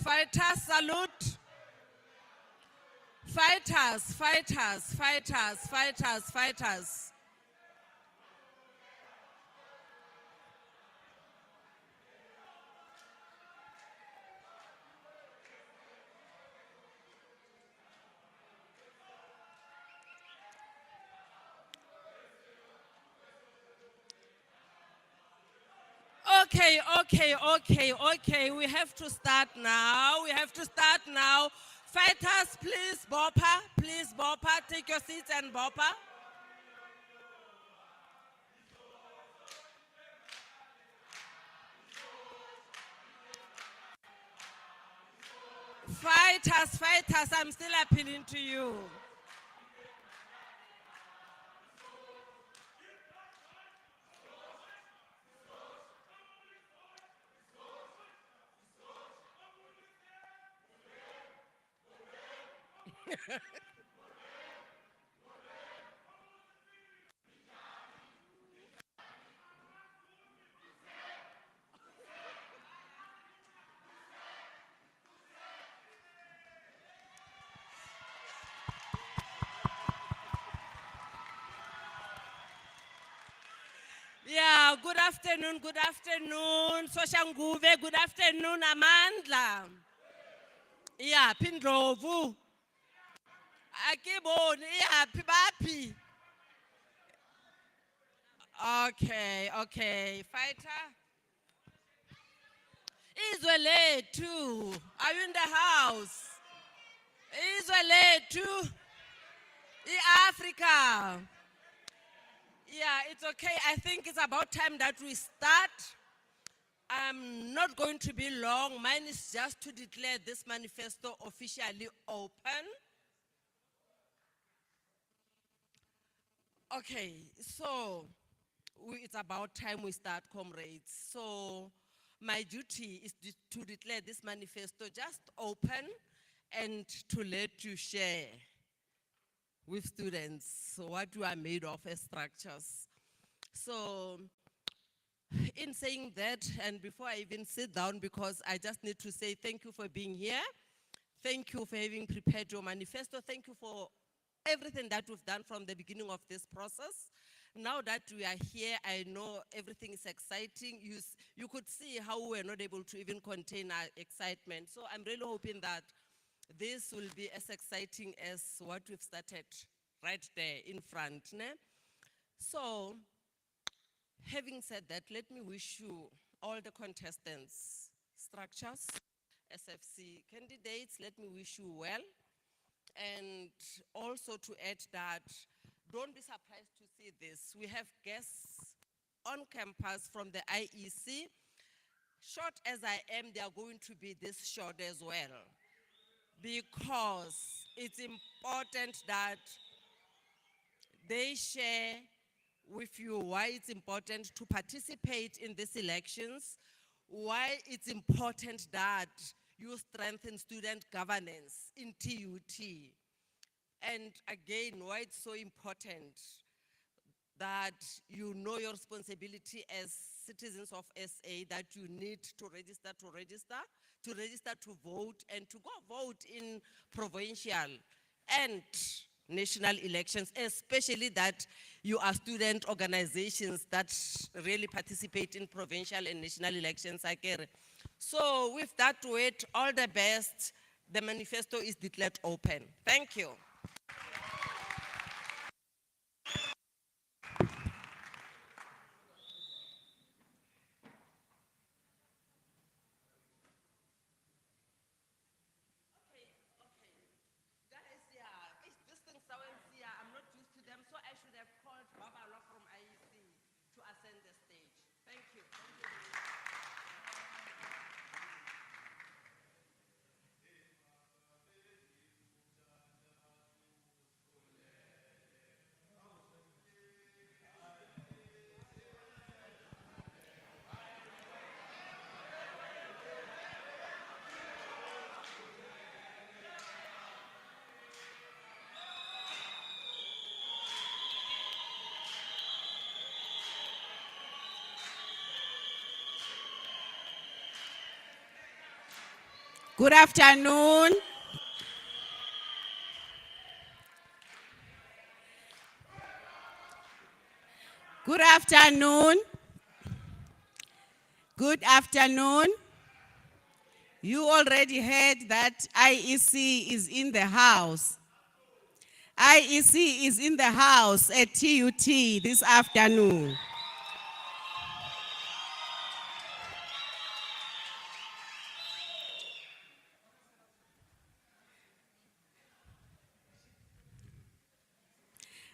Fighters, salute. Fighters. Okay. We have to start now. Fighters, please, Bopper, take your seats and Bopper. Fighters, I'm still appealing to you. Yeah, good afternoon, SOSHANGUVE, good afternoon, Amandla. Yeah, Pindlovu. Akiboni, yeah, Pibapi. Okay, fighter. Israel too. Are you in the house? Israel too. Africa. Yeah, it's okay. I think it's about time that we start. I'm not going to be long. Mine is just to declare this manifesto officially open. Okay, so it's about time we start, comrades. So my duty is to declare this manifesto just open and to let you share with students what you are made of as structures. So in saying that, and before I even sit down, because I just need to say thank you for being here. Thank you for having prepared your manifesto. Thank you for everything that we've done from the beginning of this process. Now that we are here, I know everything is exciting. You could see how we were not able to even contain our excitement. So I'm really hoping that this will be as exciting as what we've started right there in front. Ne? So, having said that, let me wish you, all the contestants, structures, SFC candidates, let me wish you well. And also to add that, don't be surprised to see this. We have guests on campus from the IEC. Short as I am, they are going to be this short as well, because it's important that they share with you why it's important to participate in these elections, why it's important that you strengthen student governance in TUT. And again, why it's so important that you know your responsibility as citizens of SA, that you need to register, to vote, and to go vote in provincial and national elections, especially that you are student organizations that really participate in provincial and national elections. So with that word, all the best. The manifesto is declared open. Thank you. Guys, yeah, this thing sounds, yeah, I'm not used to them, so I should have called Babalo from IEC to ascend the stage. Thank you. Good afternoon. Good afternoon. Good afternoon. You already heard that IEC is in the house. IEC is in the house at TUT this afternoon.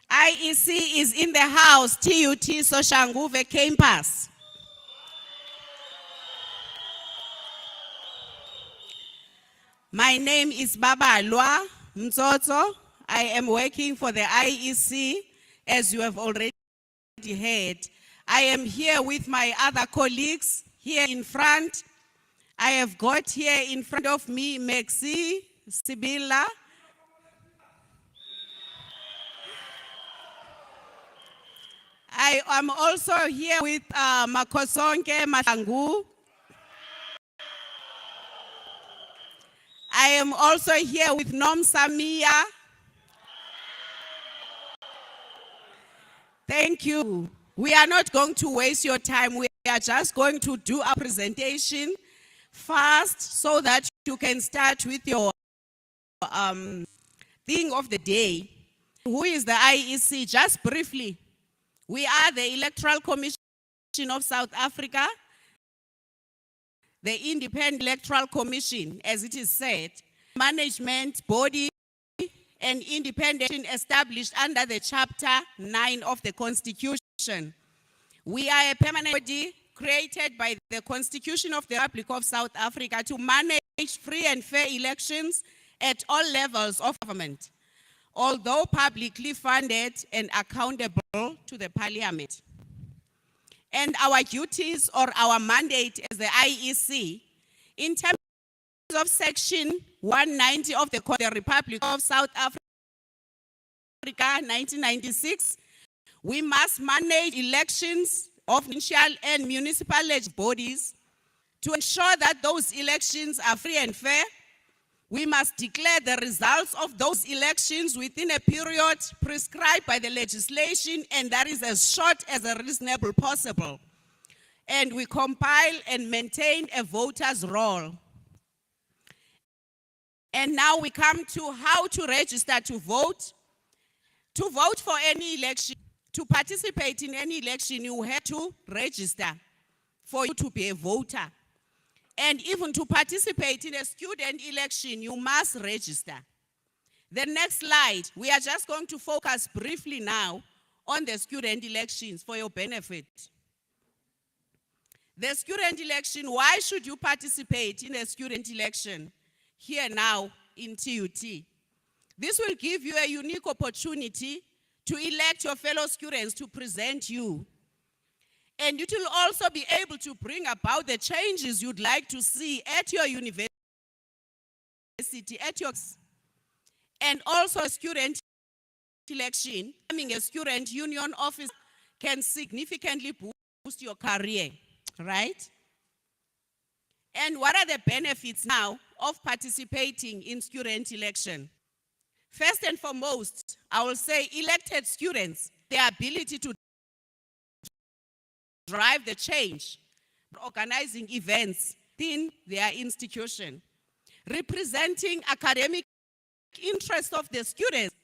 IEC is in the house, TUT SOSHANGUVE campus. My name is Babalwa Mtsotso. I am working for the IEC, as you have already heard. I am here with my other colleagues here in front. I have got here in front of me Maxi Sibila. I am also here with Makosonke Matangu. I am also here with Nom Samia. Thank you. We are not going to waste your time. We are just going to do a presentation fast so that you can start with your thing of the day. Who is the IEC? Just briefly. We are the Electoral Commission of South Africa, the Independent Electoral Commission, as it is said, management body and independent established under the Chapter 9 of the Constitution. We are a permanent body created by the Constitution of the Republic of South Africa to manage free and fair elections at all levels of government, although publicly funded and accountable to the Parliament. And our duties or our mandate as the IEC, in terms of Section 190 of the Republic of South Africa, 1996, we must manage elections of provincial and municipal bodies. To ensure that those elections are free and fair, we must declare the results of those elections within a period prescribed by the legislation, and that is as short as reasonable possible. And we compile and maintain a voter's roll. And now we come to how to register to vote. To vote for any election, to participate in any election, you have to register for you to be a voter. And even to participate in a student election, you must register. The next slide, we are just going to focus briefly now on the student elections for your benefit. The student election, why should you participate in a student election here now in TUT? This will give you a unique opportunity to elect your fellow students to present you. And it will also be able to bring about the changes you'd like to see at your university, And also a student election, becoming a student union officer can significantly boost your career, right? And what are the benefits now of participating in student election? First and foremost, I will say elected students, their ability to drive the change, organizing events in their institution, representing academic interests of the students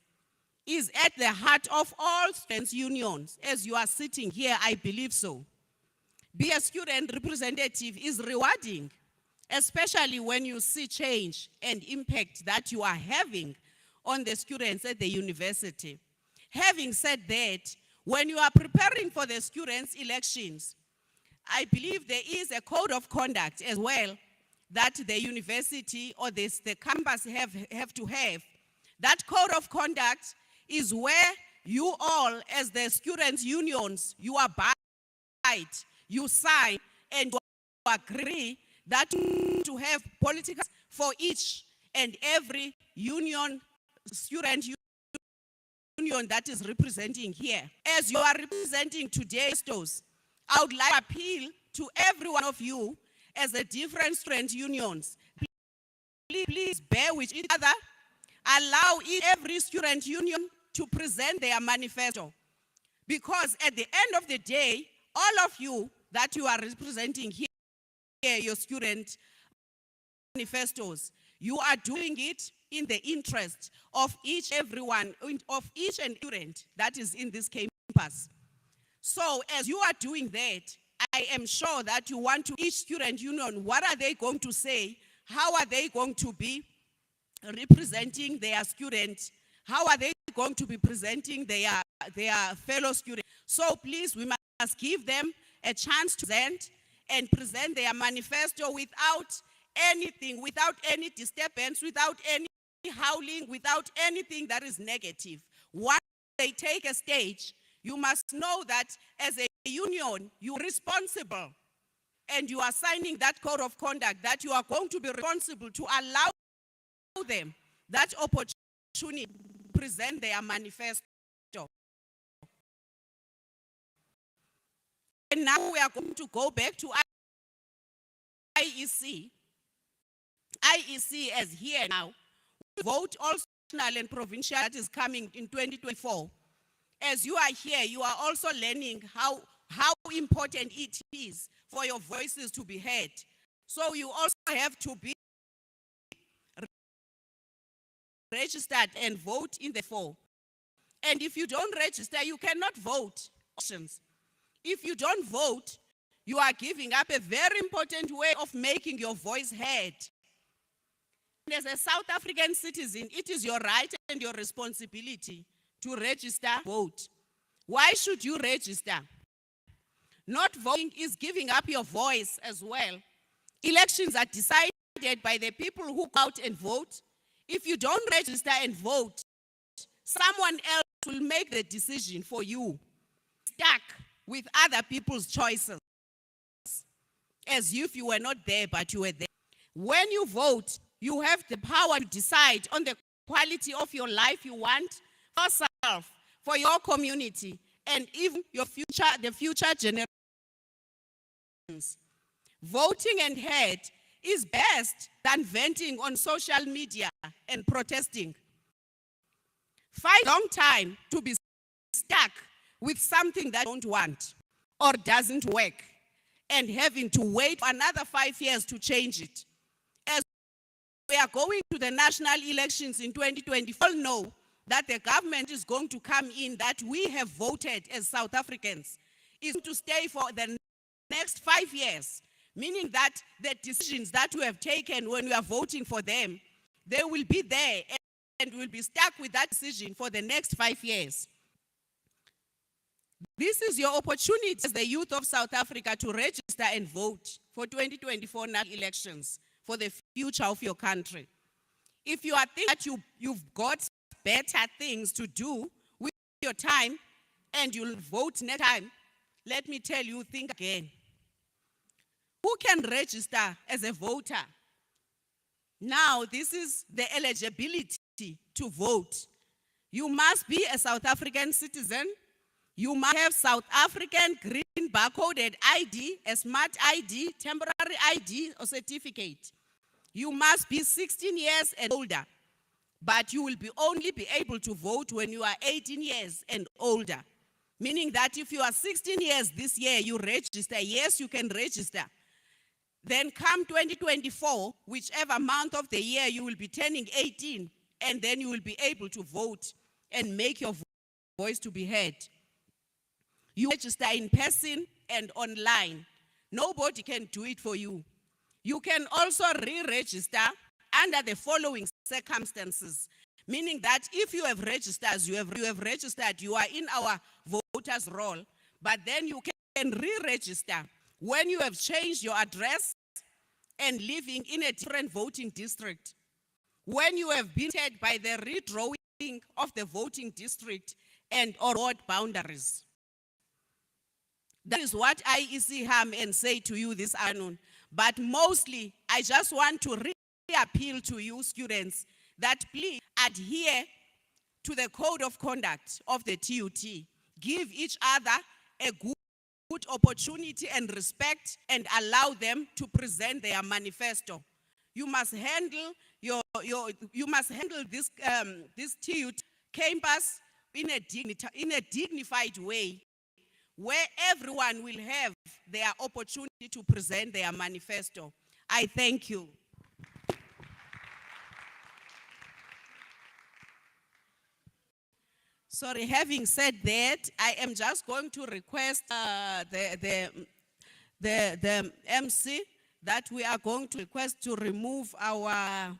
is at the heart of all students' unions. As you are sitting here, I believe so. Be a student representative is rewarding, especially when you see change and impact that you are having on the students at the university. Having said that, when you are preparing for the students' elections, I believe there is a code of conduct as well that the university or the campus have to have. That code of conduct is where you all, as the students' unions, you abide, you sign, and you agree that to have politics for each and every student union that is representing here. As you are representing today's stores, I would like to appeal to every one of you as the different student unions. Please bear with each other. Allow every student union to present their manifesto. Because at the end of the day, all of you that you are representing here, your student manifestos, you are doing it in the interest of each and student that is in this campus. So as you are doing that, I am sure that you want to each student union, what are they going to say? How are they going to be representing their students? How are they going to be presenting their fellow students? So please, we must give them a chance to present their manifesto without anything, without any disturbance, without any howling, without anything that is negative. Once they take a stage, you must know that as a union, you're responsible and you are signing that code of conduct that you are going to be responsible to allow them that opportunity to present their manifesto. And now we are going to go back to IEC. IEC as here now, vote all national and provincial that is coming in 2024. As you are here, you are also learning how important it is for your voices to be heard. So you also have to be registered and vote in the fall. And if you don't register, you cannot vote. If you don't vote, you are giving up a very important way of making your voice heard. And as a South African citizen, it is your right and your responsibility to register, vote. Why should you register? Not voting is giving up your voice as well. Elections are decided by the people who go out and vote. If you don't register and vote, someone else will make the decision for you, stuck with other people's choices, as if you were not there, but you were there. When you vote, you have the power to decide on the quality of your life you want for yourself, for your community, and even your future, the future generations. Voting and heard is best than venting on social media and protesting. Find a long time to be stuck with something that you don't want or doesn't work and having to wait for another 5 years to change it. As we are going to the national elections in 2024, we all know that the government is going to come in that we have voted as South Africans is to stay for the next 5 years, meaning that the decisions that we have taken when we are voting for them, they will be there and will be stuck with that decision for the next 5 years. This is your opportunity as the youth of South Africa to register and vote for 2024 national elections for the future of your country. If you are thinking that you've got better things to do with your time and you'll vote next time, let me tell you, think again. Who can register as a voter? Now, this is the eligibility to vote. You must be a South African citizen. You must have South African green barcoded ID, a smart ID, temporary ID or certificate. You must be 16 years and older, but you will only be able to vote when you are 18 years and older. Meaning that if you are 16 years this year, you register, yes, you can register. Then come 2024, whichever month of the year, you will be turning 18, and then you will be able to vote and make your voice to be heard. You register in person and online. Nobody can do it for you. You can also re-register under the following circumstances. Meaning that if you have registered, you are in our voters roll, but then you can re-register when you have changed your address and living in a different voting district. When you have been hit by the redrawing of the voting district and or ward boundaries. That is what I ham and say to you this afternoon. But mostly, I just want to appeal to you students that please adhere to the code of conduct of the TUT. Give each other a good opportunity and respect and allow them to present their manifesto. You must handle this TUT campus in a dignified way, where everyone will have their opportunity to present their manifesto. I thank you. Sorry, having said that, I am just going to request the MC that we are going to request to remove our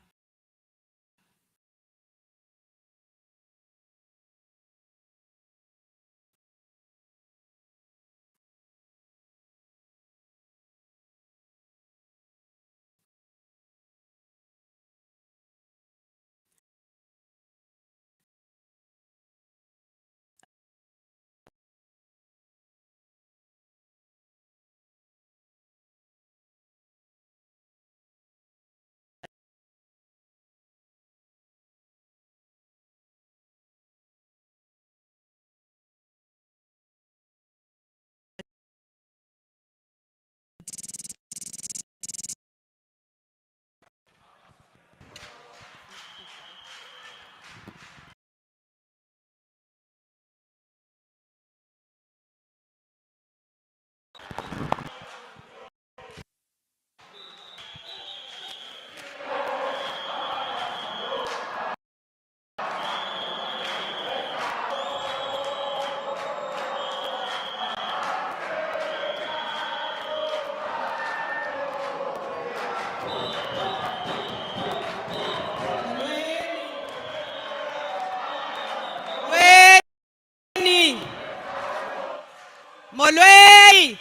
Molweni.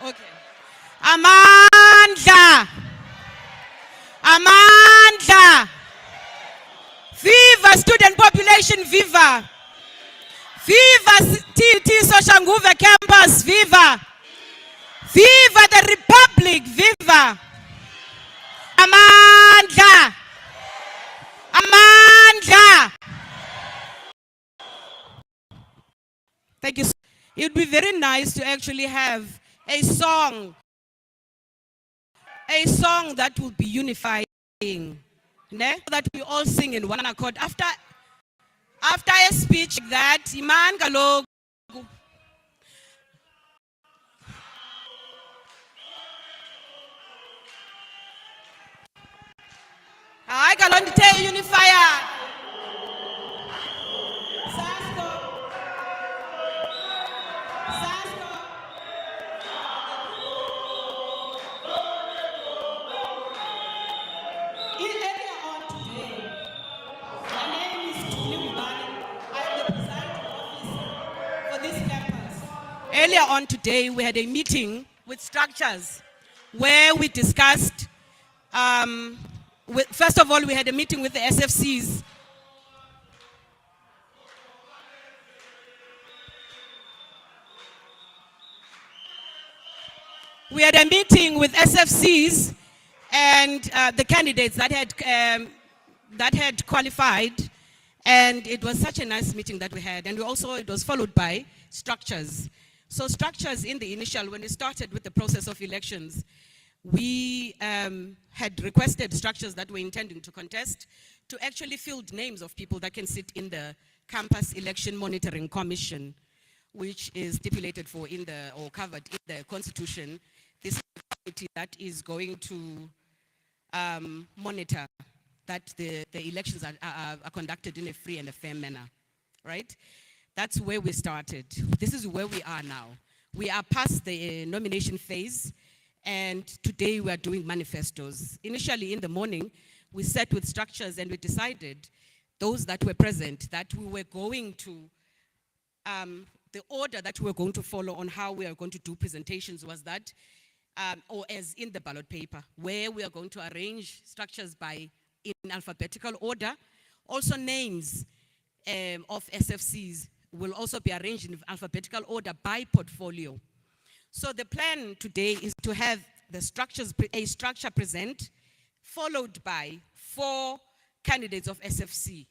Okay. Amandla. Amandla. Viva student population, viva. Viva TUT SOSHANGUVE campus, viva. Viva the Republic, viva. Amandla. Amandla. Thank you. It would be very nice to actually have a song that will be unifying, that we all sing in one accord. After a speech like that, Iman Galog. I can tell unifier. Earlier on today, we had a meeting with structures where we discussed, first of all, we had a meeting with the SFCs. We had a meeting with SFCs and the candidates that had that had qualified, and it was such a nice meeting that we had. And it was followed by structures. So structures in the initial, when we started with the process of elections, we had requested structures that were intending to contest to actually field names of people that can sit in the Campus Election Monitoring Commission, which is stipulated for or covered in the Constitution. This is a committee that is going to monitor that the elections are conducted in a free and a fair manner, right? That's where we started. This is where we are now. We are past the nomination phase, and today we are doing manifestos. Initially in the morning, we sat with structures and we decided, those that were present, that we were going to, the order that we were going to follow on how we are going to do presentations was that, or as in the ballot paper, where we are going to arrange structures in alphabetical order. Also names of SFCs will also be arranged in alphabetical order by portfolio. So the plan today is to have a structure present, followed by 4 candidates of SFC,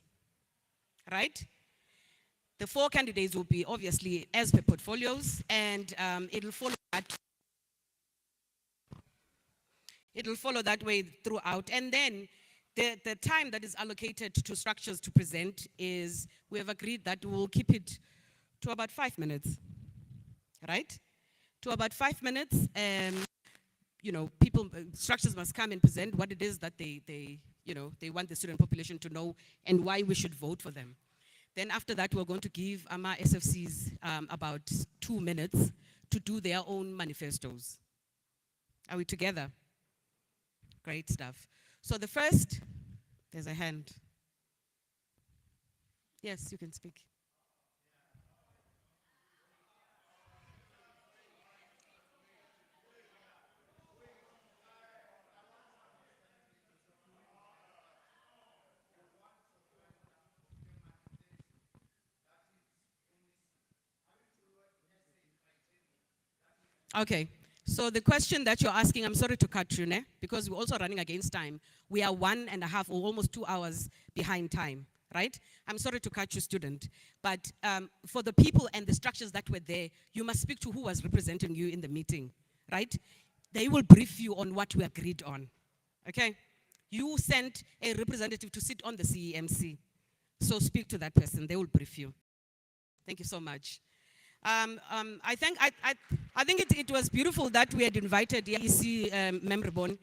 right? The 4 candidates will be obviously as per portfolios, and it'll follow that way throughout. And then the time that is allocated to structures to present is, we have agreed that we'll keep it to about 5 minutes, right? To about 5 minutes, structures must come and present what it is that they want the student population to know and why we should vote for them. Then after that, we're going to give AMA SFCs about 2 minutes to do their own manifestos. Are we together? Great stuff. So the first, there's a hand. Yes, you can speak. Okay, so the question that you're asking, I'm sorry to cut you, because we're also running against time. We are 1.5 or almost 2 hours behind time, right? I'm sorry to cut you, student. But for the people and the structures that were there, you must speak to who was representing you in the meeting, right? They will brief you on what we agreed on, okay? You sent a representative to sit on the CEMC. So speak to that person, they will brief you. Thank you so much. I think it was beautiful that we had invited the EC member Bon,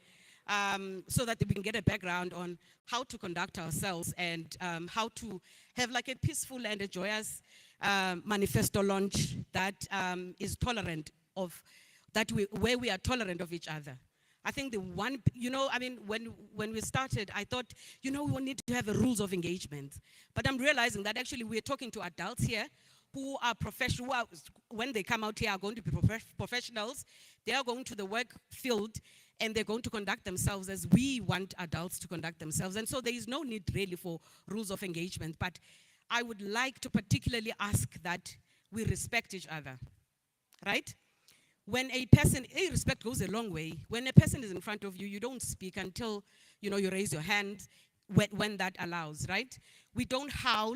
so that we can get a background on how to conduct ourselves and how to have like a peaceful and a joyous manifesto launch that is tolerant of where we are tolerant of each other. I think the one, when we started, I thought, we will need to have a rules of engagement. But I'm realizing that actually we're talking to adults here who are professional, when they come out here, are going to be professionals. They are going to the work field, and they're going to conduct themselves as we want adults to conduct themselves. And so there is no need really for rules of engagement. But I would like to particularly ask that we respect each other, right? When respect goes a long way. When a person is in front of you, you don't speak until, you raise your hand when that allows, right? We don't howl.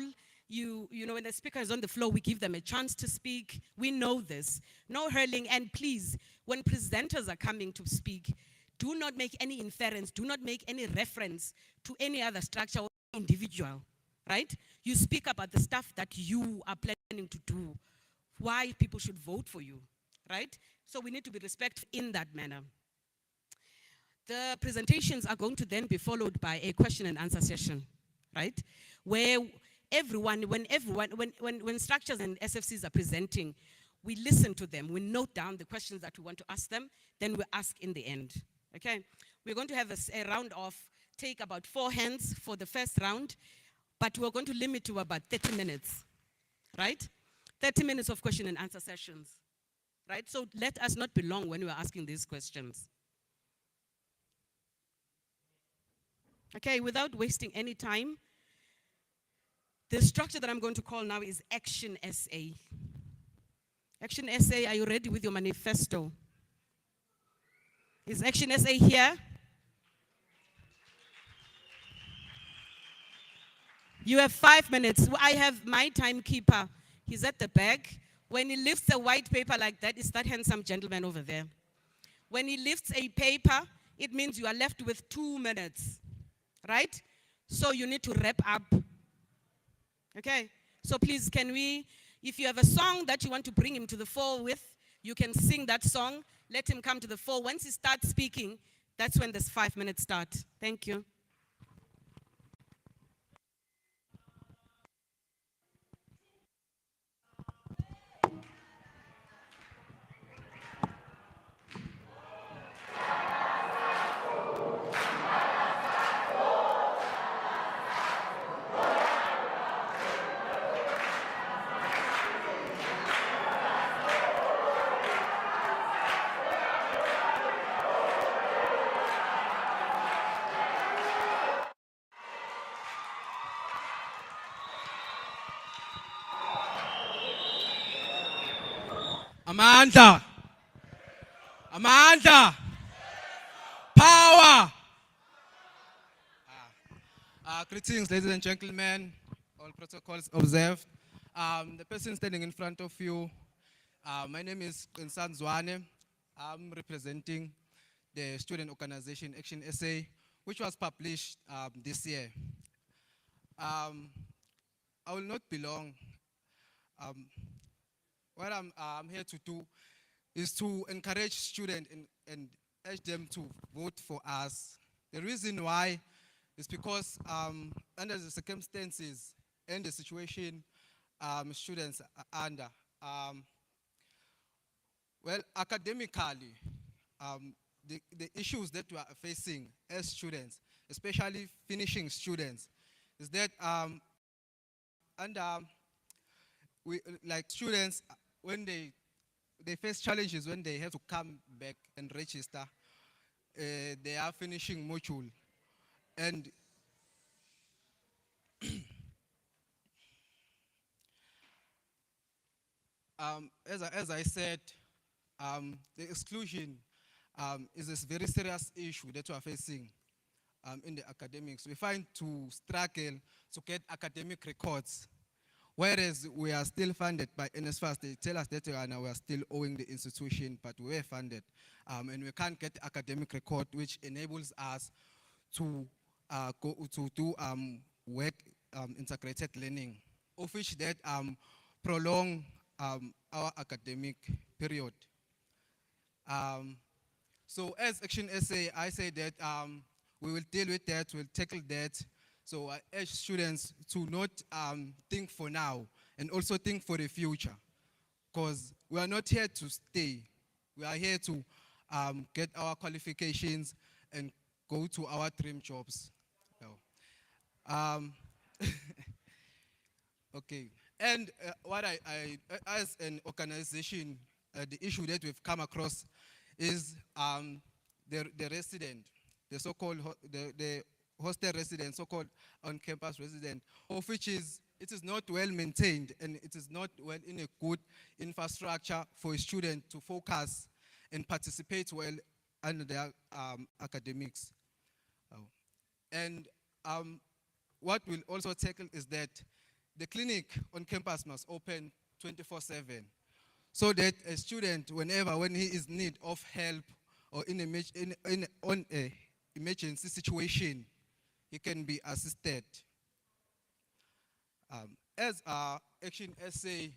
When the speaker is on the floor, we give them a chance to speak. We know this. No hurling. And please, when presenters are coming to speak, do not make any inference, do not make any reference to any other structure or individual, right? You speak about the stuff that you are planning to do, why people should vote for you, right? So we need to be respectful in that manner. The presentations are going to then be followed by a question and answer session, right? Where when structures and SFCs are presenting, we listen to them, we note down the questions that we want to ask them, then we ask in the end, okay? We're going to have a round of, take about 4 hands for the first round, but we're going to limit to about 30 minutes, right? 30 minutes of question and answer sessions, right? So let us not be long when we're asking these questions. Okay, without wasting any time, the structure that I'm going to call now is Action SA. Action SA, are you ready with your manifesto? Is Action SA here? You have 5 minutes. I have my timekeeper. He's at the back. When he lifts a white paper like that, it's that handsome gentleman over there. When he lifts a paper, it means you are left with 2 minutes, right? So you need to wrap up. Okay? So please, can we, if you have a song that you want to bring him to the fore with, you can sing that song. Let him come to the fore. Once he starts speaking, that's when this 5 minutes start. Thank you. Amandla. Amandla. Power. Greetings, ladies and gentlemen. All protocols observed. The person standing in front of you, my name is Insan Zwane. I'm representing the student organization Action SA, which was published this year. I will not be long. What I'm here to do is to encourage students and urge them to vote for us. The reason why is because under the circumstances and the situation students are under, well, academically, the issues that we are facing as students, especially finishing students, is that we, like students, when they face challenges when they have to come back and register. They are finishing module, and as I said, the exclusion is a very serious issue that we are facing in the academics. We find to struggle to get academic records. Whereas we are still funded by NSFAS, they tell us that we are still owing the institution, but we were funded. And we can't get academic record, which enables us to go to do work integrated learning, of which that prolong our academic period. So as Action SA, I say that we will deal with that, we'll tackle that. So I urge students to not think for now and also think for the future, because we are not here to stay. We are here to get our qualifications and go to our dream jobs. Um, okay, and what I as an organization, the issue that we've come across is the resident, the so-called the hostel resident, so-called on-campus resident, of which it is not well maintained and it is not well in a good infrastructure for a student to focus and participate well under their academics. And what we'll also tackle is that the clinic on campus must open 24/7, so that a student, when he is in need of help or in an emergency situation, he can be assisted. As Action SA,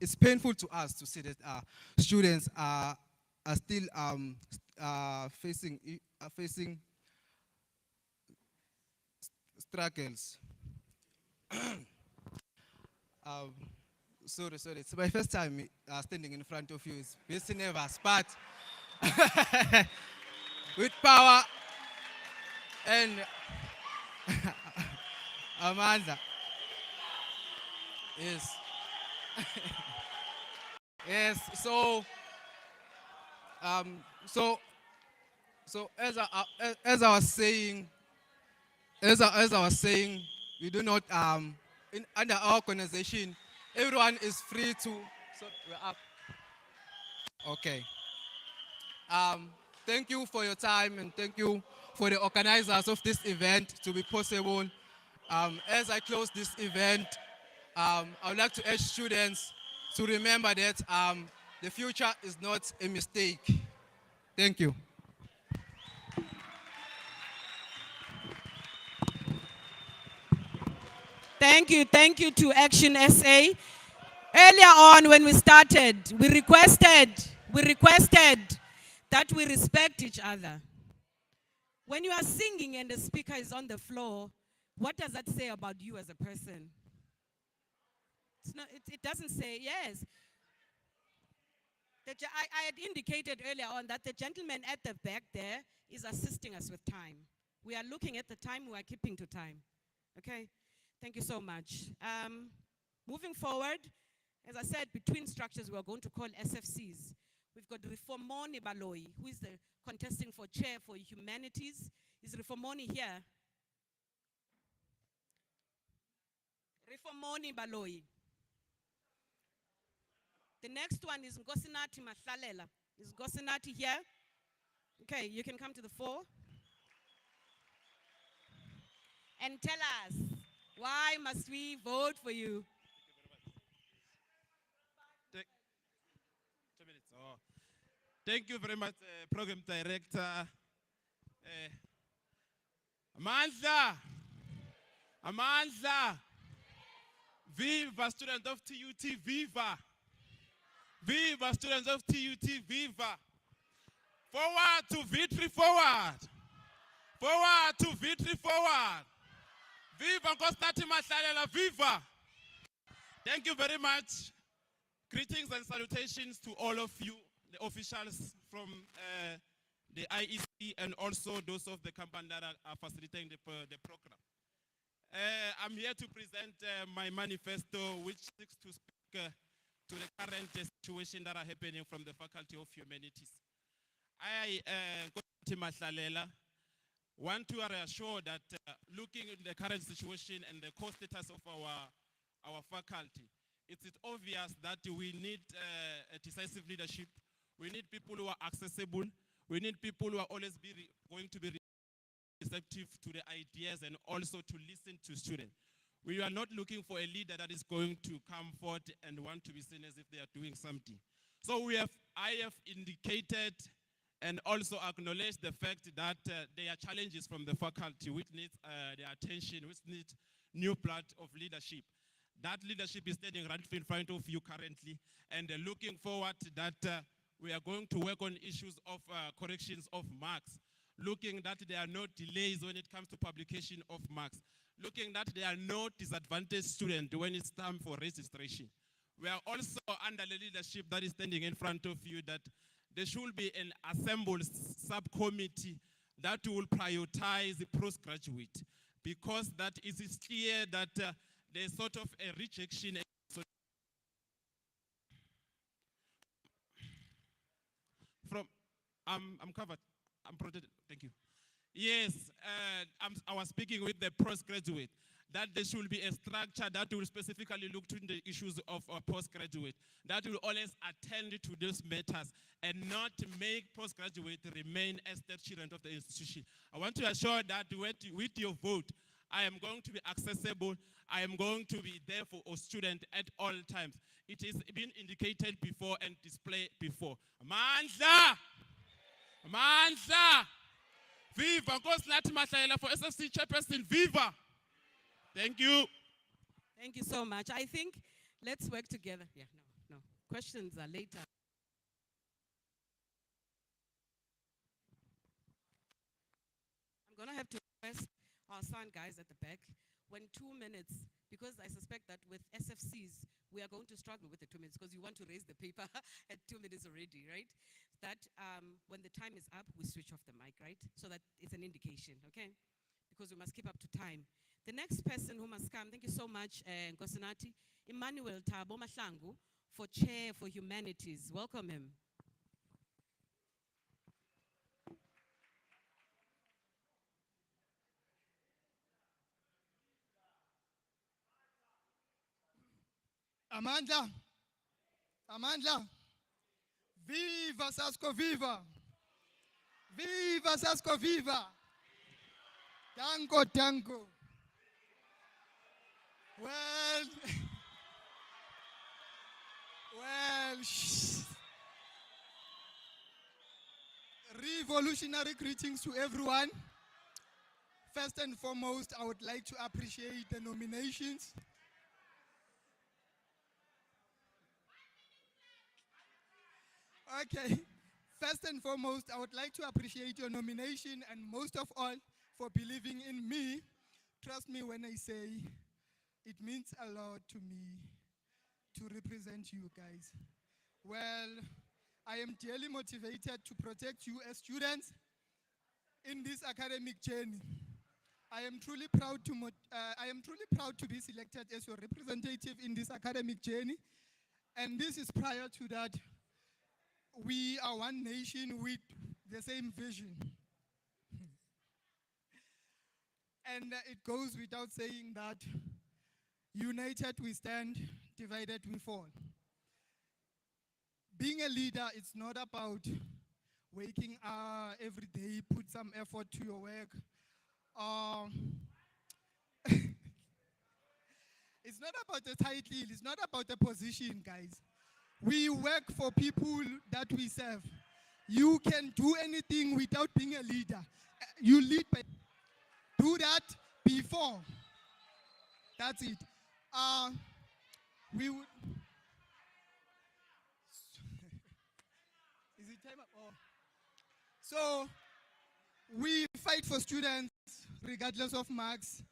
it's painful to us to see that students are still facing struggles. Sorry, it's my first time standing in front of you. It's busy nervous, but with power and Amanda. Yes. Yes. So as I was saying, as I was saying, we do not under our organization, everyone is free to. So we're up. Okay. Thank you for your time and thank you for the organizers of this event to be possible. As I close this event, I would like to urge students to remember that the future is not a mistake. Thank you. Thank you to Action SA. Earlier on when we started, we requested that we respect each other. When you are singing and the speaker is on the floor, what does that say about you as a person? It doesn't say, yes. I had indicated earlier on that the gentleman at the back there is assisting us with time. We are looking at the time, we are keeping to time. Okay? Thank you so much. Moving forward, as I said, between structures, we are going to call SFCs. We've got Rifomoni Baloi, who is the contesting for chair for humanities. Is Rifomoni here? Rifomoni Baloi. The next one is Ngosinati Mahlalela. Is Ngosinati here? Okay, you can come to the fore. And tell us, why must we vote for you? 2 minutes. Oh. Thank you very much, Program Director. Amandla. Viva, students of TUT, viva. Viva, students of TUT, viva. Forward to victory, forward. Forward to victory, forward. Viva, Nkosinathi Mahlalela, viva. Thank you very much. Greetings and salutations to all of you, the officials from the IEC and also those of the company that are facilitating the program. I'm here to present my manifesto, which seeks to speak to the current situation that are happening from the Faculty of Humanities. I, Nkosinathi Mahlalela, want to reassure that looking at the current situation and the core status of our faculty, it's obvious that we need a decisive leadership. We need people who are accessible. We need people who are always going to be receptive to the ideas and also to listen to students. We are not looking for a leader that is going to come forward and want to be seen as if they are doing something. So I have indicated and also acknowledge the fact that there are challenges from the faculty which needs their attention, which needs new blood of leadership. That leadership is standing right in front of you currently, and looking forward that we are going to work on issues of corrections of marks, looking that there are no delays when it comes to publication of marks, looking that there are no disadvantaged students when it's time for registration. We are also under the leadership that is standing in front of you that there should be an assembled subcommittee that will prioritize the postgraduate, because that it is clear that there's sort of a rejection. I'm covered. I'm protected. Thank you. Yes, I was speaking with the postgraduate that there should be a structure that will specifically look to the issues of a postgraduate, that will always attend to those matters and not make postgraduate remain as the children of the institution. I want to assure that with your vote, I am going to be accessible. I am going to be there for a student at all times. It is been indicated before and displayed before. Mandla! Mandla! Viva! Nkosinathi Mahlalela for SFC Chairperson. Viva! Thank you. Thank you so much. I think let's work together. Yeah, no. Questions are later. I'm going to have to request our sound guys at the back when 2 minutes, because I suspect that with SFCs, we are going to struggle with the 2 minutes because you want to raise the paper at 2 minutes already, right? That when the time is up, we switch off the mic, right? So that it's an indication, okay? Because we must keep up to time. The next person who must come, thank you so much, Nkosinathi, Emmanuel Thabo Mahlangu, for Chair for Humanities. Welcome him. Amandla, viva Sasco, viva! Viva Sasco, viva! Danko. Well, revolutionary greetings to everyone. First and foremost, I would like to appreciate the nominations. Okay. First and foremost, I would like to appreciate your nomination and most of all for believing in me. Trust me when I say it means a lot to me to represent you guys. Well, I am dearly motivated to protect you as students in this academic journey. I am truly proud to be selected as your representative in this academic journey. And this is prior to that. We are one nation with the same vision. And it goes without saying that united we stand, divided we fall. Being a leader, it's not about waking up every day, put some effort to your work. It's not about the title, it's not about the position, guys. We work for people that we serve. You can do anything without being a leader. You lead by do that before. That's it. We would. Is it time up? Oh. So we fight for students regardless of marks.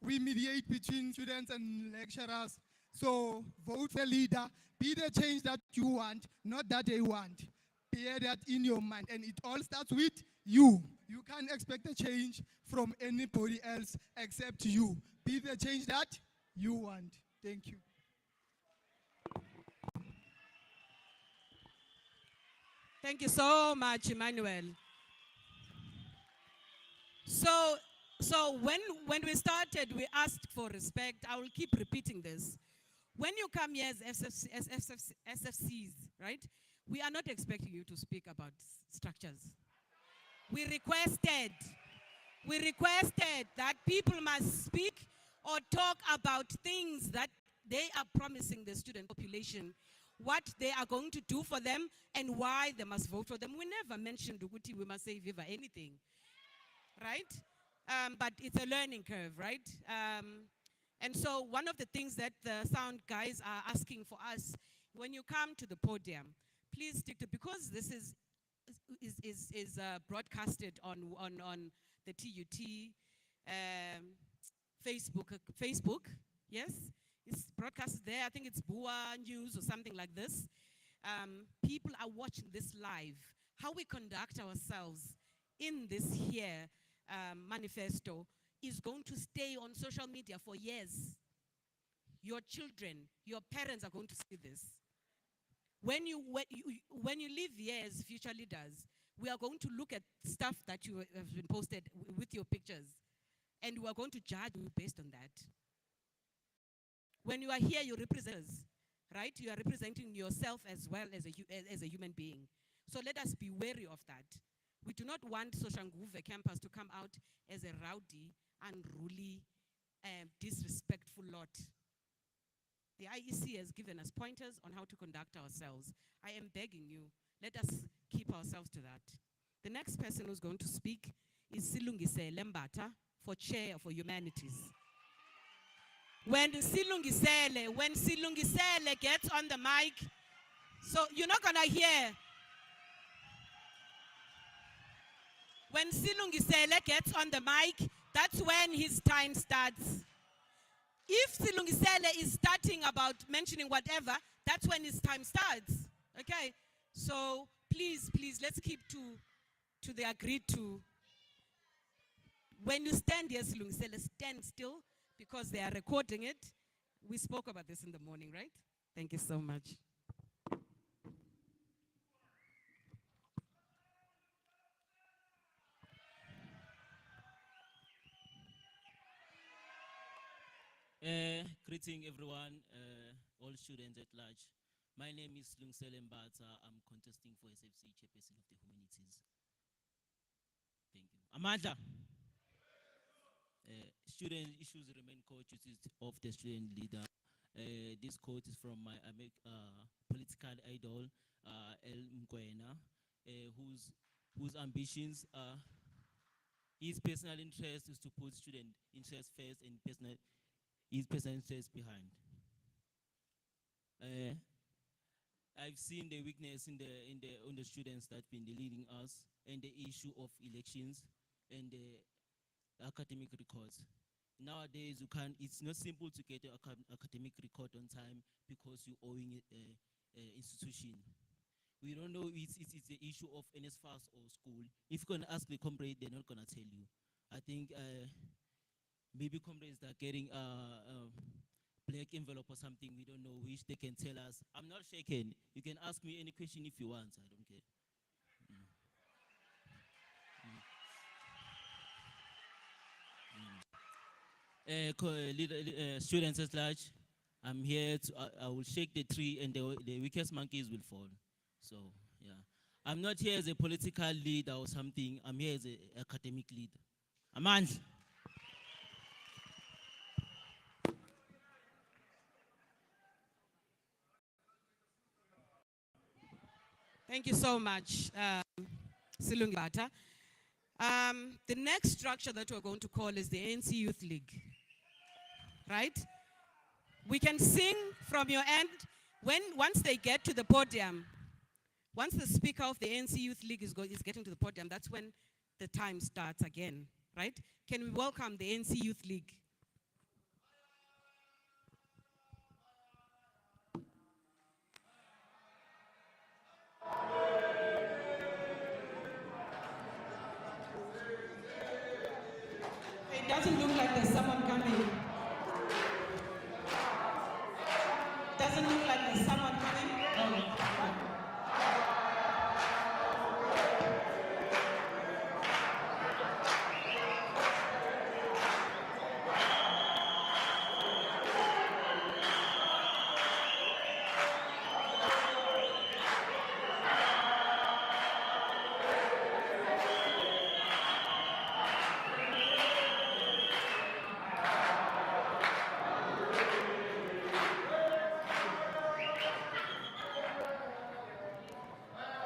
We mediate between students and lecturers. So vote for leader. Be the change that you want, not that they want. Bear that in your mind. And it all starts with you. You can't expect a change from anybody else except you. Be the change that you want. Thank you. Thank you so much, Emmanuel. So when we started, we asked for respect. I will keep repeating this. When you come here as SFCs, right? We are not expecting you to speak about structures. We requested that people must speak or talk about things that they are promising the student population, what they are going to do for them and why they must vote for them. We never mentioned Uguti, we must say Viva anything, right? But it's a learning curve, right? And so one of the things that the sound guys are asking for us, when you come to the podium, please stick to, because this is broadcasted on the TUT Facebook, yes? It's broadcasted there. I think it's Bua News or something like this. People are watching this live. How we conduct ourselves in this here manifesto is going to stay on social media for years. Your children, your parents are going to see this. When you live here as future leaders, we are going to look at stuff that you have been posted with your pictures, and we are going to judge you based on that. When you are here, you're representatives, right? You are representing yourself as well as a human being. So let us be wary of that. We do not want SOSHANGUVE campus to come out as a rowdy, unruly, disrespectful lot. The IEC has given us pointers on how to conduct ourselves. I am begging you, let us keep ourselves to that. The next person who's going to speak is Silungise Lembata for Chair for Humanities. When Silungisele gets on the mic, so you're not gonna hear. When Silungisele gets on the mic, that's when his time starts. If Silungisele is starting about mentioning whatever, that's when his time starts. Okay? So please, let's keep to the agreed to. When you stand here, Silungisele, stand still because they are recording it. We spoke about this in the morning, right? Thank you so much. Greeting everyone, all students at large. My name is Lungsele Mbata. I'm contesting for SFC Chairperson of the Humanities. Thank you. Amandla. student issues remain core duties of the student leader. This quote is from my political idol, El Mkwena, whose ambitions are his personal interest is to put student interest first and his personal interest behind. I've seen the weakness in the students that been leading us, and the issue of elections and the academic records. Nowadays, it's not simple to get an academic record on time because you're owing an institution. We don't know it's the issue of NSFAS or school. If you're going to ask the comrade, they're not going to tell you. I think maybe comrades are getting black envelope or something, we don't know, which they can tell us. I'm not shaken. You can ask me any question if you want. I don't care. Students at large, I'm here to, I will shake the tree and the weakest monkeys will fall. So, yeah. I'm not here as a political leader or something. I'm here as an academic leader. Amand. Thank you so much, Silungibata. The next structure that we're going to call is the ANC Youth League. Right? We can sing from your end once they get to the podium. Once the speaker of the ANC Youth League is getting to the podium, that's when the time starts again. Right? Can we welcome the ANC Youth League? It doesn't look like there's someone coming. Doesn't look like there's someone coming. Oh.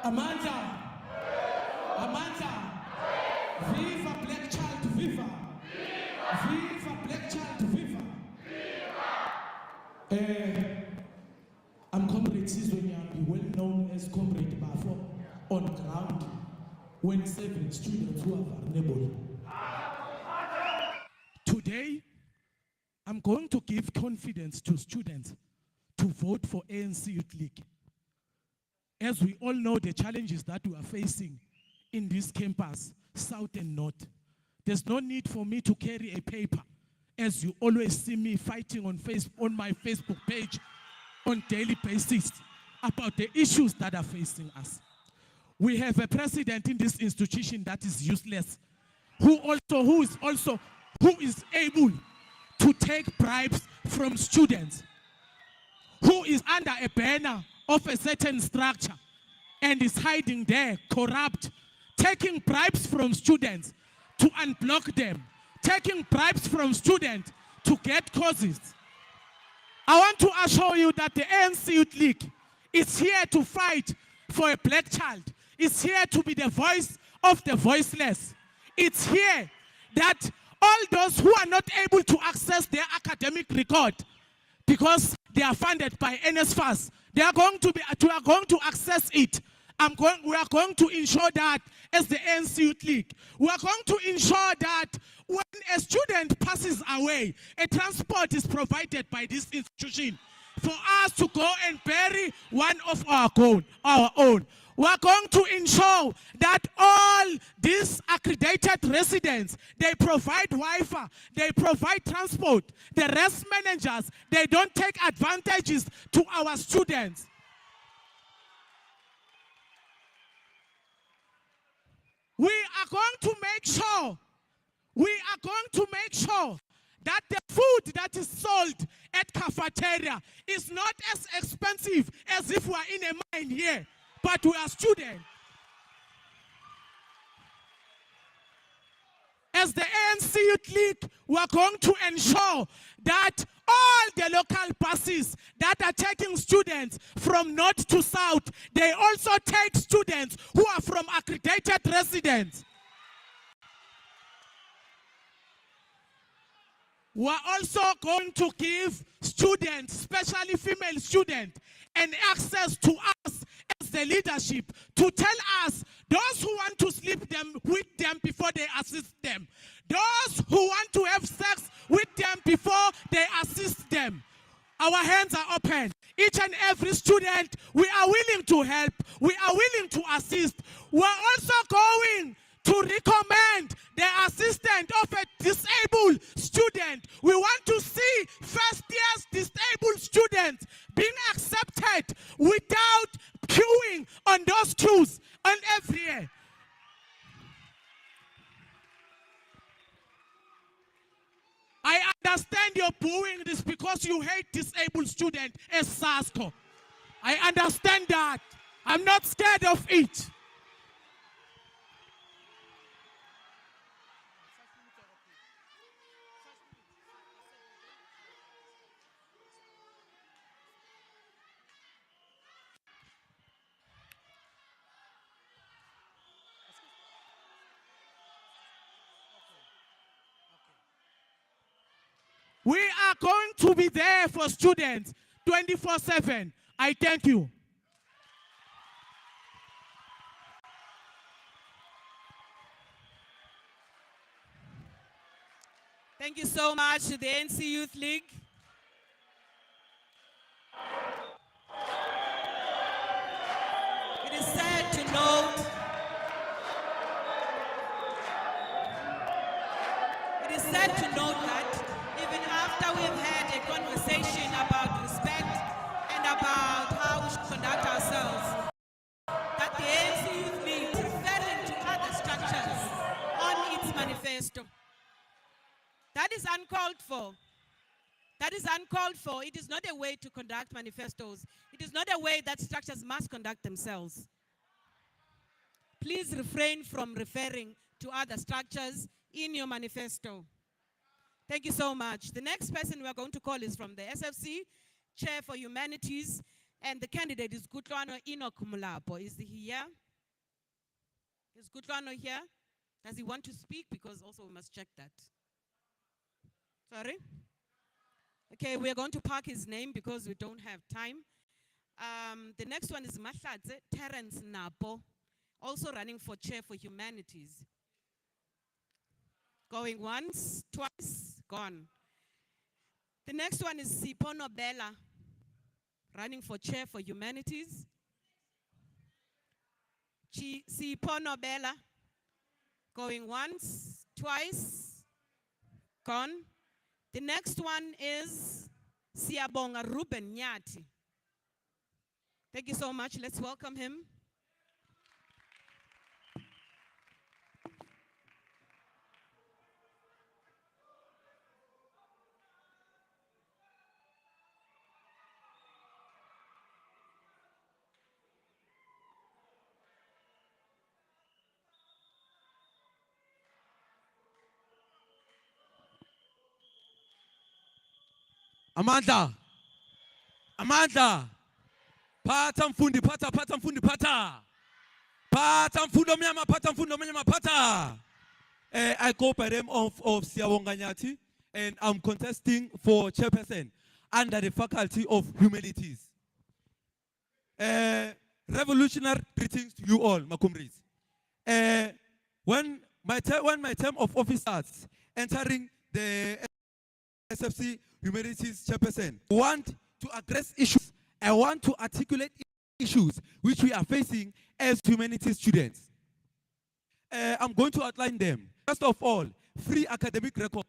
Amanda, viva black child, viva, viva black child, viva. I'm Comrade Sizonyambi, well known as Comrade Bafo, on ground when serving students who are vulnerable. Today, I'm going to give confidence to students to vote for ANC Youth League. As we all know the challenges that we are facing in this campus, South and North, there's no need for me to carry a paper, as you always see me fighting on my Facebook page on daily basis about the issues that are facing us. We have a president in this institution that is useless, who is able to take bribes from students, who is under a banner of a certain structure and is hiding there, corrupt, taking bribes from students to unblock them, taking bribes from students to get causes. I want to assure you that the ANC Youth League is here to fight for a black child. It's here to be the voice of the voiceless. It's here that all those who are not able to access their academic record because they are funded by NSFAS, we are going to access it. We are going to ensure that as the ANC Youth League, we are going to ensure that when a student passes away, a transport is provided by this institution for us to go and bury one of our own. We are going to ensure that all these accredited residents, they provide Wi-Fi, they provide transport. The rest managers, they don't take advantages to our students. We are going to make sure that the food that is sold at cafeteria is not as expensive as if we are in a mine here, but we are students. as the ANC Youth League, we are going to ensure that all the local buses that are taking students from north to south, they also take students who are from accredited residents. We are also going to give students, especially female students, an access to us as the leadership to tell us those who want to sleep with them before they assist them, those who want to have sex with them before they assist them. Our hands are open. Each and every student, we are willing to help. We are willing to assist. We are also going to recommend the assistance of a disabled student. We want to see first year's disabled students being accepted without queuing on those queues on every year. I understand you're booing this because you hate disabled students as SASCO. I understand that. I'm not scared of it. We are going to be there for students 24/7. I thank you. Thank you so much to the ANC Youth League. It is sad to note, that even after we've had a conversation about respect and about how we should conduct ourselves, that the ANC Youth League is referring to other structures on its manifesto. That is uncalled for. That is uncalled for. It is not a way to conduct manifestos. It is not a way that structures must conduct themselves. Please refrain from referring to other structures in your manifesto. Thank you so much. The next person we are going to call is from the SFC, Chair for Humanities, and the candidate is Gutlwano Enoch Mulapo. Is he here? Is Gutlwano here? Does he want to speak? Because also we must check that. Sorry? Okay, we are going to park his name because we don't have time. The next one is Mahladze Terence Napo, also running for Chair for Humanities. Going once, twice, gone. The next one is Sipono Bella, running for Chair for Humanities. Sipono Bella, going once, twice, gone. The next one is Siabonga Ruben Nyati. Thank you so much. Let's welcome him. Amandla. Amandla. Phatha mfundi phatha phatha mfundi phatha. Phatha mfundo mnyama phatha mfundo mnyama phatha. I go by the name of Siyabonga Nyathi, and I'm contesting for chairperson under the Faculty of Humanities. Revolutionary greetings to you all, my comrades. When my term of office starts, entering the SFC Humanities chairperson, I want to address issues. I want to articulate issues which we are facing as humanities students. I'm going to outline them. First of all, free academic record.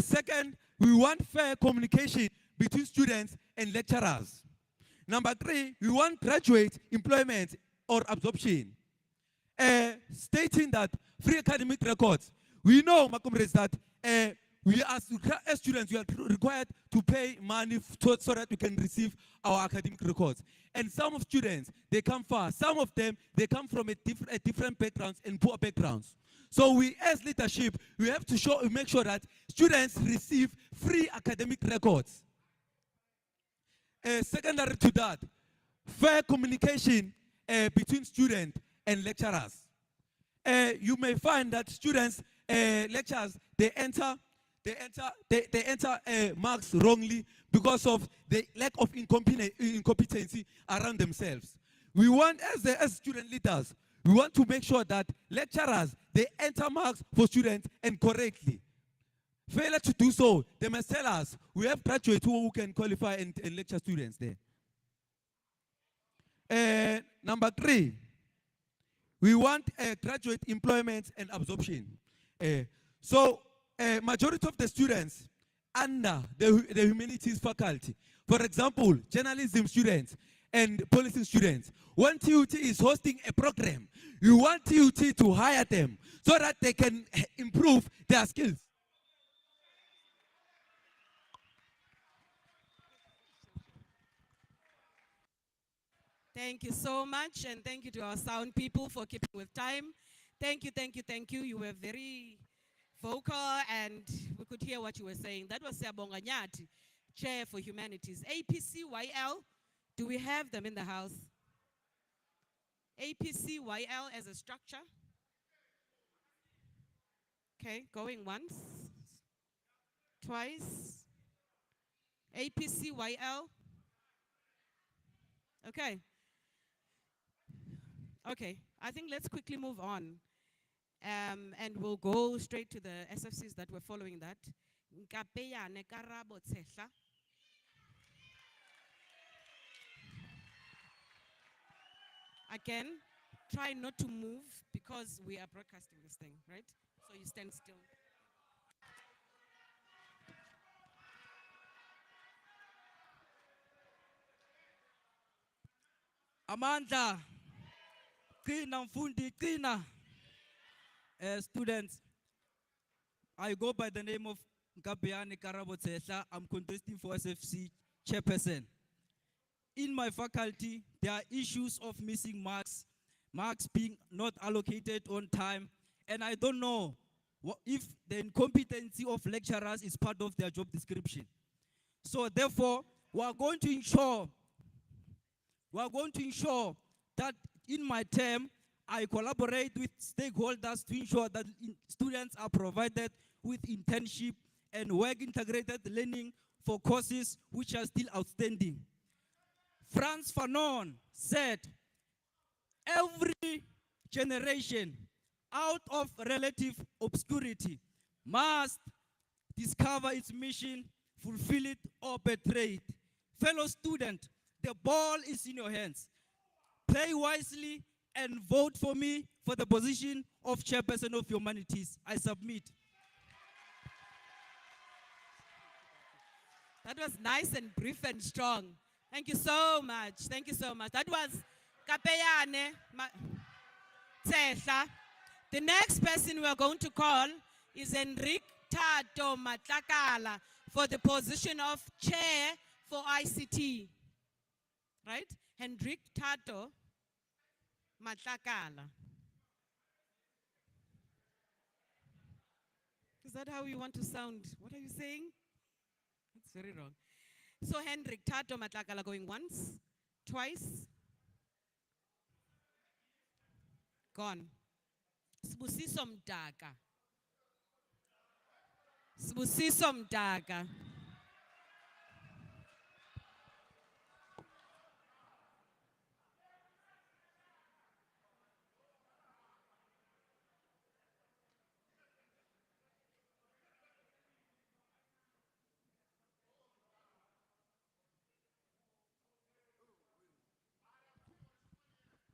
Second, we want fair communication between students and lecturers. Number 3, we want graduate employment or absorption. Stating that free academic records. We know, my comrades, that we as students, we are required to pay money so that we can receive our academic records. And some of students, they come far. Some of them, they come from a different backgrounds and poor backgrounds. So we, as leadership, we have to make sure that students receive free academic records. Secondary to that, fair communication between students and lecturers. You may find that students, lecturers, they enter marks wrongly because of the lack of incompetency around themselves. We want, as student leaders, we want to make sure that lecturers, they enter marks for students and correctly. Failure to do so, they must tell us. We have graduates who can qualify and lecture students there. Number 3, we want graduate employment and absorption. Majority of the students under the humanities faculty, for example, journalism students and policing students, when TUT is hosting a program, you want TUT to hire them so that they can improve their skills. Thank you so much, and thank you to our sound people for keeping with time. Thank you, thank you, thank you. You were very vocal, and we could hear what you were saying. That was Siyabonga Nyati, Chair for Humanities. APCYL, do we have them in the house? APCYL as a structure? Okay, going once, twice. APCYL? Okay. Okay, I think let's quickly move on. And we'll go straight to the SFCs that were following that. Nkapeyane Karabo Tshehla. Again, try not to move because we are broadcasting this thing, right? So you stand still. Amandla, Qina Mfundi, Qina. Students, I go by the name of Nkapeyane Karabo Tshehla. I'm contesting for SFC chairperson. In my faculty, there are issues of missing marks, marks being not allocated on time, and I don't know if the incompetency of lecturers is part of their job description. So therefore, we are going to ensure that in my term, I collaborate with stakeholders to ensure that students are provided with internship and work integrated learning for courses which are still outstanding. Frantz Fanon said, every generation out of relative obscurity must discover its mission, fulfill it, or betray it. Fellow student, the ball is in your hands. Play wisely and vote for me for the position of chairperson of humanities. I submit. That was nice and brief and strong. Thank you so much. Thank you so much. That was Nkapeyane Tshehla. The next person we are going to call is Henrik Tato Matlakala for the position of chair for ICT. Right? Henrik Tato Matlakala. Is that how you want to sound? What are you saying? It's very wrong. So Henrik Tato Matlakala going once, twice. Gone. Sibusiso Mdaka. Sibusiso Mdaka.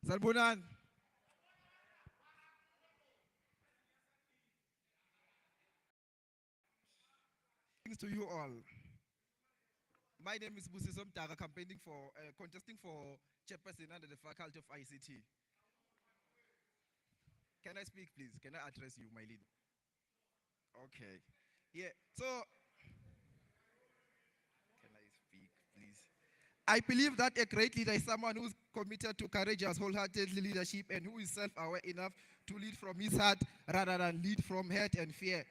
Sanibonani. Thanks to you all. My name is Busiso Mdaka, contesting for chairperson under the Faculty of ICT. Can I speak, please? Can I address you, my leader? Okay. Yeah, so, can I speak, please? I believe that a great leader is someone who's committed to courageous, wholehearted leadership, and who is self-aware enough to lead from his heart rather than lead from hate and fear.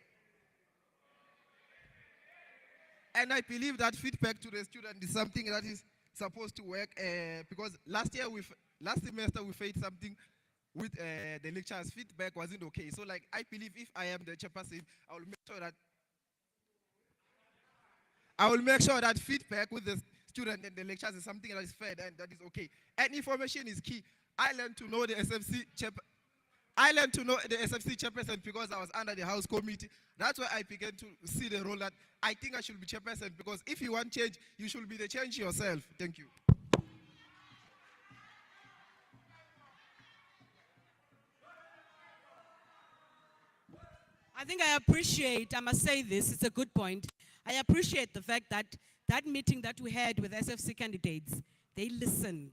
And I believe that feedback to the student is something that is supposed to work because last semester we faced something with the lecturers. Feedback wasn't okay. So like I believe if I am the chairperson, I will make sure that feedback with the student and the lecturers is something that is fair and that is okay. And information is key. I learned to know the SFC chairperson because I was under the House Committee. That's why I began to see the role that I think I should be chairperson, because if you want change, you should be the change yourself. Thank you. I think I appreciate, I must say this, it's a good point. I appreciate the fact that that meeting that we had with SFC candidates, they listened.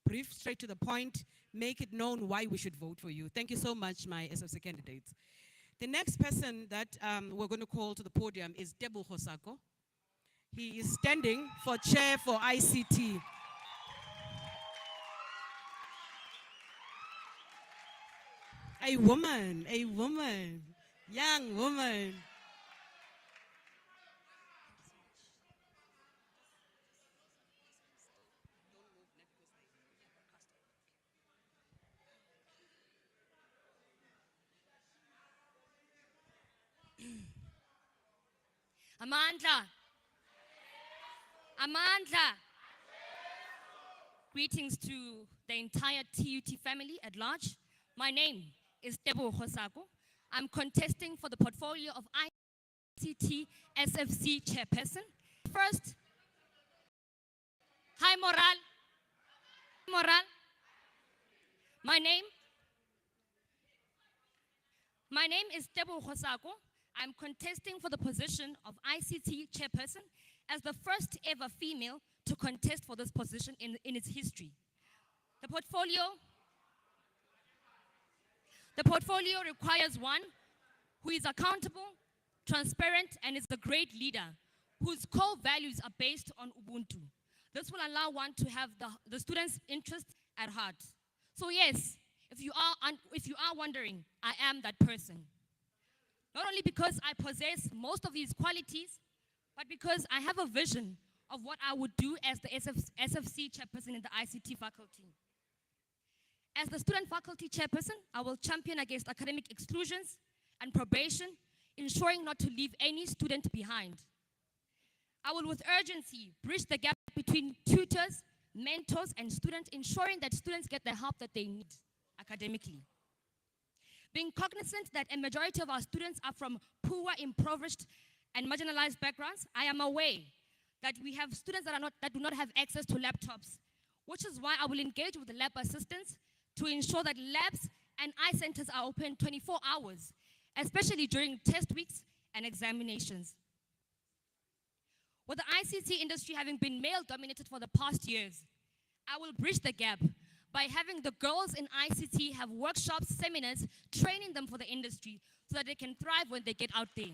Brief, straight to the point, make it known why we should vote for you. Thank you so much, my SFC candidates. The next person that we're going to call to the podium is Debu Hosako. He is standing for chair for ICT. A woman, young woman. Amandla. Amandla. Greetings to the entire TUT family at large. My name is Tebo Hosako. I'm contesting for the portfolio of ICT SFC chairperson. First, hi Moral. Moral. My name is Tebo Hosako. I'm contesting for the position of ICT chairperson as the first ever female to contest for this position in its history. The portfolio requires one who is accountable, transparent, and is a great leader, whose core values are based on Ubuntu. This will allow one to have the students' interest at heart. So yes, if you are wondering, I am that person. Not only because I possess most of these qualities, but because I have a vision of what I would do as the SFC chairperson in the ICT faculty. As the student faculty chairperson, I will champion against academic exclusions and probation, ensuring not to leave any student behind. I will with urgency bridge the gap between tutors, mentors, and students, ensuring that students get the help that they need academically. Being cognizant that a majority of our students are from poor, impoverished, and marginalized backgrounds, I am aware that we have students that do not have access to laptops, which is why I will engage with the lab assistants to ensure that labs and eye centers are open 24 hours, especially during test weeks and examinations. With the ICT industry having been male-dominated for the past years, I will bridge the gap by having the girls in ICT have workshops, seminars, training them for the industry so that they can thrive when they get out there.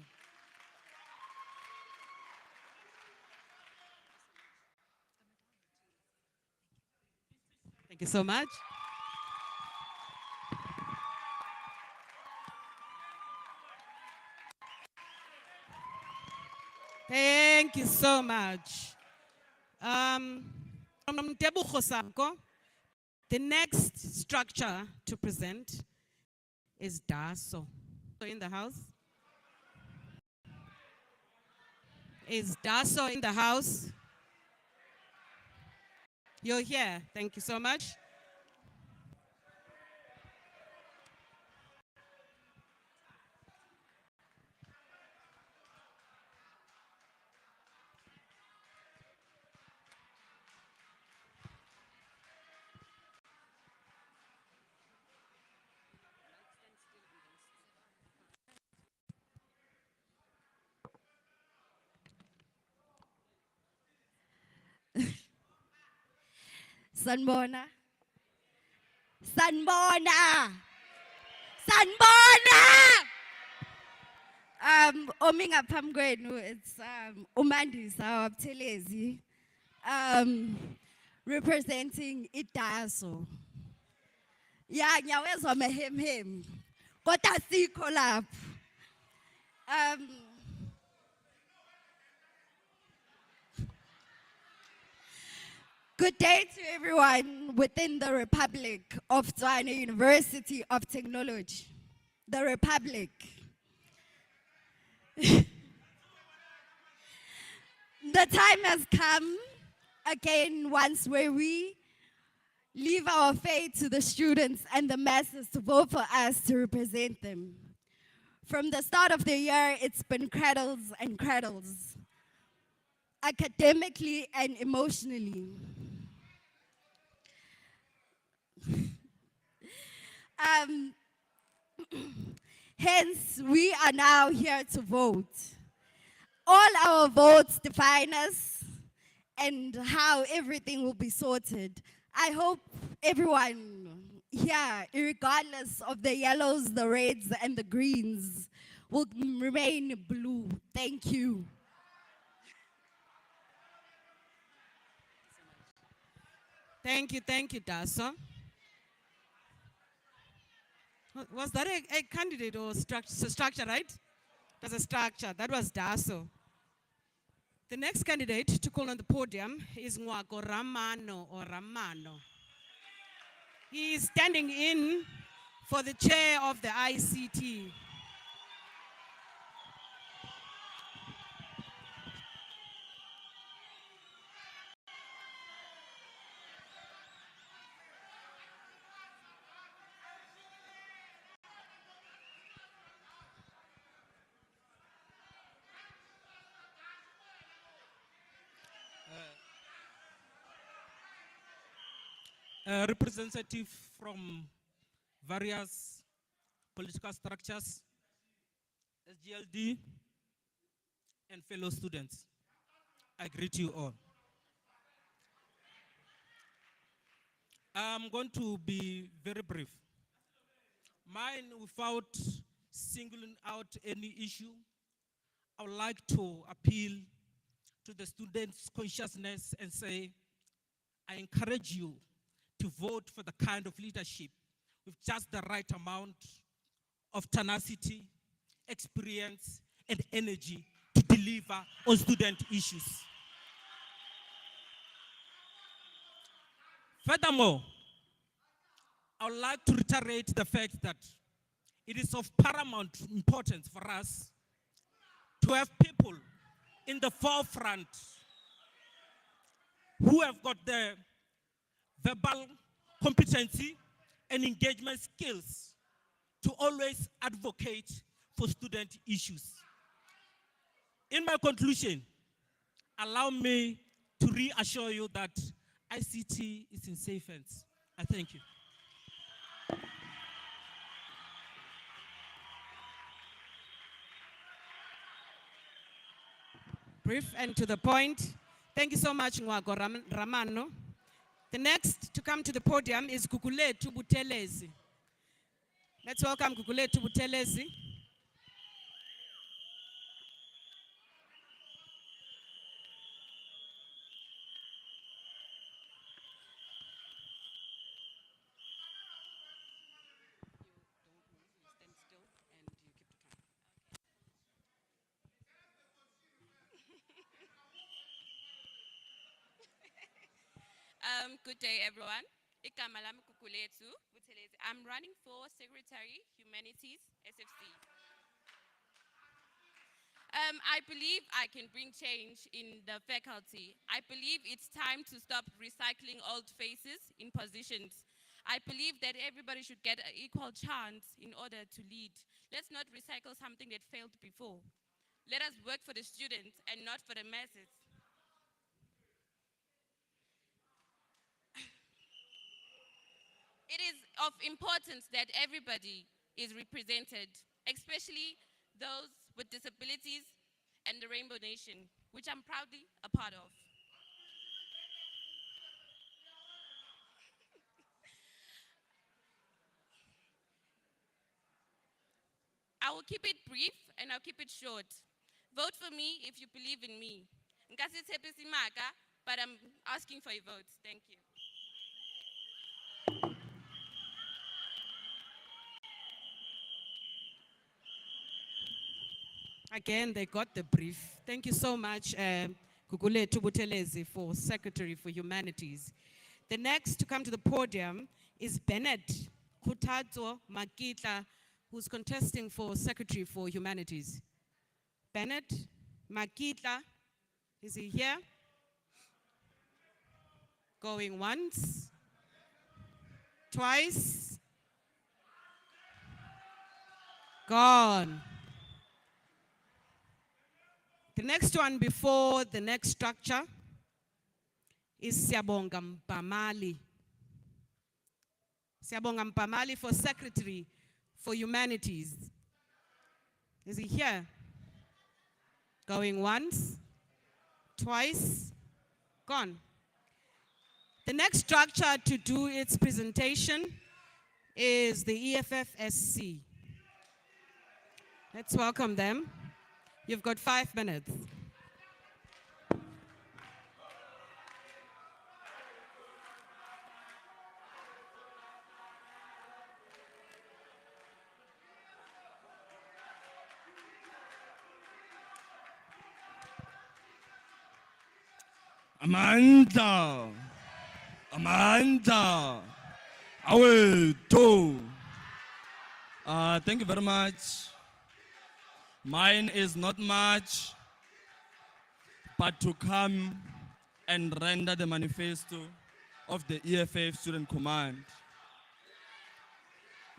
Thank you so much. Thank you so much. From Tebu Hosako, the next structure to present is DASO. In the house? Is DASO in the house? You're here. Thank you so much. Sanbona. Sanbona. Sanbona. Omi ngaphambi kwenu, it's Umandisa Wabuthelezi. representing iDaso. Yeah, nyawezwa mehemhem. Kodwa sikho lapho. Good day to everyone within the Republic of Tswana University of Technology. The Republic. The time has come again once where we leave our fate to the students and the masses to vote for us to represent them. From the start of the year, it's been cradles and cradles, academically and emotionally. Hence, we are now here to vote. All our votes define us and how everything will be sorted. I hope everyone here, regardless of the yellows, the reds, and the greens, will remain blue. Thank you. Thank you, Daso. Was that a candidate or structure, right? That's a structure. That was Daso. The next candidate to call on the podium is Ngwako Ramano or Ramano. He is standing in for the chair of the ICT. A representative from various political structures, SGLD, and fellow students. I greet you all. I'm going to be very brief. Mine, without singling out any issue, I would like to appeal to the students' consciousness and say, I encourage you to vote for the kind of leadership with just the right amount of tenacity, experience, and energy to deliver on student issues. Furthermore, I would like to reiterate the fact that it is of paramount importance for us to have people in the forefront who have got the verbal competency and engagement skills to always advocate for student issues. In my conclusion, allow me to reassure you that ICT is in safe hands. I thank you. Brief and to the point. Thank you so much, Ngwako Ramano. The next to come to the podium is Gugulethu Buthelezi. Let's welcome Gugulethu Buthelezi. Good day, everyone. Igama lami Gugulethu Buthelezi. I'm running for Secretary, Humanities, SFC. I believe I can bring change in the faculty. I believe it's time to stop recycling old faces in positions. I believe that everybody should get an equal chance in order to lead. Let's not recycle something that failed before. Let us work for the students and not for the masses. It is of importance that everybody is represented, especially those with disabilities and the Rainbow Nation, which I'm proudly a part of. I will keep it brief and I'll keep it short. Vote for me if you believe in me. Nkasi Tshepisi Maka, but I'm asking for your votes. Thank you. Again, they got the brief. Thank you so much, Gugulethu Buthelezi, for Secretary for Humanities. The next to come to the podium is Bennett Khutadzo Makitla, who's contesting for Secretary for Humanities. Bennett Makitla, is he here? Going once, twice, gone. The next one before the next structure is Siyabonga Mpamali. Siyabonga Mpamali for Secretary for Humanities. Is he here? Going once, twice, gone. The next structure to do its presentation is the EFFSC. Let's welcome them. You've got 5 minutes. Amanda, I will do. Thank you very much. Mine is not much, but to come and render the manifesto of the EFF Student Command.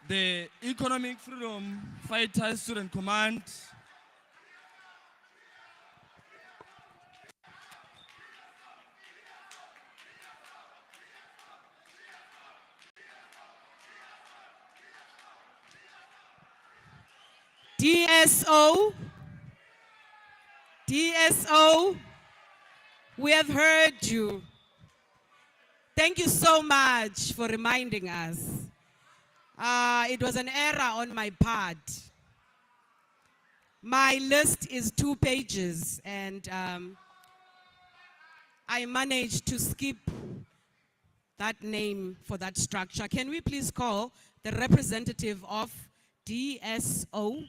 The Economic Freedom Fighters Student Command DSO, we have heard you. Thank you so much for reminding us. It was an error on my part. My list is 2 pages and I managed to skip that name for that structure. Can we please call the representative of DSO?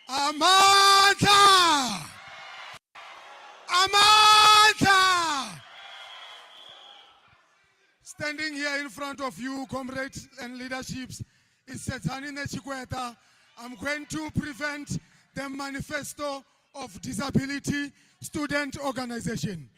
Amandla! Amandla! Standing here in front of you, comrades and leaderships, is Sethani Chikweta. I'm going to present the manifesto of Disability Student Organization.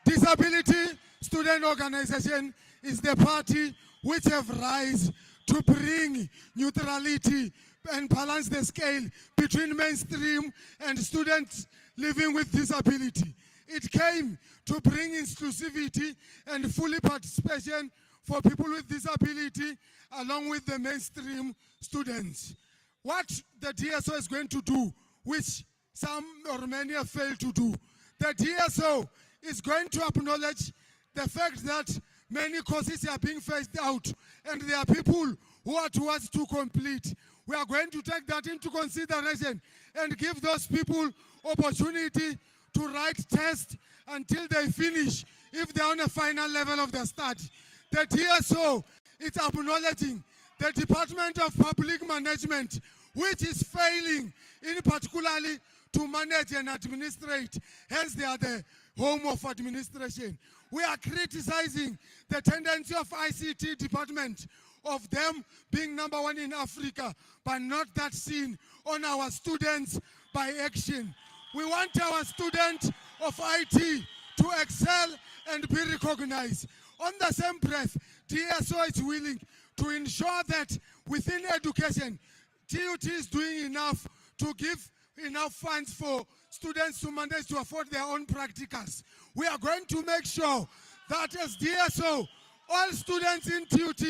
Disability Student Organization is the party which have rise to bring neutrality and balance the scale between mainstream and students living with disability. It came to bring inclusivity and full participation for people with disability along with the mainstream students. What the DSO is going to do, which some or many have failed to do, the DSO is going to acknowledge the fact that many courses are being phased out and there are people who are towards to complete. We are going to take that into consideration and give those people opportunity to write tests until they finish if they're on a final level of the study. The DSO is acknowledging the Department of Public Management, which is failing in particularly to manage and administrate. Hence, they are the home of administration. We are criticizing the tendency of ICT department of them being #1 in Africa, but not that seen on our students by action. We want our students of IT to excel and be recognized. On the same breath, DSO is willing to ensure that within education, TUT is doing enough to give enough funds for students to manage to afford their own practicals. We are going to make sure that as DSO, all students in TUT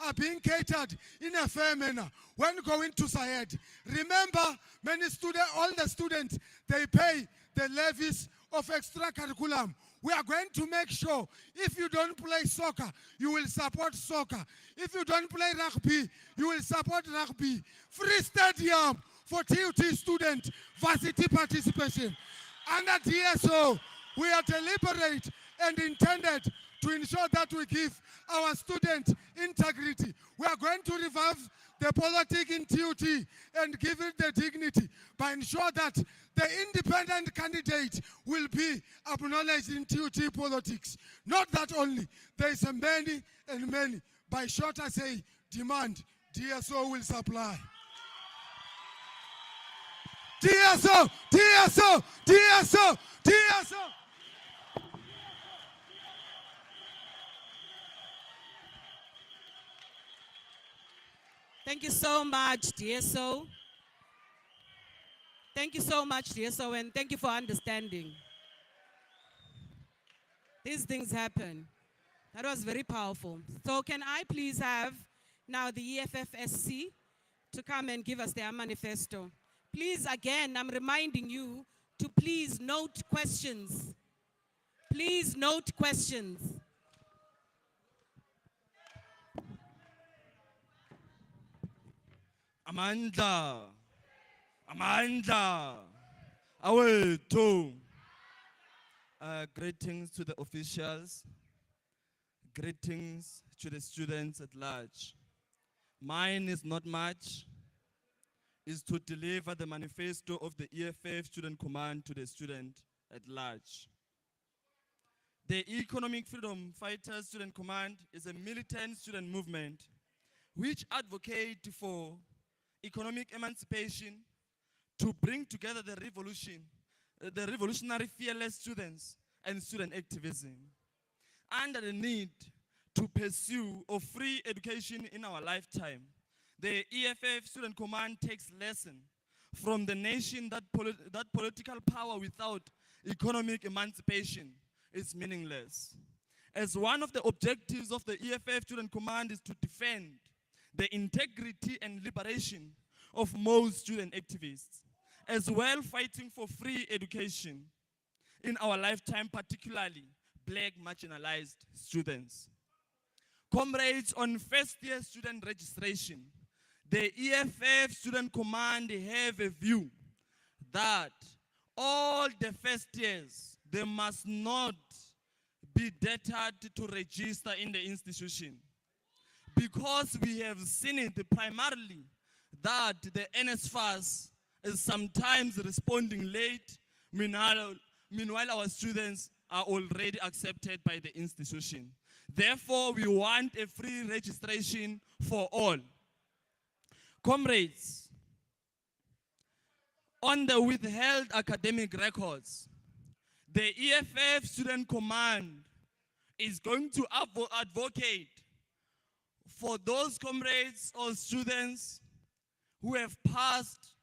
are being catered in a fair manner when going to SAED. Remember, all the students, they pay the levies of extra curriculum. We are going to make sure if you don't play soccer, you will support soccer. If you don't play rugby, you will support rugby. Free stadium for TUT student varsity participation. Under DSO, we are deliberate and intended to ensure that we give our students integrity. We are going to revive the politics in TUT and give it the dignity by ensure that the independent candidate will be acknowledged in TUT politics. Not that only, there is a many and many. By short I say, demand, DSO will supply. DSO, DSO, DSO, DSO. Thank you so much, DSO. Thank you so much, DSO, and thank you for understanding. These things happen. That was very powerful. So can I please have now the EFFSC to come and give us their manifesto? Please, again, I'm reminding you to please note questions. Please note questions. Amandla. Amandla. Awethu. Greetings to the officials. Greetings to the students at large. Mine is not much. Is to deliver the manifesto of the EFF Student Command to the student at large. The Economic Freedom Fighters Student Command is a militant student movement which advocates for economic emancipation, to bring together the revolutionary fearless students and student activism, under the need to pursue a free education in our lifetime. The EFF Student Command takes lesson from the nation that political power without economic emancipation is meaningless. As one of the objectives of the EFF Student Command is to defend the integrity and liberation of most student activists, as well fighting for free education in our lifetime, particularly black marginalized students. Comrades, on first-year student registration, the EFF Student Command have a view that all the first years, they must not be deterred to register in the institution, because we have seen it primarily that the NSFAS is sometimes responding late, meanwhile our students are already accepted by the institution. Therefore, we want a free registration for all. Comrades, on the withheld academic records, the EFF Student Command is going to advocate for those comrades or students who have passed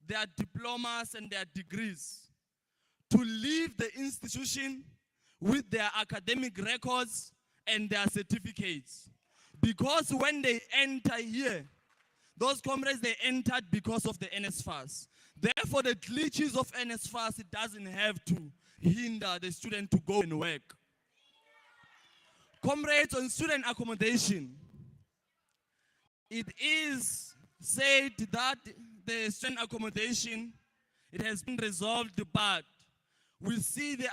their diplomas and their degrees to leave the institution with their academic records and their certificates. Because when they enter here, those comrades, they entered because of the NSFAS. Therefore, the glitches of NSFAS, it doesn't have to hinder the student to go and work. Comrades, on student accommodation, it is said that the student accommodation, it has been resolved, but we see the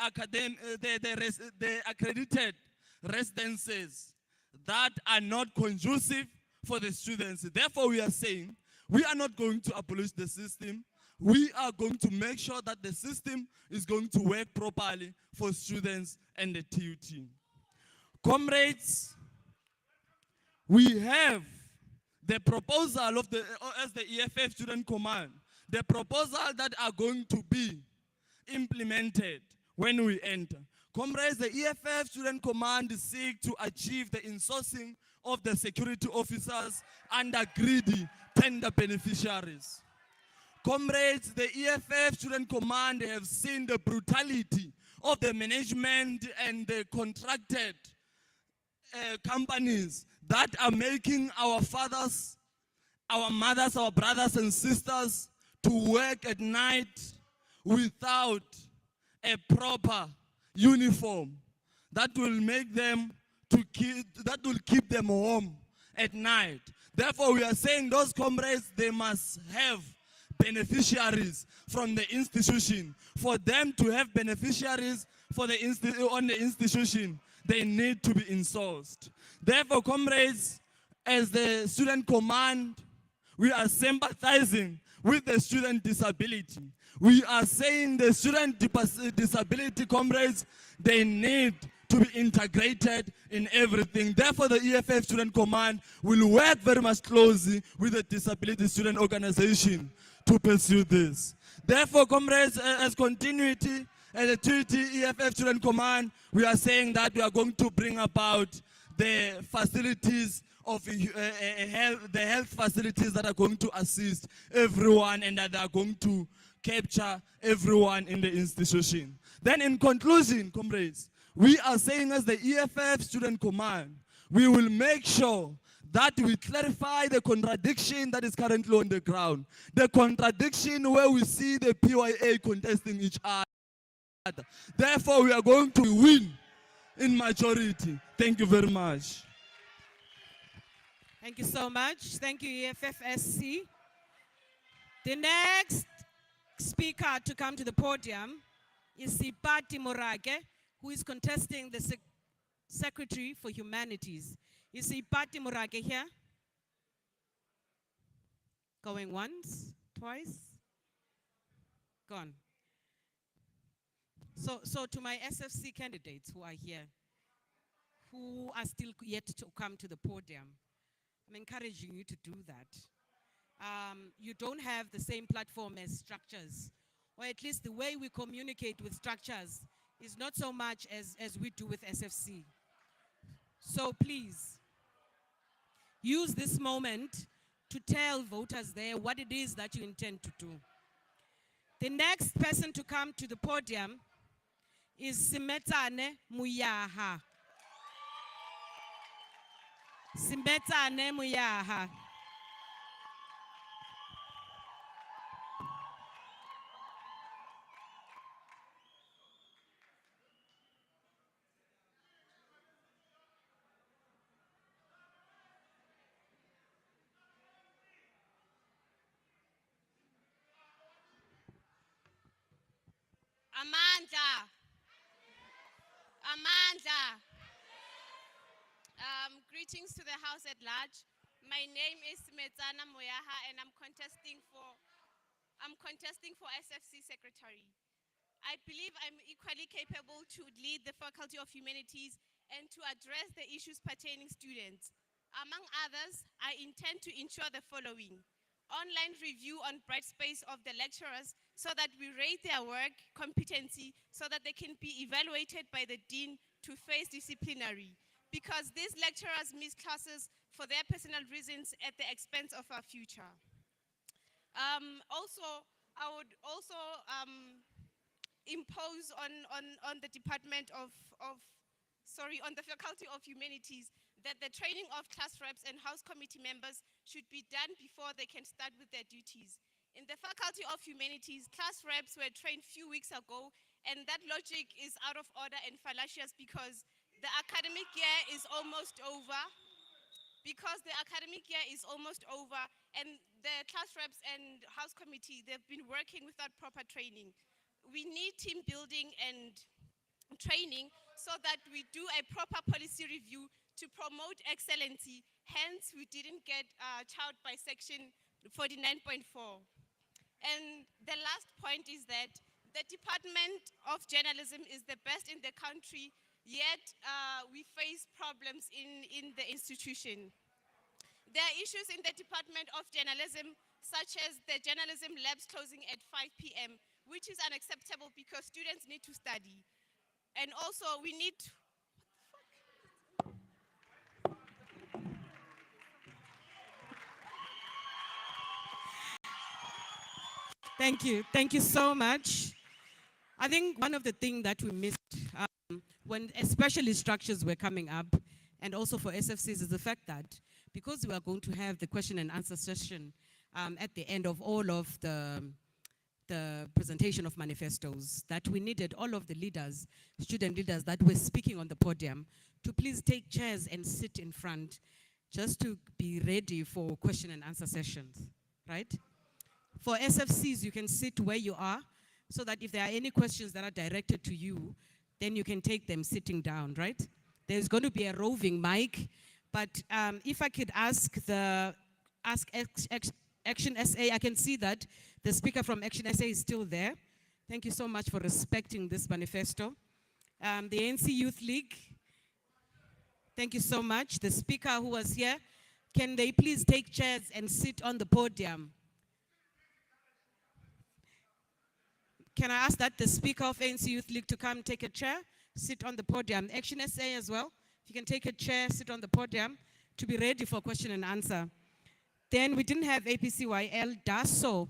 accredited residences that are not conducive for the students. Therefore, we are saying we are not going to abolish the system. We are going to make sure that the system is going to work properly for students and the TUT. Comrades, we have the proposal of as the EFF Student Command, the proposal that are going to be implemented when we enter. Comrades, the EFF Student Command seek to achieve the insourcing of the security officers under greedy tender beneficiaries. Comrades, the EFF Student Command have seen the brutality of the management and the contracted companies that are making our fathers, our mothers, our brothers and sisters to work at night without a proper uniform that will make them that will keep them home at night. Therefore, we are saying those comrades, they must have beneficiaries from the institution. For them to have beneficiaries on the institution, they need to be insourced. Therefore, comrades, as the student command, we are sympathizing with the student disability. We are saying the student disability comrades, they need to be integrated in everything. Therefore, the EFF Student Command will work very much closely with the Disability Student Organization to pursue this. Therefore, comrades, as continuity, as a TUT EFF Student Command, we are saying that we are going to bring about the facilities of the health facilities that are going to assist everyone and that are going to capture everyone in the institution. Then in conclusion, comrades, we are saying as the EFF Student Command, we will make sure that we clarify the contradiction that is currently on the ground. The contradiction where we see the PYA contesting each other. Therefore, we are going to win in majority. Thank you very much. Thank you so much. Thank you, EFFSC. The next speaker to come to the podium is Sipati Morake, who is contesting the Secretary for Humanities. Is Sipati Morake here? Going once, twice? Gone. So to my SFC candidates who are here, who are still yet to come to the podium, I'm encouraging you to do that. You don't have the same platform as structures, or at least the way we communicate with structures is not so much as we do with SFC. So please, use this moment to tell voters there what it is that you intend to do. The next person to come to the podium is Simetane Muyaha. Simetane Muyaha. Amanda. Amanda. Greetings to the House at large. My name is Metsana Moyaha and I'm contesting for SFC Secretary. I believe I'm equally capable to lead the Faculty of Humanities and to address the issues pertaining students. Among others, I intend to ensure the following: online review on bright space of the lecturers so that we rate their work competency so that they can be evaluated by the dean to face disciplinary, because these lecturers miss classes for their personal reasons at the expense of our future. I would also impose on the Department on the Faculty of Humanities that the training of class reps and house committee members should be done before they can start with their duties. In the Faculty of Humanities, class reps were trained few weeks ago, and that logic is out of order and fallacious because the academic year is almost over. And the class reps and house committee, they've been working without proper training. We need team building and training so that we do a proper policy review to promote excellency. Hence, we didn't get child by section 49.4. And the last point is that the Department of Journalism is the best in the country, yet we face problems in the institution. There are issues in the Department of Journalism, such as the journalism labs closing at 5 p.m., which is unacceptable because students need to study. And also we need, thank you so much. I think one of the things that we missed when especially structures were coming up and also for SFCs is the fact that because we are going to have the question and answer session at the end of all of the presentation of manifestos, that we needed all of the leaders, student leaders that were speaking on the podium to please take chairs and sit in front just to be ready for question and answer sessions, right? For SFCs, you can sit where you are so that if there are any questions that are directed to you, then you can take them sitting down, right? There's going to be a roving mic, but if I could ask Action SA, I can see that the speaker from Action SA is still there. Thank you so much for respecting this manifesto. The ANC Youth League, thank you so much. The speaker who was here, can they please take chairs and sit on the podium? Can I ask that the speaker of ANC Youth League to come take a chair, sit on the podium? Action SA as well, if you can take a chair, sit on the podium to be ready for question and answer. Then we didn't have APCYL, DASO.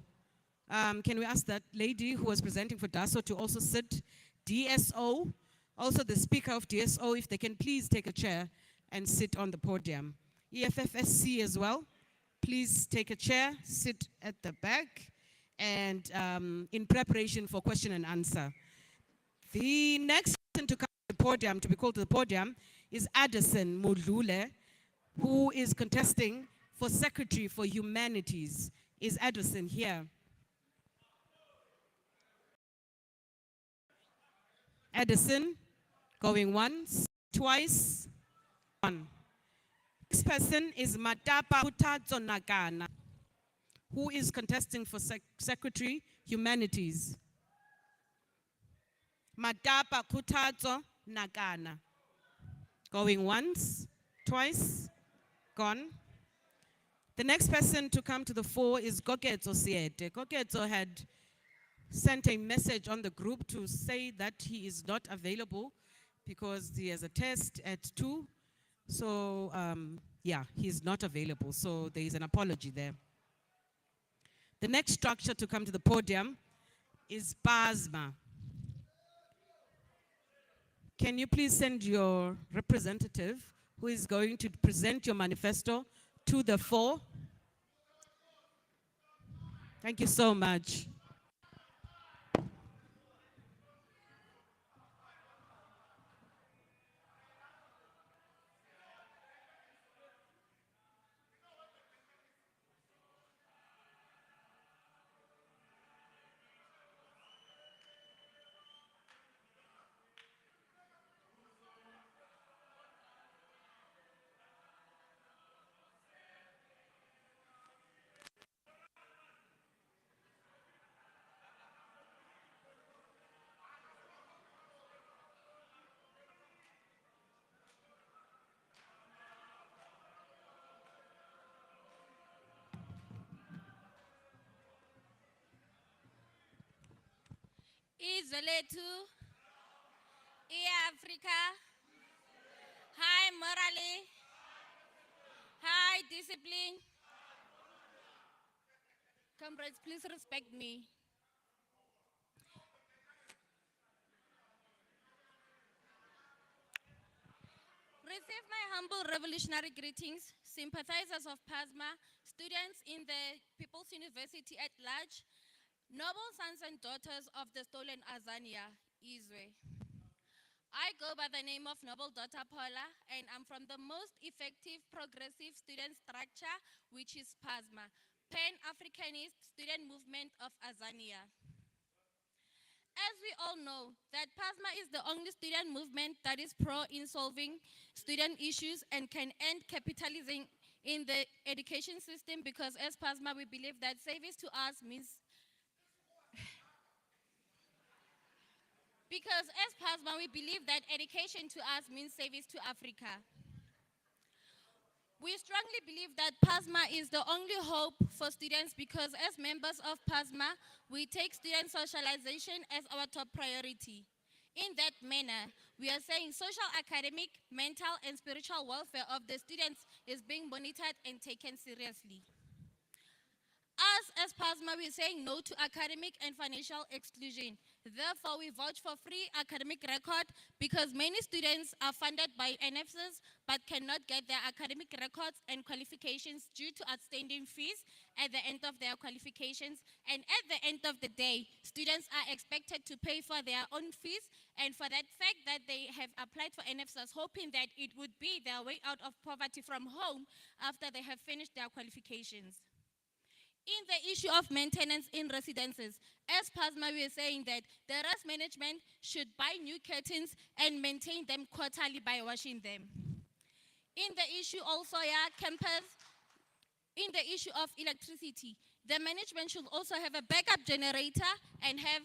Can we ask that lady who was presenting for DASO to also sit? DSO, also the speaker of DSO, if they can please take a chair and sit on the podium. EFFSC as well, please take a chair, sit at the back, and in preparation for question and answer. The next person to come to the podium, to be called to the podium, is Addison Mudlule, who is contesting for Secretary for Humanities. Is Addison here? Addison, going once, twice, one. Next person is Matapa Nakana, who is contesting for Secretary Humanities. Matapa Kutazo Nakana. Going once, twice, gone. The next person to come to the fore is Gokezo Siete. Gokezo had sent a message on the group to say that he is not available because he has a test at 2. So, yeah, he's not available. So there is an apology there. The next structure to come to the podium is PASMA. Can you please send your representative who is going to present your manifesto to the fore? Thank you so much. Izwe lethu, i-Africa, high morally, high discipline. Comrades, please respect me. Receive my humble revolutionary greetings, sympathizers of PASMA, students in the People's University at large, noble sons and daughters of the stolen Azania, Izwe. I go by the name of Noble Daughter Paula, and I'm from the most effective progressive student structure, which is PASMA, Pan-Africanist Student Movement of Azania. As we all know, that PASMA is the only student movement that is pro in solving student issues and can end capitalism in the education system, because as PASMA, we believe that service to us means Because as PASMA, we believe that education to us means service to Africa. We strongly believe that PASMA is the only hope for students, because as members of PASMA, we take student socialization as our top priority. In that manner, we are saying social, academic, mental, and spiritual welfare of the students is being monitored and taken seriously. Us, as PASMA, we're saying no to academic and financial exclusion. Therefore, we vouch for free academic record because many students are funded by NFSs but cannot get their academic records and qualifications due to outstanding fees at the end of their qualifications. And at the end of the day, students are expected to pay for their own fees, and for that fact that they have applied for NFSs hoping that it would be their way out of poverty from home after they have finished their qualifications. In the issue of maintenance in residences, as PASMA, we are saying that the rest management should buy new curtains and maintain them quarterly by washing them. In the issue also, campus, in the issue of electricity, the management should also have a backup generator and have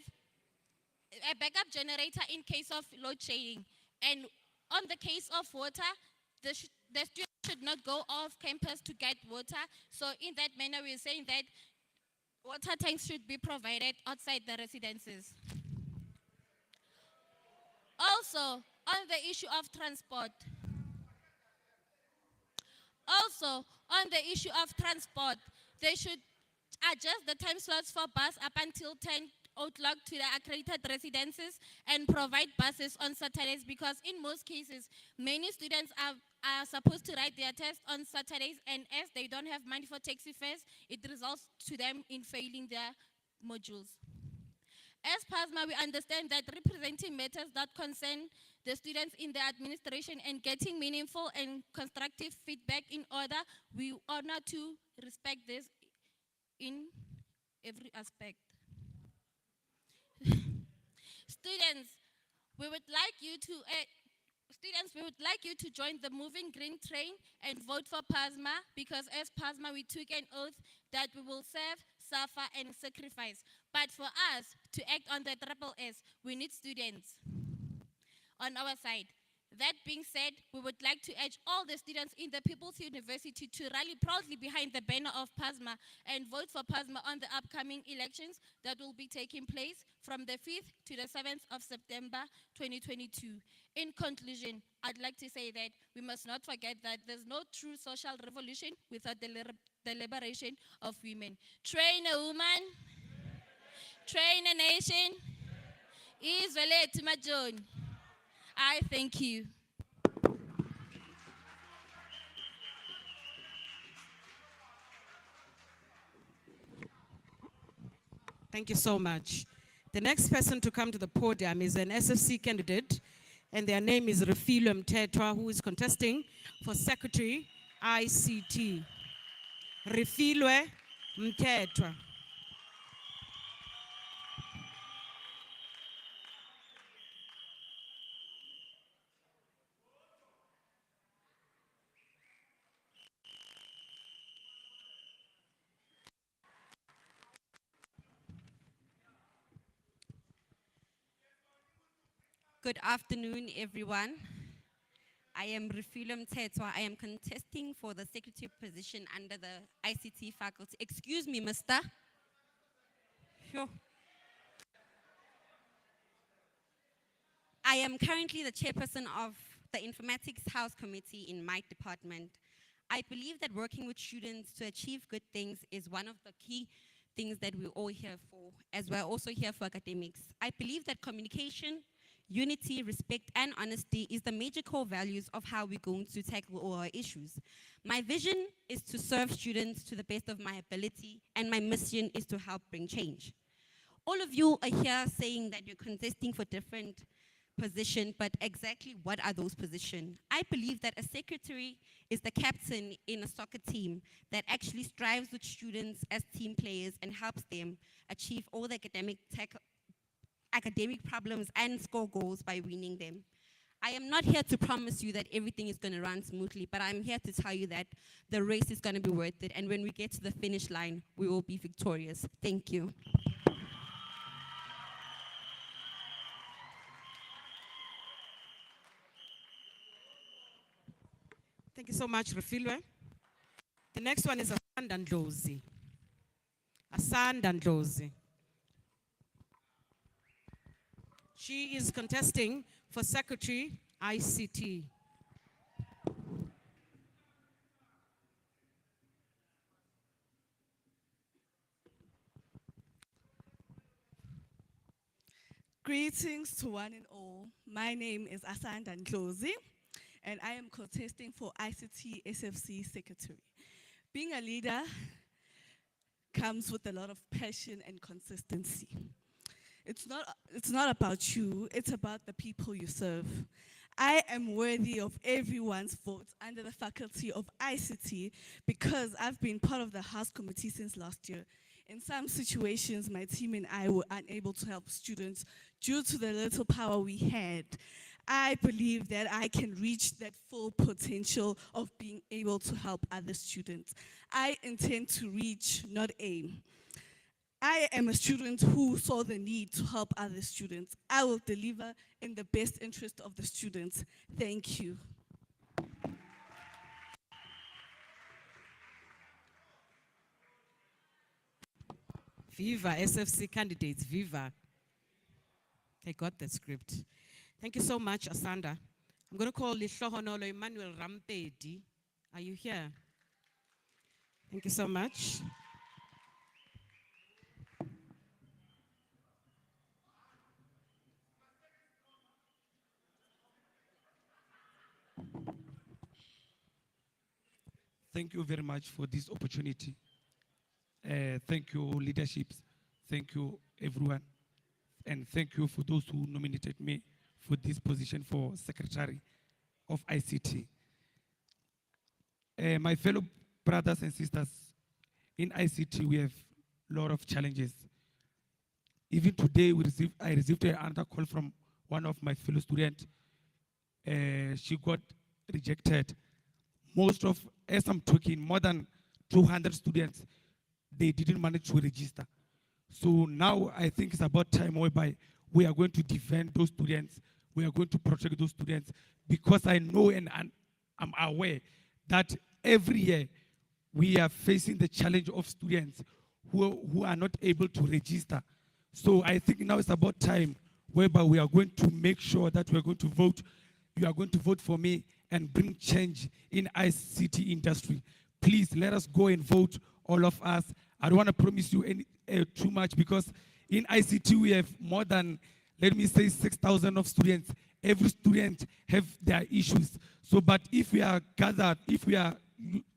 a backup generator in case of load shedding. And on the case of water, the students should not go off campus to get water. So in that manner, we're saying that water tanks should be provided outside the residences. Also, on the issue of transport. They should adjust the time slots for bus up until 10 o'clock to the accredited residences and provide buses on Saturdays, because in most cases, many students are supposed to write their test on Saturdays, and as they don't have money for taxi fares, it results to them in failing their modules. As PASMA, we understand that representing matters that concern the students in the administration and getting meaningful and constructive feedback in order, we honor to respect this in every aspect. Students, we would like you to join the moving green train and vote for PASMA, because as PASMA we took an oath that we will serve, suffer, and sacrifice. But for us to act on the triple S, we need students on our side. That being said, we would like to urge all the students in the People's University to rally proudly behind the banner of PASMA and vote for PASMA on the upcoming elections that will be taking place from the 5th to the 7th of September 2022. In conclusion, I'd like to say that we must not forget that there's no true social revolution without the liberation of women. Train a woman, train a nation, izwe lethu majoni. I thank you. Thank you so much. The next person to come to the podium is an SFC candidate, and their name is Refilwe Mthethwa, who is contesting for Secretary ICT. Refilwe Mthethwa. Good afternoon, everyone. I am Refilwe Mthethwa. I am contesting for the secretary position under the ICT faculty. Excuse me, mister. Sure. I am currently the chairperson of the Informatics House Committee in my department. I believe that working with students to achieve good things is one of the key things that we're all here for, as we're also here for academics. I believe that communication, unity, respect, and honesty is the major core values of how we're going to tackle all our issues. My vision is to serve students to the best of my ability, and my mission is to help bring change. All of you are here saying that you're contesting for different positions, but exactly what are those positions? I believe that a secretary is the captain in a soccer team that actually strives with students as team players and helps them achieve all the academic problems and score goals by winning them. I am not here to promise you that everything is going to run smoothly, but I'm here to tell you that the race is going to be worth it, and when we get to the finish line, we will be victorious. Thank you. Thank you so much, Refilwe. The next one is Asanda Ndlozi. Asanda Ndlozi. She is contesting for Secretary ICT. Greetings to one and all. My name is Asanda Ndlozi, and I am contesting for ICT SFC Secretary. Being a leader comes with a lot of passion and consistency. It's not about you, it's about the people you serve. I am worthy of everyone's vote under the faculty of ICT because I've been part of the House Committee since last year. In some situations, my team and I were unable to help students due to the little power we had. I believe that I can reach that full potential of being able to help other students. I intend to reach, not aim. I am a student who saw the need to help other students. I will deliver in the best interest of the students. Thank you. Viva SFC candidates, viva. I got the script. Thank you so much, Asanda. I'm going to call Lihlohonolo Emmanuel Rampedi. Are you here? Thank you so much. Thank you very much for this opportunity. Thank you, leaderships. Thank you, everyone. And thank you for those who nominated me for this position for Secretary of ICT. My fellow brothers and sisters, in ICT we have a lot of challenges. Even today I received another call from one of my fellow students. She got rejected. As I'm talking, more than 200 students, they didn't manage to register. So now I think it's about time whereby we are going to defend those students, we are going to protect those students, because I know and I'm aware that every year we are facing the challenge of students who are not able to register. So I think now it's about time whereby we are going to make sure that we're going to vote, you are going to vote for me and bring change in ICT industry. Please let us go and vote, all of us. I don't want to promise you too much because in ICT we have more than, let me say, 6,000 of students. Every student have their issues. So, but if we are gathered, if we are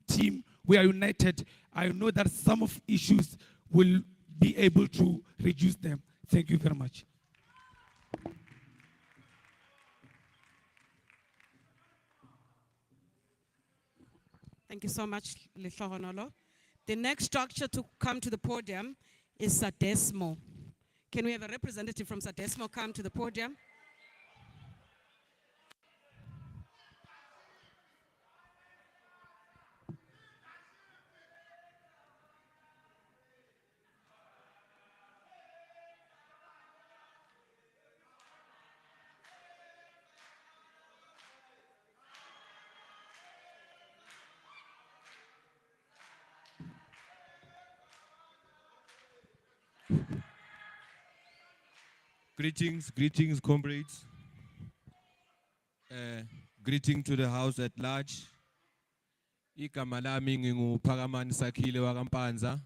team, we are united, I know that some of issues will be able to reduce them. Thank you very much. Thank you so much, Lihlohonolo. The next structure to come to the podium is Sadesmo. Can we have a representative from Sadesmo come to the podium? Greetings, comrades. Greeting to the house at large. Igama lami nginguPhakamani Sakhile waKampanza.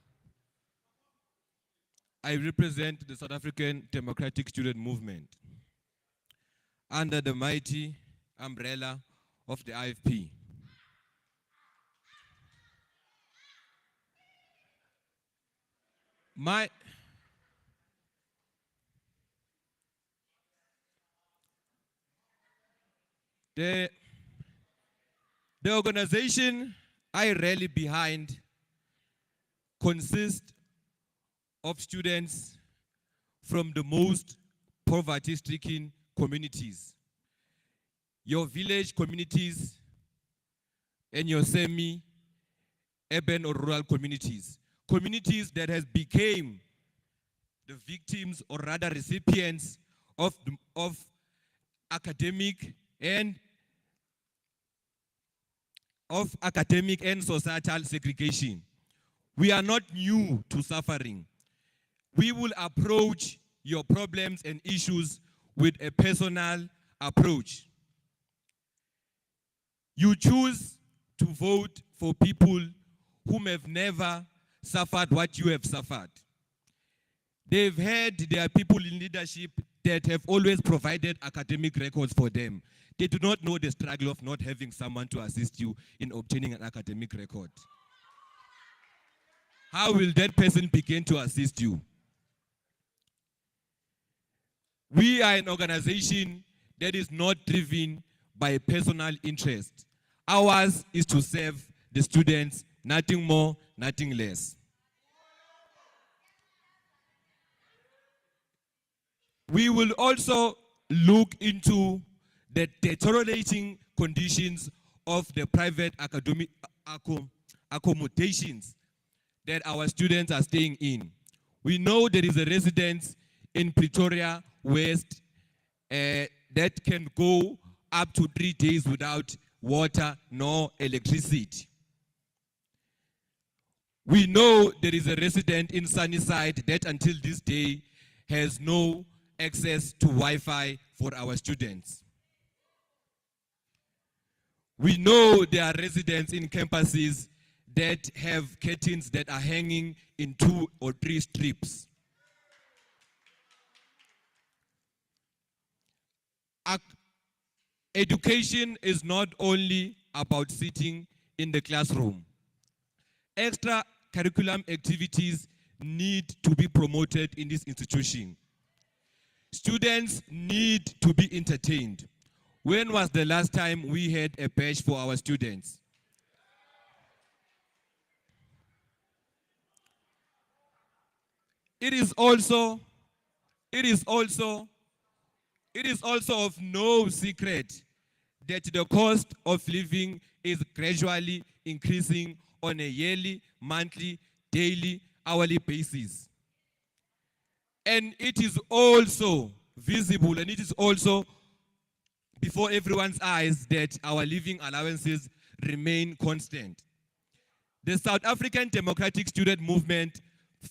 I represent the South African Democratic Student Movement under the mighty umbrella of the IFP. The organization I rally behind consists of students from the most poverty-stricken communities, your village communities and your semi-urban or rural communities, communities that has become the victims or rather recipients of academic and societal segregation. We are not new to suffering. We will approach your problems and issues with a personal approach. You choose to vote for people whom have never suffered what you have suffered. They've had their people in leadership that have always provided academic records for them. They do not know the struggle of not having someone to assist you in obtaining an academic record. How will that person begin to assist you? We are an organization that is not driven by personal interest. Ours is to serve the students, nothing more, nothing less. We will also look into the deteriorating conditions of the private academic accommodations that our students are staying in. We know there is a residence in Pretoria West that can go up to 3 days without water nor electricity. We know there is a resident in Sunnyside that until this day has no access to Wi-Fi for our students. We know there are residents in campuses that have curtains that are hanging in 2 or 3 strips. Education is not only about sitting in the classroom. Extra curriculum activities need to be promoted in this institution. Students need to be entertained. When was the last time we had a bash for our students? It is also of no secret that the cost of living is gradually increasing on a yearly, monthly, daily, hourly basis. And it is also visible and it is also before everyone's eyes that our living allowances remain constant. The South African Democratic Student Movement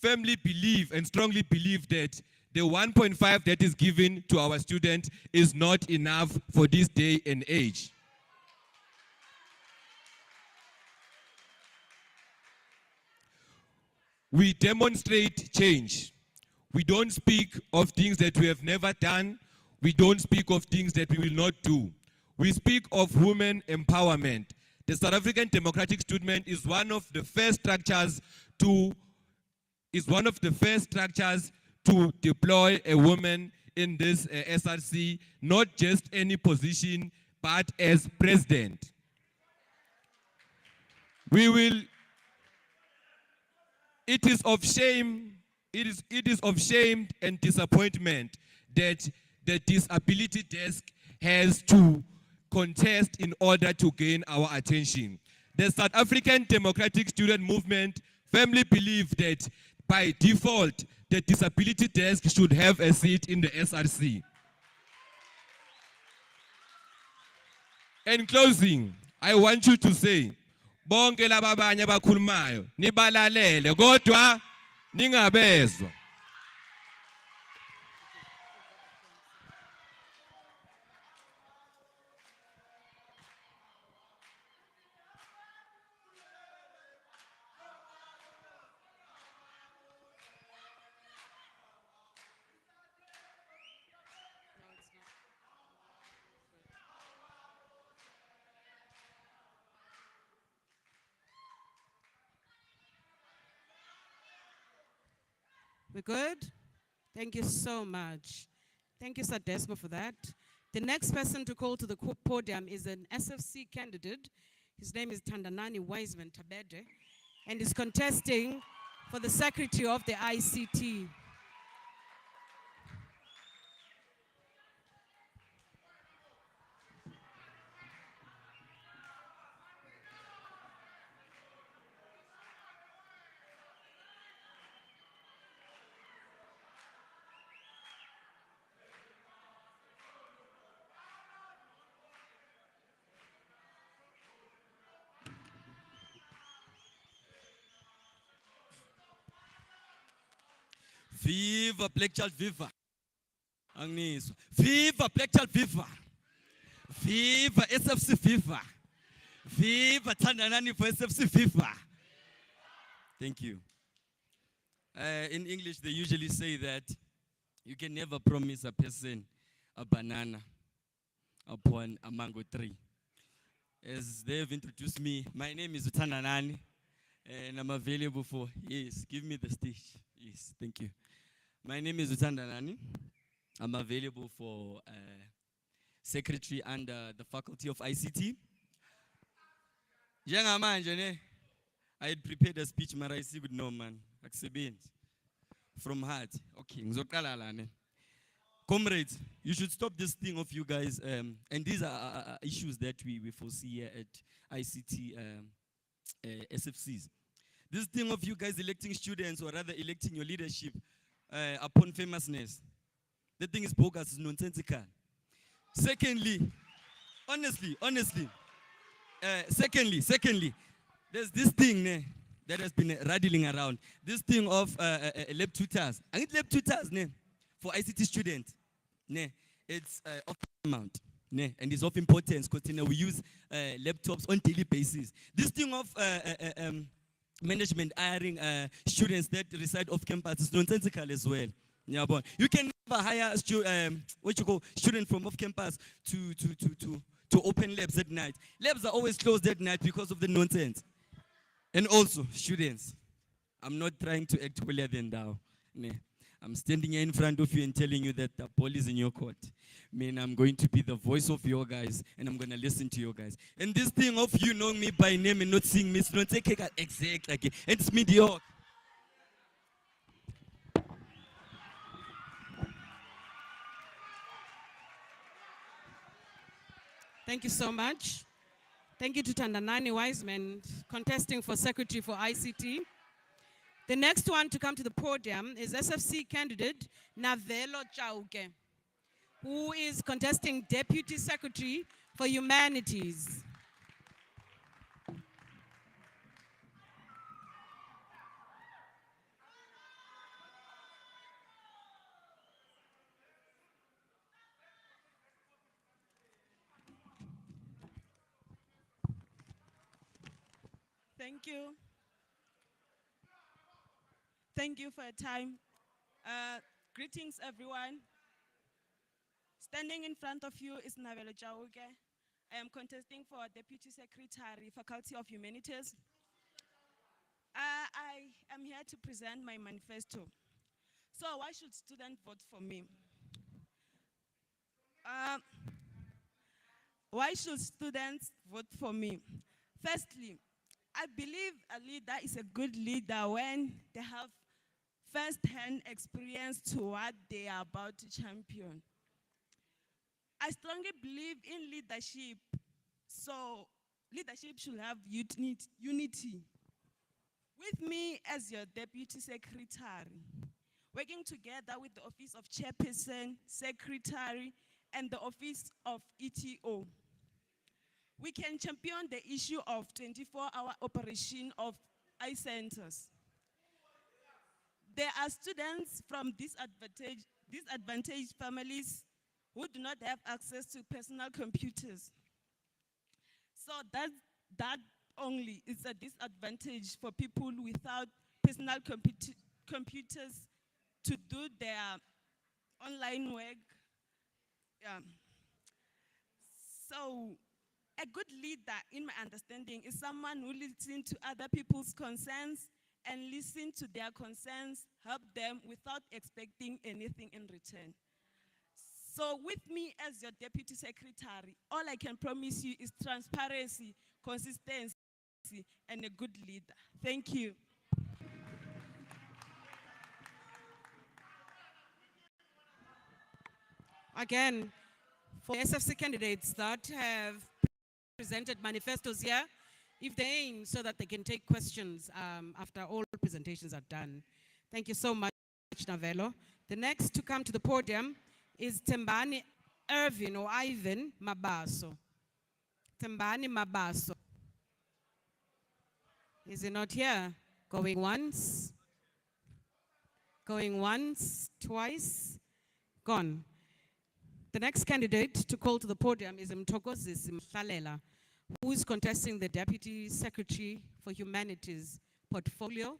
firmly believe and strongly believe that the 1.5 that is given to our students is not enough for this day and age. We demonstrate change. We don't speak of things that we have never done. We don't speak of things that we will not do. We speak of women empowerment. The South African Democratic Student is one of the first structures to deploy a woman in this SRC, not just any position, but as president. It is of shame and disappointment that the disability desk has to contest in order to gain our attention. The South African Democratic Student Movement firmly believe that by default, the disability desk should have a seat in the SRC. In closing, I want you to say, bonke laba abanye abakhulumayo nibalalele kodwa ningabezwa. We're good? Thank you so much. Thank you, Sir Desmo, for that. The next person to call to the podium is an SFC candidate. His name is Tandanani Wiseman Tabede, and is contesting for the Secretary of the ICT. Viva Black Child, viva. Angizwa. Viva Black Child Viva. Viva SFC Viva. Viva Thandanani for SFC Viva. Thank you. In English, they usually say that you can never promise a person a banana upon a mango tree. As they've introduced me, my name is Thandanani, and I'm available for, yes, give me the stage. Yes, thank you. My name is Thandanani. I'm available for secretary under the Faculty of ICT. Njengamanje ne, I had prepared a speech, but I see good no man. Akusebenzi. From heart. Okay, ngizoqala la ne. Comrades, you should stop this thing of you guys, and these are issues that we foresee here at ICT SFCs. This thing of you guys electing students, or rather electing your leadership upon famousness, the thing is bogus, it's nonsensical. Secondly, honestly, secondly, there's this thing that has been rattling around. This thing of lab tutors. I need lab tutors for ICT students. It's of amount. And it's of importance because we use laptops on daily basis. This thing of management hiring students that reside off campus is nonsensical as well. You can never hire student from off campus to open labs at night. Labs are always closed at night because of the nonsense. And also, students, I'm not trying to act holier than thou. I'm standing here in front of you and telling you that the ball is in your court. I'm going to be the voice of your guys, and I'm going to listen to your guys. And this thing of you knowing me by name and not seeing me, it's not exactly. It's mediocre. Thank you so much. Thank you to Thandanani Wiseman contesting for Secretary for ICT. The next one to come to the podium is SFC candidate Navelo Chauke, who is contesting Deputy Secretary for Humanities. Thank you. Thank you for your time. Greetings, everyone. Standing in front of you is Navelo Chauke. I am contesting for Deputy Secretary, Faculty of Humanities. I am here to present my manifesto. So why should students vote for me? Why should students vote for me? Firstly, I believe a leader is a good leader when they have first-hand experience to what they are about to champion. I strongly believe in leadership, so leadership should have unity. With me as your Deputy Secretary, working together with the Office of Chairperson, Secretary, and the Office of ETO, we can champion the issue of 24-hour operation of I-centers. There are students from disadvantaged families who do not have access to personal computers. So that only is a disadvantage for people without personal computers to do their online work. So a good leader, in my understanding, is someone who listens to other people's concerns and listen to their concerns, help them without expecting anything in return. So with me as your Deputy Secretary, all I can promise you is transparency, consistency, and a good leader. Thank you. Again, for SFC candidates that have presented manifestos here, if they aim so that they can take questions after all presentations are done. Thank you so much, Navelo. The next to come to the podium is Tembani Irvin or Ivan Mabaso. Tembani Mabaso. Is he not here? Going once, twice, gone. The next candidate to call to the podium is Mthokozisi Mhlalela, who is contesting the Deputy Secretary for Humanities portfolio.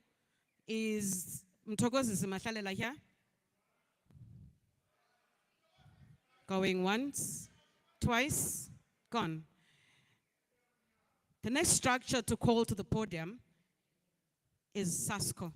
Is Mthokozisi Mhlalela here? Going once, twice, gone. The next structure to call to the podium is SASCO.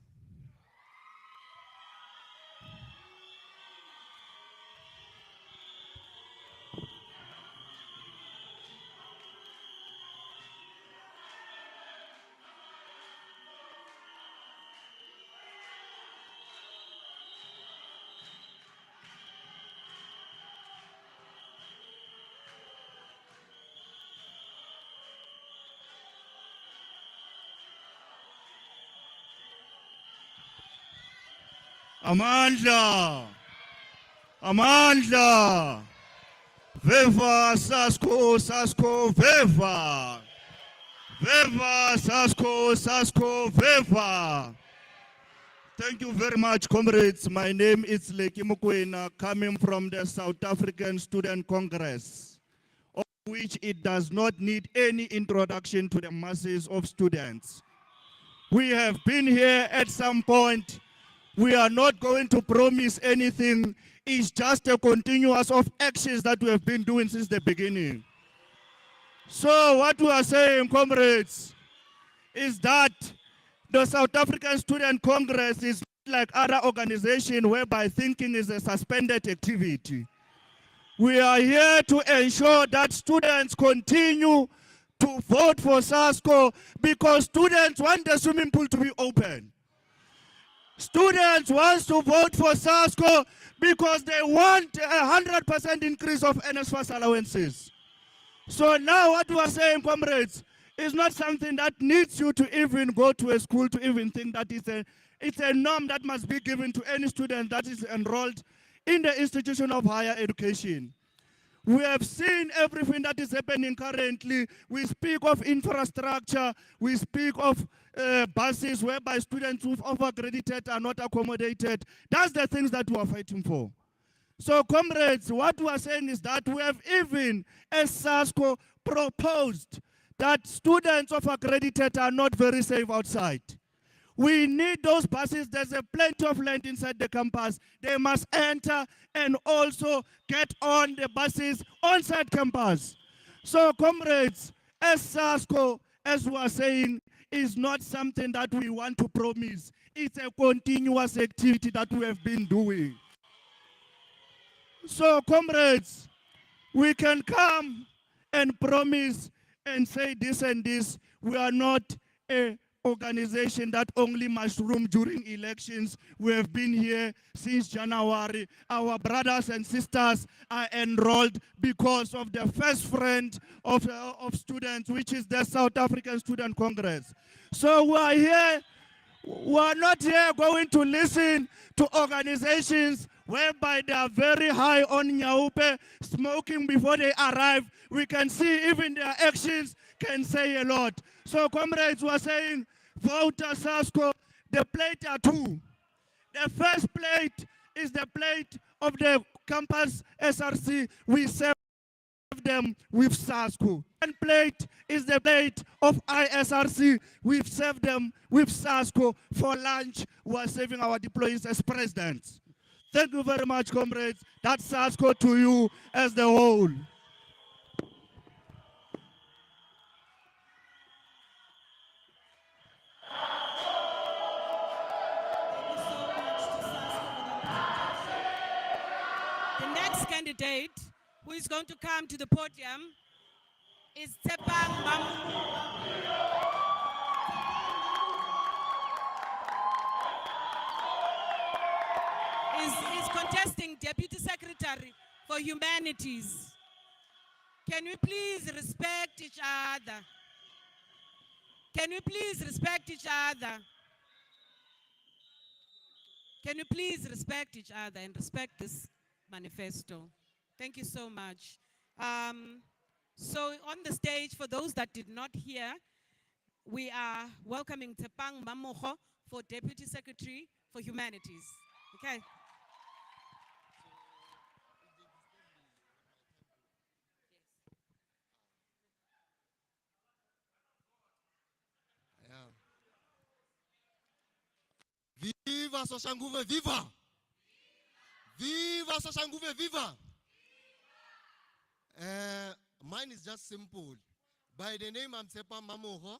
Amandla! Amandla! Viva SASCO, SASCO, viva! Viva SASCO, SASCO, viva! Thank you very much, comrades. My name is Leki Mokoena, coming from the South African Student Congress, of which it does not need any introduction to the masses of students. We have been here at some point. We are not going to promise anything. It's just a continuous of actions that we have been doing since the beginning. So what we are saying, comrades, is that the South African Student Congress is like other organizations whereby thinking is a suspended activity. We are here to ensure that students continue to vote for SASCO because students want the swimming pool to be open. Students want to vote for SASCO because they want a 100% increase of NSFAS allowances. So now what we are saying, comrades, is not something that needs you to even go to a school to even think that it's a norm that must be given to any student that is enrolled in the institution of higher education. We have seen everything that is happening currently. We speak of infrastructure. We speak of buses whereby students who've over-accredited are not accommodated. That's the things that we are fighting for. So, comrades, what we are saying is that we have even, as SASCO, proposed that students of accredited are not very safe outside. We need those buses. There's a plenty of land inside the campus. They must enter and also get on the buses outside campus. So, comrades, as SASCO, as we are saying, is not something that we want to promise. It's a continuous activity that we have been doing. So, comrades, we can come and promise and say this and this. We are not a organization that only mushroom during elections. We have been here since January. Our brothers and sisters are enrolled because of the first friend of students, which is the South African Student Congress. So we are here. We are not here going to listen to organizations whereby they are very high on Nyaupe, smoking before they arrive. We can see even their actions can say a lot. So, comrades, we are saying, vote SASCO. The plate are two. The first plate is the plate of the campus SRC. We serve them with SASCO. One plate is the plate of ISRC. We've served them with SASCO. For lunch, we are serving our deployees as presidents. Thank you very much, comrades. That's SASCO to you as the whole. The next candidate who is going to come to the podium is Tepang is contesting Deputy Secretary for Humanities. Can we please respect each other? Can we please respect each other? Can you please respect each other and respect this manifesto? Thank you so much. So on the stage, for those that did not hear, we are welcoming Tepang Mamokgo for Deputy Secretary for Humanities. Okay. Viva SOSHANGUVE, viva! Viva SOSHANGUVE, viva! Mine is just simple. By the name, I'm Tsepa Mamoho.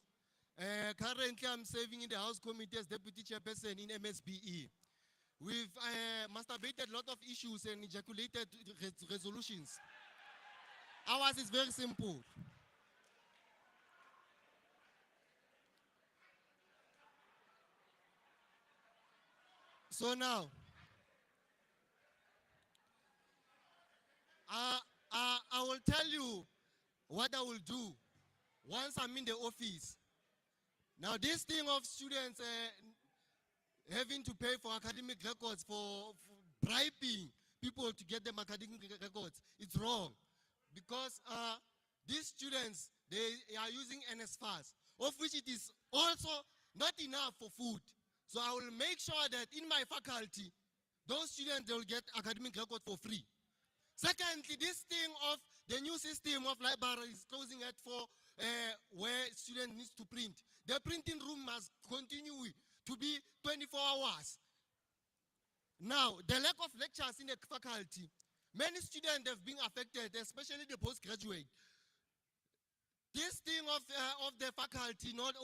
Currently, I'm serving in the House Committee as Deputy Chairperson in MSBE. We've masturbated a lot of issues and ejaculated resolutions. Ours is very simple. So now, I will tell you what I will do once I'm in the office. Now, this thing of students having to pay for academic records, for bribing people to get them academic records, it's wrong. Because these students, they are using NSFAS, of which it is also not enough for food. So I will make sure that in my faculty, those students, they will get academic record for free. Secondly, this thing of the new system of libraries closing at 4, where students need to print. The printing room must continue to be 24 hours. Now, the lack of lectures in the faculty, many students have been affected, especially the postgraduate. This thing of the faculty not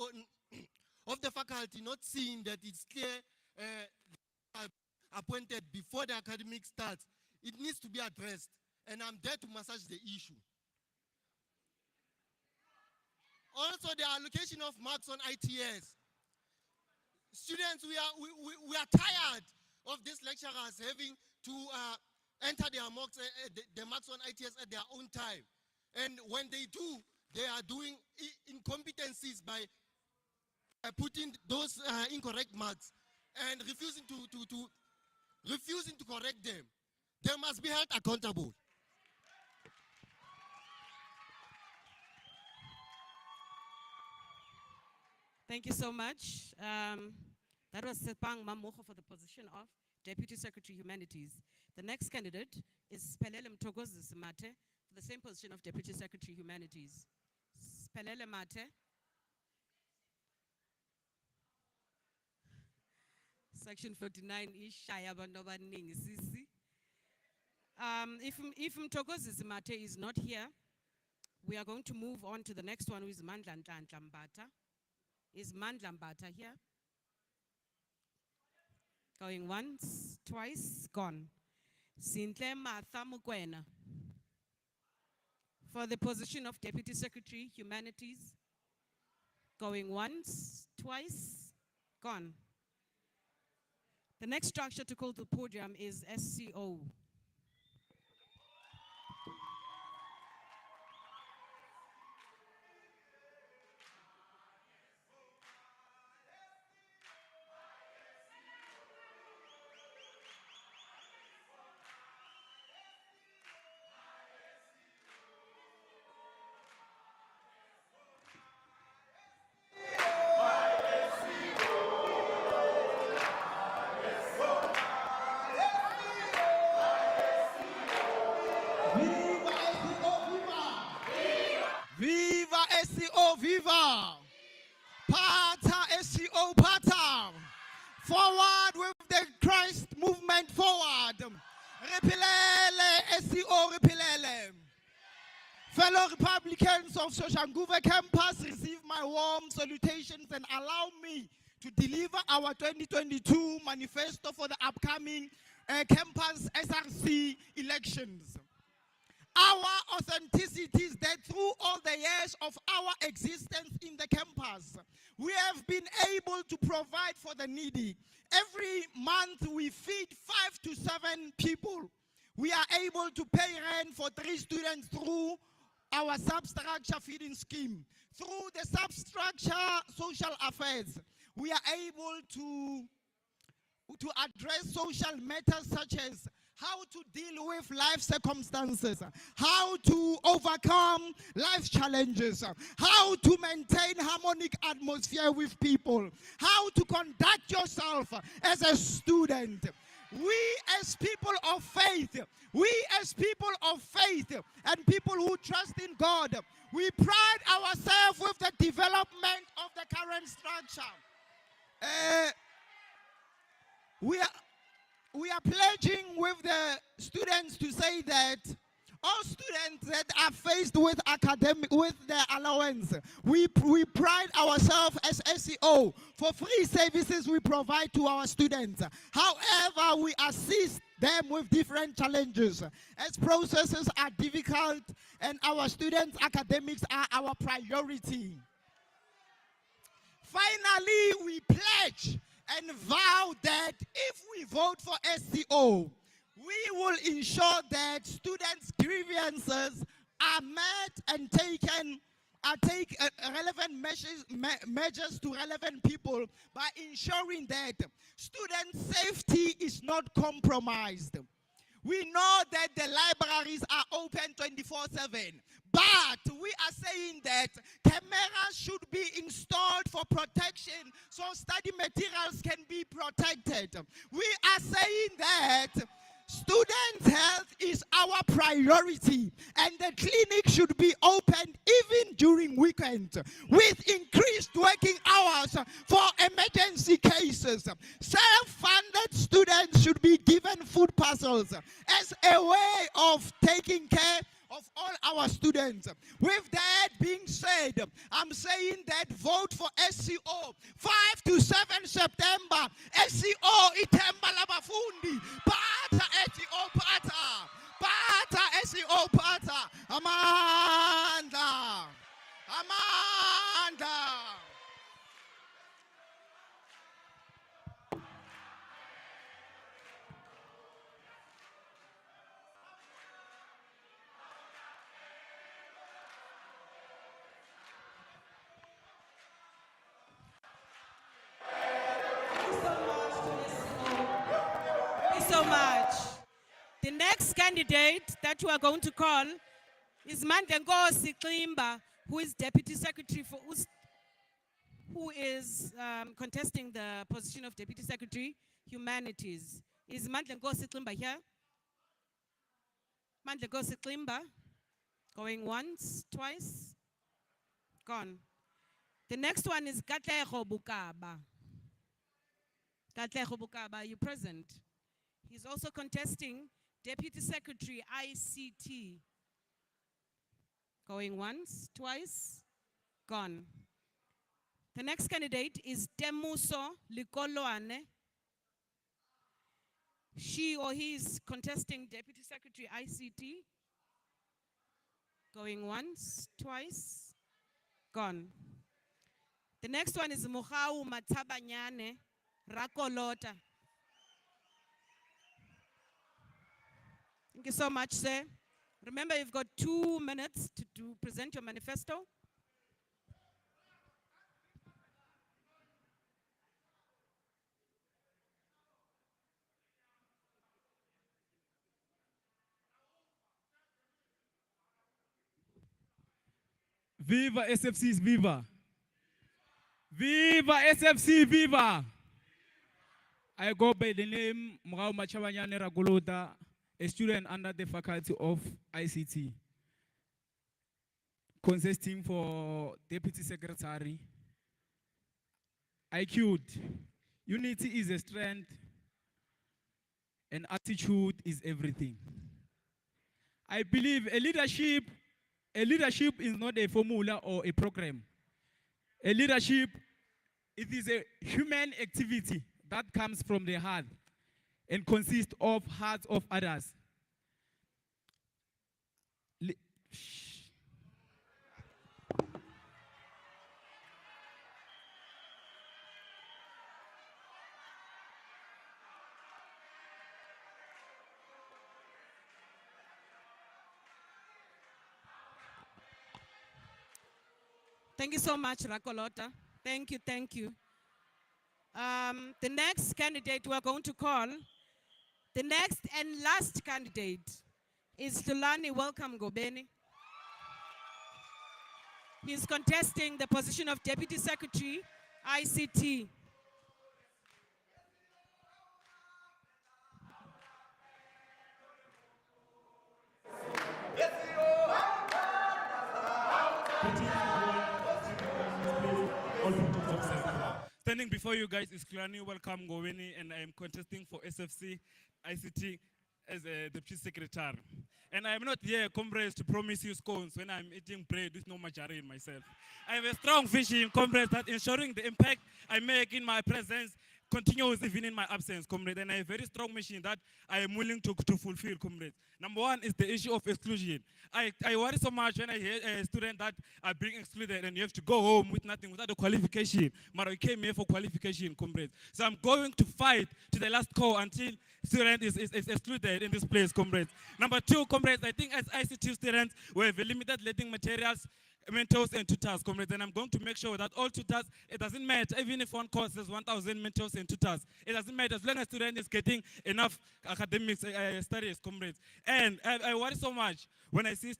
not seeing that it's clear appointed before the academic starts, it needs to be addressed, and I'm there to massage the issue. Also, the allocation of marks on ITS. Students, we are tired of these lecturers having to enter their marks, the marks on ITS at their own time. And when they do, they are doing incompetencies by putting those incorrect marks and refusing to correct them. They must be held accountable. Thank you so much. That was Sepang Mamoho for the position of Deputy Secretary Humanities. The next candidate is Pelele Mtogozi Mate for the same position of Deputy Secretary Humanities. Pelele Mate. Section 49 is Shaya Bandobaning Sisi. If Mtogozi Mate is not here, we are going to move on to the next one, who is Mandla Ntlambata. Is Mandla Mbata here? Going once, twice, gone. Sintle Martha Mukwena for the position of Deputy Secretary Humanities. Going once, twice, gone. The next structure to call to the podium is SCO. Viva SCO, viva! Pata SCO, pata! Forward with the Christ movement, forward! Repilele SCO, repilele! Fellow Republicans of SOSHANGUVE campus, receive my warm salutations and allow me to deliver our 2022 manifesto for the upcoming campus SRC elections. Our authenticity is that through all the years of our existence in the campus, we have been able to provide for the needy. Every month we feed 5 to 7 people. We are able to pay rent for 3 students through our substructure feeding scheme. Through the substructure social affairs, we are able to address social matters such as how to deal with life circumstances, how to overcome life challenges, how to maintain harmonic atmosphere with people, how to conduct yourself as a student. We as people of faith, and people who trust in God, we pride ourselves with the development of the current structure. we are pledging with the students to say that all students that are faced with their allowance, we pride ourselves as SEO for free services we provide to our students. However, we assist them with different challenges as processes are difficult and our students' academics are our priority. Finally, we pledge and vow that if we vote for SCO, we will ensure that students' grievances are met and take relevant measures to relevant people by ensuring that student safety is not compromised. We know that the libraries are open 24/7, but we are saying that cameras should be installed for protection so study materials can be protected. We are saying that students' health is our priority and the clinic should be opened even during weekends with increased working hours for emergency cases. Self-funded students should be given food parcels as a way of taking care of all our students. With that being said, I'm saying that vote for SCO 5 to 7 September. SCO itemba labafundi. Pata SCO pata. Pata SCO pata. Amanda. Amanda. Thank you so much. The next candidate that we are going to call is Mandengosi Klimba, who is Deputy Secretary for who is contesting the position of Deputy Secretary Humanities. Is Mandengosi Klimba here? Mandengosi Klimba, going once, twice, gone. The next one is Katleho Bukaba. Katleho Bukaba, are you present? He's also contesting Deputy Secretary ICT. Going once, twice, gone. The next candidate is Temuso Likoloane. She or he is contesting Deputy Secretary ICT. Going once, twice, gone. The next one is Muhau Matabanyane Rakolota. Thank you so much, sir. Remember, you've got 2 minutes to present your manifesto. Viva SFCs, viva! Viva SFC, viva! I go by the name Mrao Machabanyane Ragolota, a student under the Faculty of ICT, consisting for Deputy Secretary. I queued. Unity is a strength and attitude is everything. I believe a leadership is not a formula or a program. A leadership, it is a human activity that comes from the heart and consists of hearts of others. Thank you so much, Rakolota. Thank you, thank you. The next candidate we're going to call, the next and last candidate is Tulani Welcome Gobeni. He's contesting the position of Deputy Secretary, ICT. Standing before you guys is Klani Welcome Goweni, and I am contesting for SFC ICT as a deputy secretary. And I am not here, comrades, to promise you scones when I'm eating bread with no margarine myself. I have a strong vision, comrades, that ensuring the impact I make in my presence continues even in my absence, comrade. And I have a very strong mission that I am willing to fulfill, comrade. Number one is the issue of exclusion. I worry so much when I hear a student that are being excluded and you have to go home with nothing, without a qualification. But I came here for qualification, comrade. So I'm going to fight to the last call until student is excluded in this place, comrades. Number two, comrades, I think as ICT students, we have limited learning materials, mentors and tutors, comrades, and I'm going to make sure that all tutors, it doesn't matter, even if one course is 1,000 mentors and tutors, it doesn't matter as long as student is getting enough academic studies, comrades. And I worry so much when I see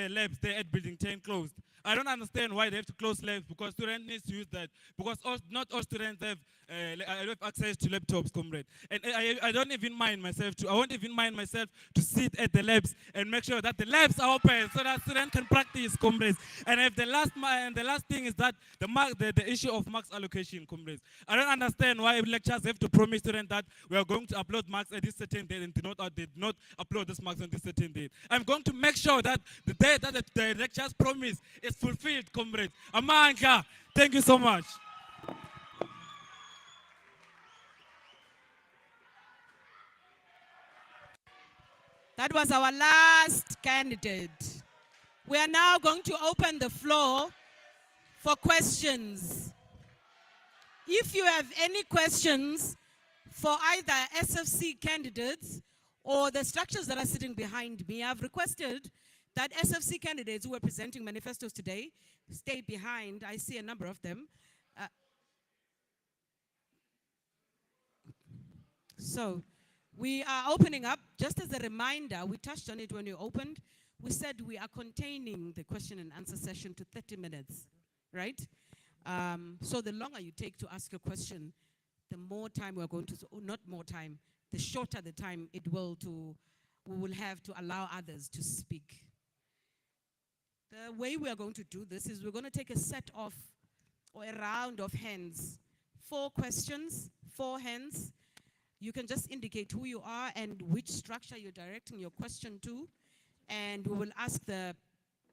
labs there at building 10 closed. I don't understand why they have to close labs, because students need to use that, because not all students have access to laptops, comrade. And I don't even mind myself I won't even mind myself to sit at the labs and make sure that the labs are open so that students can practice, comrades. And if the last thing is that the issue of marks allocation, comrades. I don't understand why lecturers have to promise students that we are going to upload marks at this certain date and did not upload this marks on this certain date. I'm going to make sure that the day that the lecturers promise is fulfilled, comrades. Amanga, thank you so much. That was our last candidate. We are now going to open the floor for questions. If you have any questions for either SFC candidates or the structures that are sitting behind me, I've requested that SFC candidates who are presenting manifestos today stay behind. I see a number of them. So we are opening up. Just as a reminder, we touched on it when we opened. We said we are containing the question and answer session to 30 minutes, right? So the longer you take to ask a question, the more time we're going to, not more time, the shorter the time we will have to allow others to speak. The way we are going to do this is we're going to take a set of, or a round of hands. 4 questions, 4 hands. You can just indicate who you are and which structure you're directing your question to. And we will ask the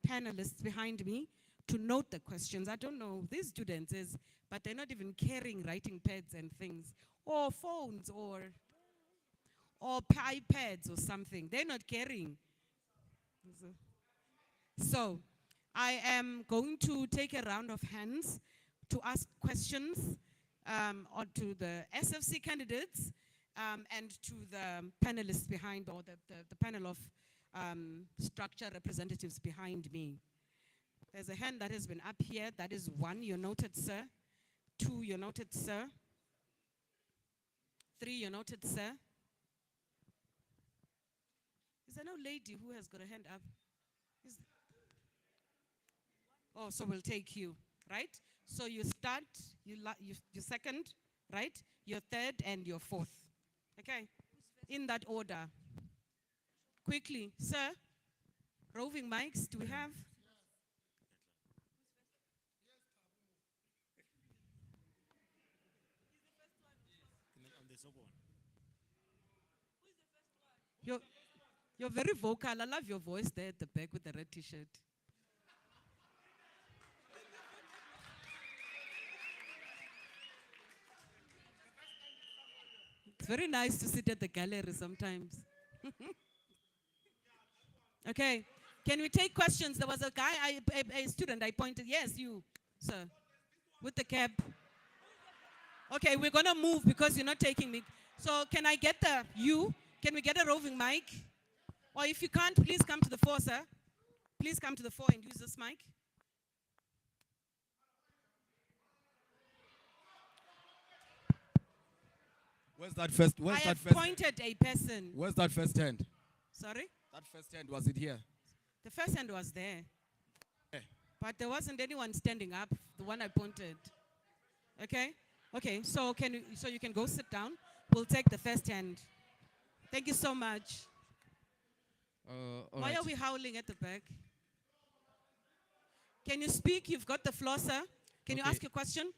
panelists behind me to note the questions. I don't know, these students but they're not even carrying writing pads and things, or phones, or iPads or something. They're not carrying. So I am going to take a round of hands to ask questions to the SFC candidates and to the panelists behind, or the panel of structure representatives behind me. There's a hand that has been up here. That is 1, you're noted, sir. 2, you're noted, sir. 3, you're noted, sir. Is there no lady who has got a hand up? Oh, so we'll take you, right? So you start, you second, right? You're third and you're fourth. Okay? In that order. Quickly, sir. Roving mics, do we have? You're very vocal. I love your voice there at the back with the red t-shirt. It's very nice to sit at the gallery sometimes. Okay, can we take questions? There was a guy, a student I pointed. Yes, you, sir, with the cap. Okay, we're gonna move because you're not taking me. So can I get can we get a roving mic? Or if you can't, please come to the fore, sir. Please come to the fore and use this mic. Where's that first? I have pointed a person. Where's that first hand? Sorry? That first hand, was it here? The first hand was there. But there wasn't anyone standing up, the one I pointed. Okay? Okay, so you can go sit down. We'll take the first hand. Thank you so much. Why are we howling at the back? Can you speak? You've got the floor, sir. Can you ask your question?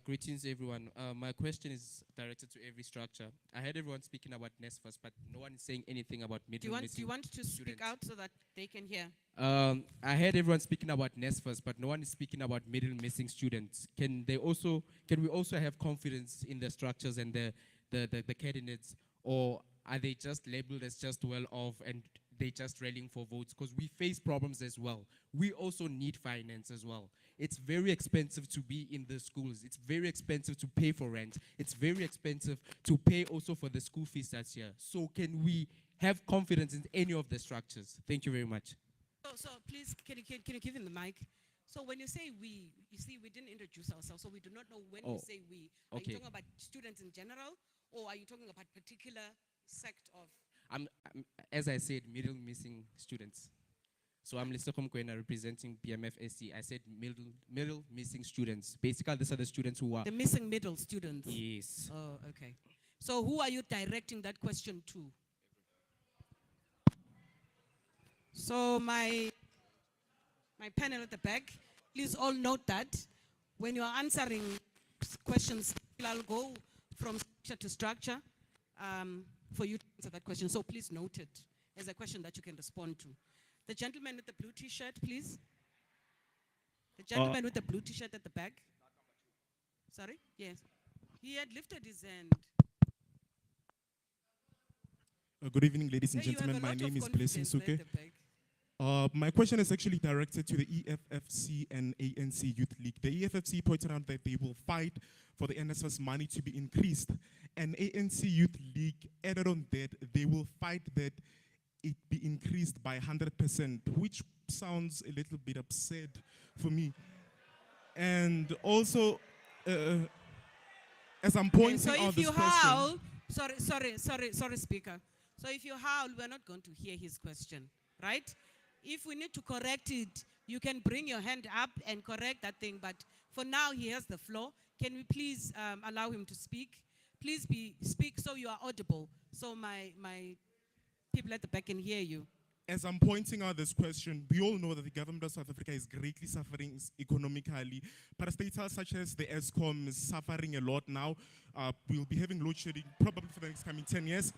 Greetings, everyone. My question is directed to every structure. I heard everyone speaking about NSFAS, but no one is saying anything about Do middle you want, missing do you want to speak students. out so that they can hear? I heard everyone speaking about NSFAS, but no one is speaking about middle missing students. Can we also have confidence in the structures and the candidates, or are they just labeled as just well off and they just rallying for votes? Because we face problems as well. We also need finance as well. It's very expensive to be in the schools. It's very expensive to pay for rent. It's very expensive to pay also for the school fees that's here. So can we have confidence in any of the structures? Thank you very much. So please, can you give him the mic? So when you say we, you see, we didn't introduce ourselves, so we do not know when you say we. Are you talking about students in general, or are you talking about particular sect of? As I said, middle missing students. So I'm Lesoko Mkwena representing BMFSC. I said middle missing students. Basically, these are the students who are... The missing middle students? Yes. Oh, okay. So who are you directing that question to? So my panel at the back, please all note that when you are answering questions, I'll go from structure to structure for you to answer that question. So please note it as a question that you can respond to. The gentleman with the blue t-shirt, please. The gentleman with the blue t-shirt at the back. Sorry? Yes. He had lifted his hand. Good evening, ladies and Hey, you have gentlemen. a My lot name of is Blessing confidence there Suke. at the back. My question is actually directed to the EFFC and ANC Youth League. The EFFC pointed out that they will fight for the NSFAS money to be increased, and ANC Youth League added on that they will fight that it be increased by 100%, which sounds a little bit absurd for me. And also, as I'm pointing out this question... Sorry, Speaker. So if you howl, we're not going to hear his question, right? If we need to correct it, you can bring your hand up and correct that thing, but for now, he has the floor. Can we please allow him to speak? Please speak so you are audible, so my people at the back can hear you. As I'm pointing out this question, we all know that the government of South Africa is greatly suffering economically. Parastatals such as the ESCOM is suffering a lot now. We'll be having load shedding probably for the next coming 10 years.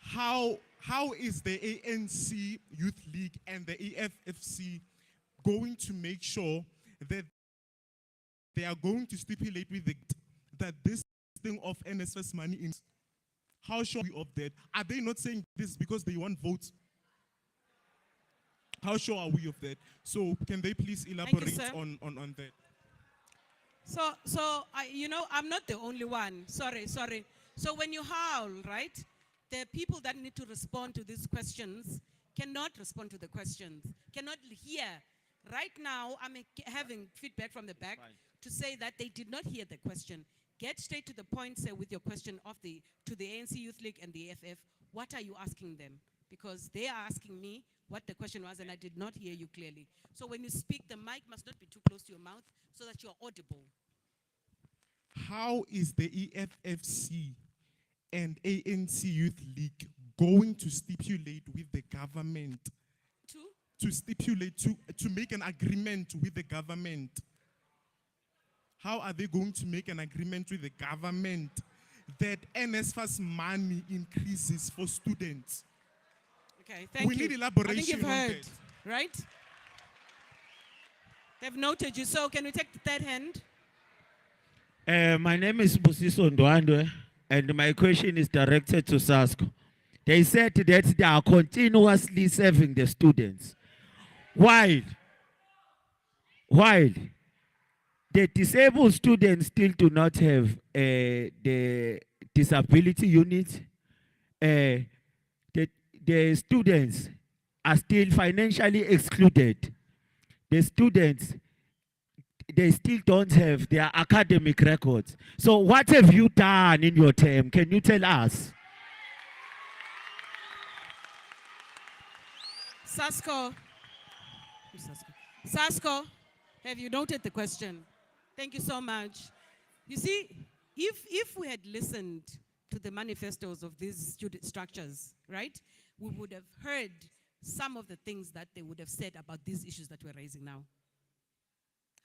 How is the ANC Youth League and the EFFC going to make sure that they are going to stipulate with that this thing of NSFAS money in? How sure are we of that? Are they not saying this because they want votes? How sure are we of that? So can they please elaborate on that? So I'm not the only one. Sorry. So when you howl, right, the people that need to respond to these questions cannot respond to the questions, cannot hear. Right now, I'm having feedback from the back to say that they did not hear the question. Get straight to the point, sir, with your question to the ANC Youth League and the FF. What are you asking them? Because they are asking me what the question was, and I did not hear you clearly. So when you speak, the mic must not be too close to your mouth so that you're audible. How is the EFFC and ANC Youth League going to stipulate with the government? To make an agreement with the government? How are they going to make an agreement with the government that NSFAS money increases for students? Okay, thank you. We need elaboration I think you've on heard, that. right? They've noted you. So can we take the third hand? My name is Busiso Ndwandwe, and my question is directed to SASCO. They said that they are continuously serving the students, while the disabled students still do not have the disability unit. The students are still financially excluded. The students, they still don't have their academic records. So what have you done in your term? Can you tell us? Sasko, have you noted the question? Thank you so much. You see, if we had listened to the manifestos of these student structures, right, we would have heard some of the things that they would have said about these issues that we're raising now,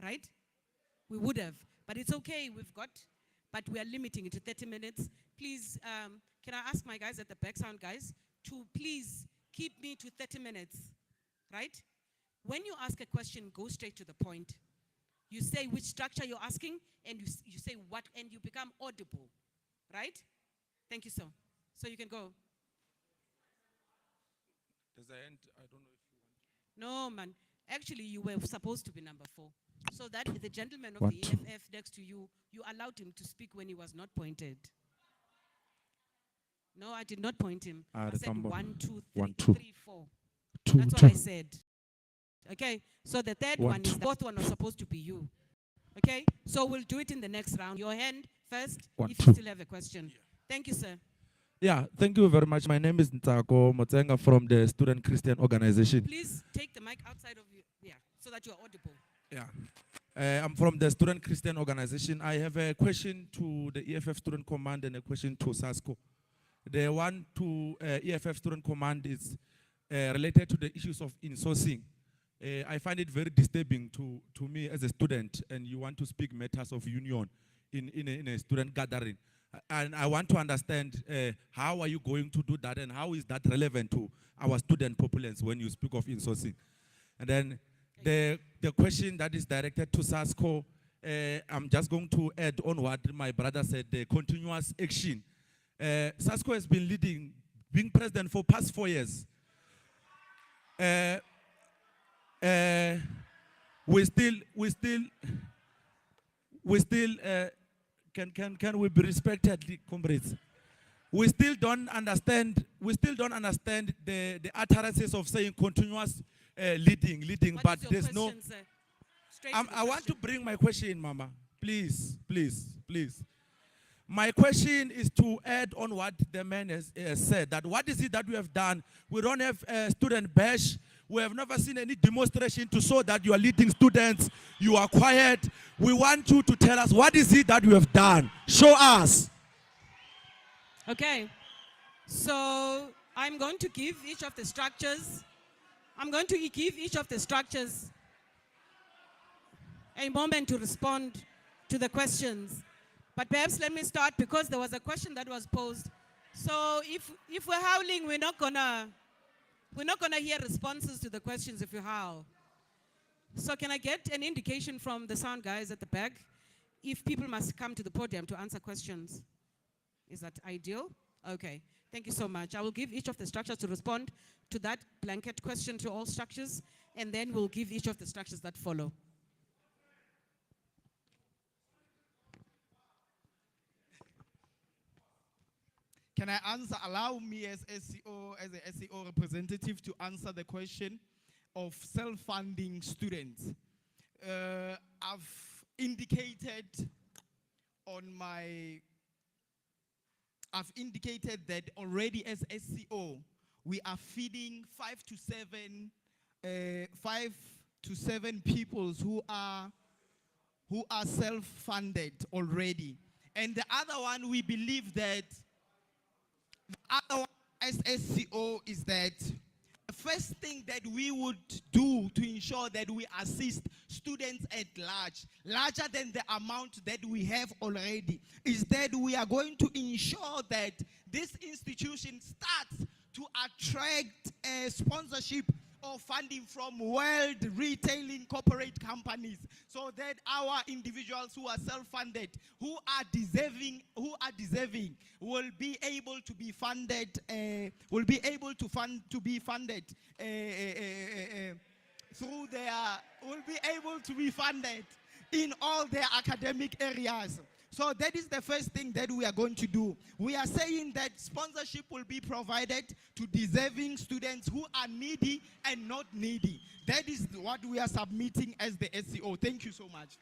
right? we would have. But it's okay, but we are limiting it to 30 minutes. Please, can I ask my guys at the back, sound guys, to please keep me to 30 minutes, right? When you ask a question, go straight to the point. You say which structure you're asking, and you say what, and you become audible, right? Thank you, sir. So you can go. Does the end? I don't know if you want. No, man. Actually, you were supposed to be number 4. So that the gentleman of One, the two. EFF next to you, you allowed him to speak when he was not pointed. No, I did not point him. I said Kambo. 1, 2, 3, One, two. 3, 4. Two, That's what two. I said. Okay, so the third One, one is two. the fourth one was supposed to be you. Okay, so we'll do it in the next round. Your hand first, One, if two. you still have a question. Thank you, sir. Yeah, thank you very much. My name is Ntako Motenga from the Student Christian Organization. Please take the mic outside of you, yeah, so that you are audible. Yeah. I'm from the Student Christian Organization. I have a question to the EFF Student Command and a question to SASCO. The one to EFF Student Command is related to the issues of insourcing. I find it very disturbing to me as a student, and you want to speak matters of union in a student gathering. And I want to understand how are you going to do that, and how is that relevant to our student populace when you speak of insourcing? And then the question that is directed to SASCO, I'm just going to add on what my brother said, the continuous action. SASCO has been being president for past 4 years. We still can we be respected, comrades? We still don't understand the utterances of saying continuous leading, but there's no. I want to bring my question, Mama. Please. My question is to add on what the man has said, that what is it that we have done? We don't have a student bash. We have never seen any demonstration to show that you are leading students. You are quiet. We want you to tell us what is it that we have done. Show us. Okay, so I'm going to give each of the structures. A moment to respond to the questions. But perhaps let me start, because there was a question that was posed. So if we're howling, we're not gonna hear responses to the questions if you howl. So can I get an indication from the sound guys at the back if people must come to the podium to answer questions? Is that ideal? Okay, thank you so much. I will give each of the structures to respond to that blanket question to all structures, and then we'll give each of the structures that follow. Can I answer? Allow me as a SEO representative to answer the question of self-funding students. I've indicated that already as SEO, we are feeding 5 to 7 people who are self-funded already. And the other one, we believe that the other one as SCO is that the first thing that we would do to ensure that we assist students at large, larger than the amount that we have already, is that we are going to ensure that this institution starts to attract sponsorship or funding from world retailing corporate companies, so that our individuals who are self-funded, who are deserving, will be able to be funded, in all their academic areas. So that is the first thing that we are going to do. We are saying that sponsorship will be provided to deserving students who are needy and not needy. That is what we are submitting as the SCO. Thank you so much.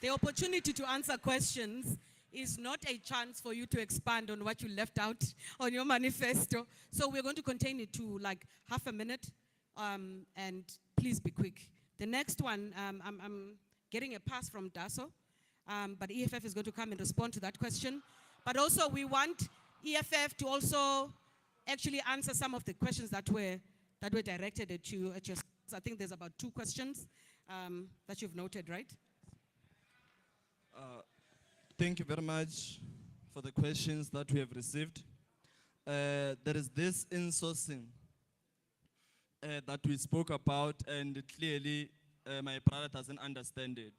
The opportunity to answer questions is not a chance for you to expand on what you left out on your manifesto. So we're going to contain it to like half a minute, and please be quick. The next one, I'm getting a pass from DASO, but EFF is going to come and respond to that question. But also we want EFF to also actually answer some of the questions that were directed at you. I think there's about 2 questions. that you've noted, right? Thank you very much for the questions that we have received. There is this insourcing that we spoke about, and clearly my brother doesn't understand it.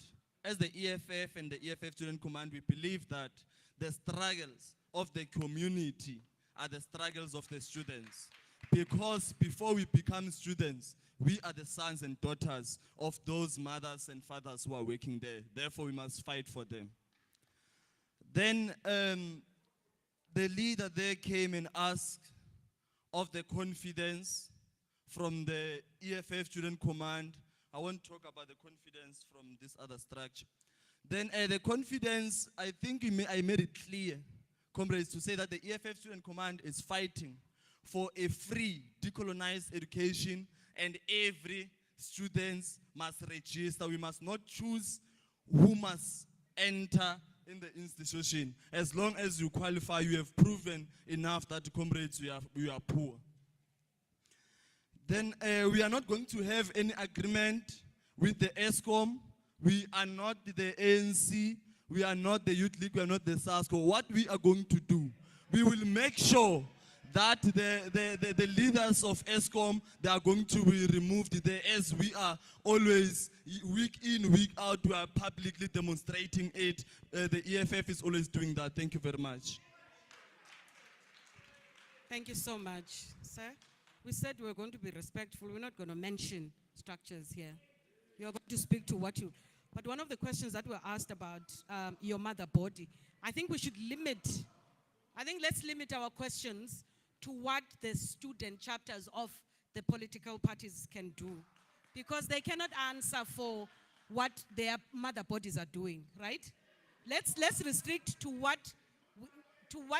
As the EFF and the EFF Student Command, we believe that the struggles of the community are the struggles of the students. Because before we become students, we are the sons and daughters of those mothers and fathers who are working there. Therefore, we must fight for them. Then the leader there came and asked of the confidence from the EFF Student Command. I won't talk about the confidence from this other structure. Then the confidence, I think I made it clear, comrades, to say that the EFF Student Command is fighting for a free, decolonized education, and every student must register. We must not choose who must enter in the institution. As long as you qualify, you have proven enough that, comrades, we are poor. Then we are not going to have any agreement with the ESCOM. We are not the ANC. We are not the Youth League. We are not the SASCO. What we are going to do, we will make sure that the leaders of ESCOM, they are going to be removed there, as we are always, week in, week out, we are publicly demonstrating it. The EFF is always doing that. Thank you very much. Thank you so much, sir. We said we were going to be respectful. We're not going to mention structures here. You're going to speak to what you... But one of the questions that were asked about your mother body, I think we should limit... I think let's limit our questions to what the student chapters of the political parties can do. Because they cannot answer for what their mother bodies are doing, right? Let's restrict to what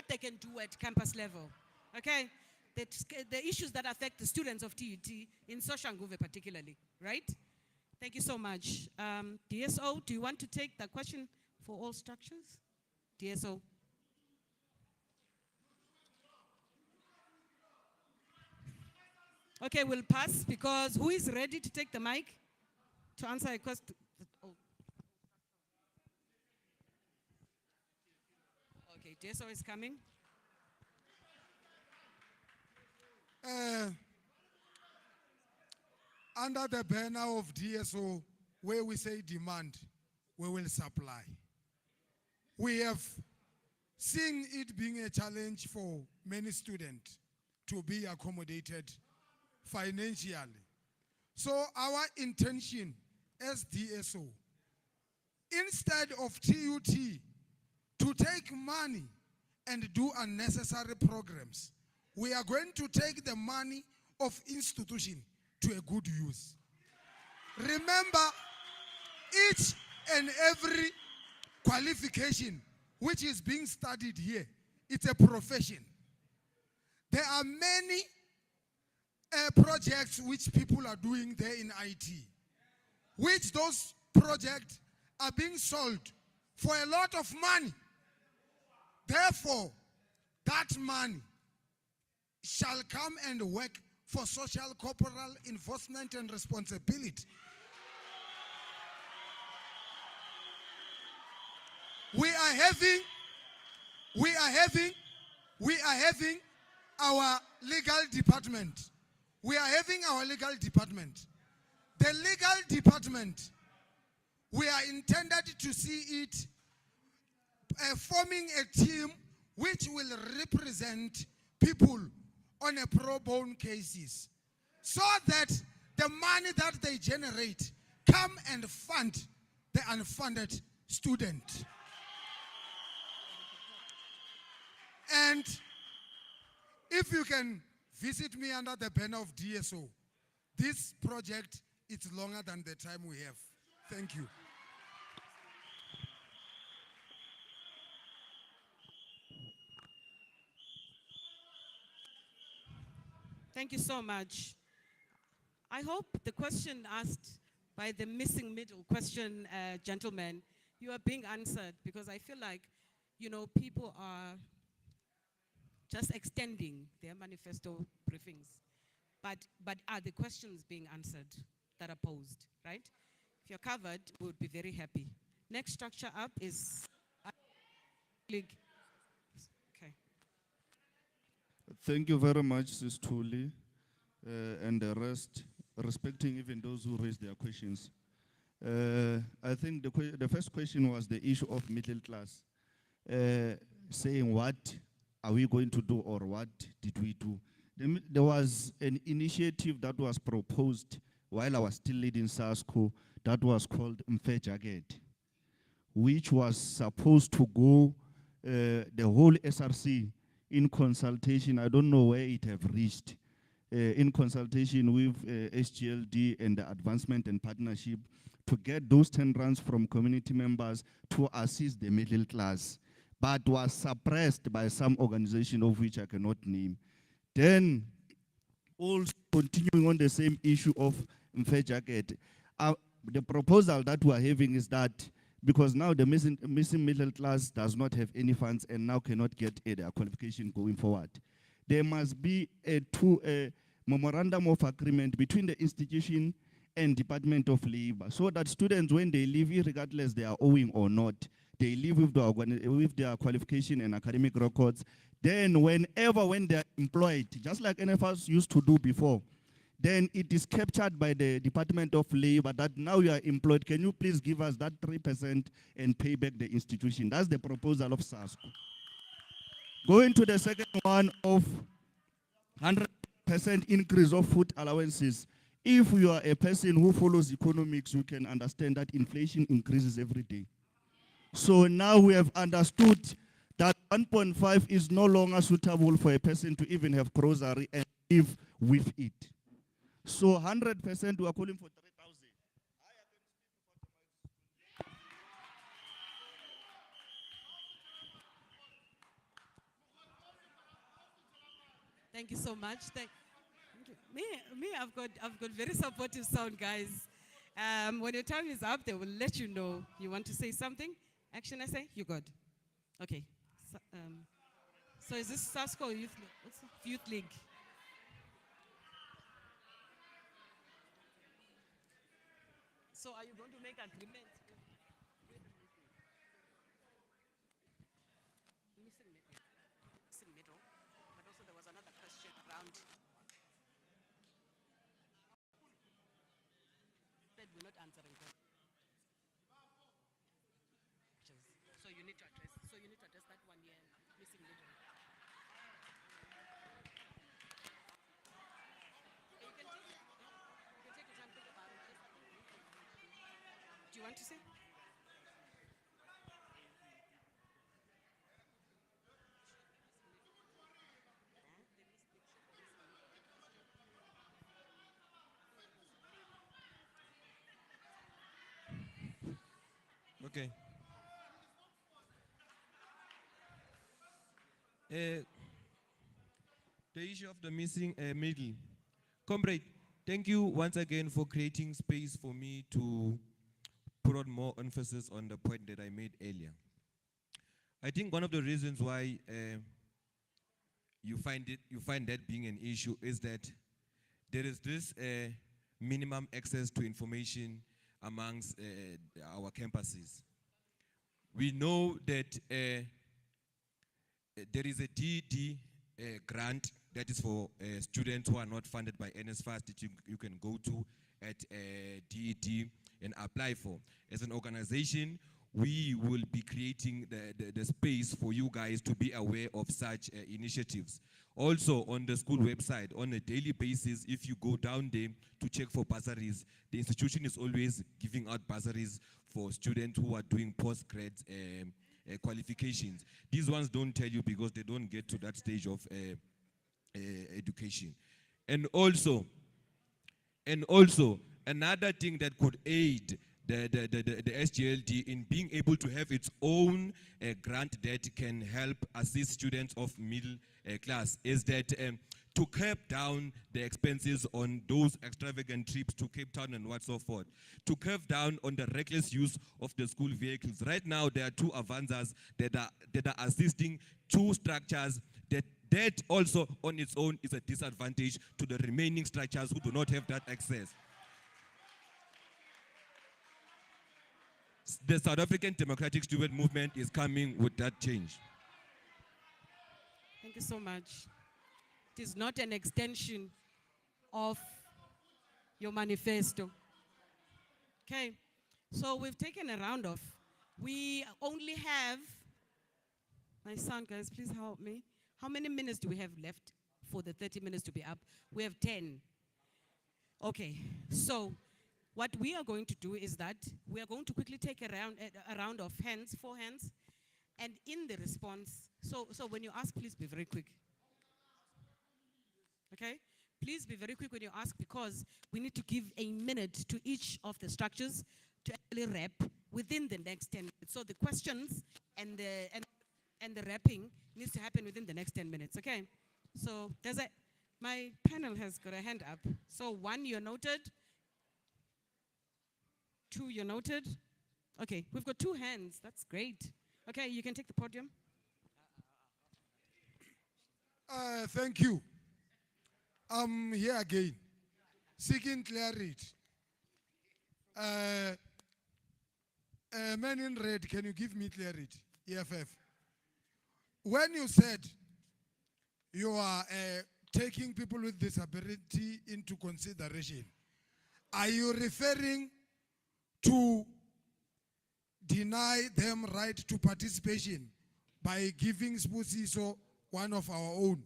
they can do at campus level, okay? The issues that affect the students of TUT, in SOSHANGUVE particularly, right? Thank you so much. DSO, do you want to take the question for all structures? DSO. Okay, we'll pass because who is ready to take the mic to answer a question? Oh. Okay, DSO is coming. Under the banner of DSO, where we say demand, we will supply. We have seen it being a challenge for many students to be accommodated financially. So our intention as DSO, instead of TUT to take money and do unnecessary programs, we are going to take the money of institution to a good use. Remember, each and every qualification which is being studied here, it's a profession. There are many projects which people are doing there in IT, which those projects are being sold for a lot of money. Therefore, that money shall come and work for social corporal enforcement and responsibility. We are having our legal department. We are having our legal department. The legal department, we are intended to see it forming a team which will represent people on a pro bono cases, so that the money that they generate come and fund the unfunded student. And if you can visit me under the banner of DSO, this project is longer than the time we have. Thank you. Thank you so much. I hope the question asked by the missing middle question, gentlemen, you are being answered, because I feel like, you know, people are just extending their manifesto briefings. But are the questions being answered that are posed, right? If you're covered, we would be very happy. Next structure up is league. Okay. Thank you very much, Sis Tuli, and the rest, respecting even those who raised their questions. I think the first question was the issue of middle class, saying what are we going to do or what did we do? There was an initiative that was proposed while I was still leading SASCO that was called Mfe Jacket, which was supposed to go the whole SRC in consultation. I don't know where it have reached. In consultation with SGLD and the Advancement and Partnership to get those 10 rands from community members to assist the middle class, but was suppressed by some organization of which I cannot name. Then, also continuing on the same issue of Mfe Jacket, the proposal that we're having is that because now the missing middle class does not have any funds and now cannot get their qualification going forward, there must be a memorandum of agreement between the institution and Department of Labor, so that students, when they leave, regardless they are owing or not, they leave with their qualification and academic records. Then when they're employed, just like NFS used to do before, then it is captured by the Department of Labor that now you are employed. Can you please give us that 3% and pay back the institution? That's the proposal of SASCO. Going to the second one of 100% increase of food allowances. If you are a person who follows economics, you can understand that inflation increases every day. So now we have understood that 1.5 is no longer suitable for a person to even have grocery and live with it. So 100% we are calling for 3,000. Thank you so much. Thank you. I've got very supportive sound, guys. When your time is up, they will let you know. You want to say something? Action, I say? You got. Okay. So is this SASCO Youth League? What's the Youth League? So are you going to make agreements? Missing middle. But also there was another question around. Said we're not answering them. So you need to address. So you need to address that one here. Missing middle. You can take your time, think about it. Do you want to say? Okay. The issue of the missing middle. Comrade, thank you once again for creating space for me to put on more emphasis on the point that I made earlier. I think one of the reasons why you find that being an issue is that there is this minimum access to information amongst our campuses. We know that there is a DD grant that is for students who are not funded by NSFAS that you can go to at DED and apply for. As an organization, we will be creating the space for you guys to be aware of such initiatives. Also, on the school website, on a daily basis, if you go down there to check for bursaries, the institution is always giving out bursaries for students who are doing post-grad qualifications. These ones don't tell you because they don't get to that stage of education. And also, another thing that could aid the SGLD in being able to have its own grant that can help assist students of middle class is that to curb down the expenses on those extravagant trips to Cape Town and what so forth, to curb down on the reckless use of the school vehicles. Right now, there are 2 Avanzas that are assisting 2 structures that also on its own is a disadvantage to the remaining structures who do not have that access. the South African Democratic Student Movement is coming with that change. Thank you so much. It is not an extension of your manifesto. Okay, so we've taken a round off. We only have, my sound guys, please help me. How many minutes do we have left for the 30 minutes to be up? We have 10. Okay, so what we are going to do is that we are going to quickly take a round of hands, 4 hands, and in the response, so when you ask, please be very quick. Okay? Please be very quick when you ask, because we need to give a minute to each of the structures to actually wrap within the next 10 minutes. So the questions and the wrapping needs to happen within the next 10 minutes, okay? So my panel has got a hand up. So 1, you're noted. 2, you're noted. Okay, we've got 2 hands. That's great. Okay, you can take the podium. Thank you. I'm here again, seeking clarity. Man in red, can you give me clarity, EFF? When you said you are taking people with disability into consideration, are you referring to deny them right to participation by giving Spusiso, one of our own,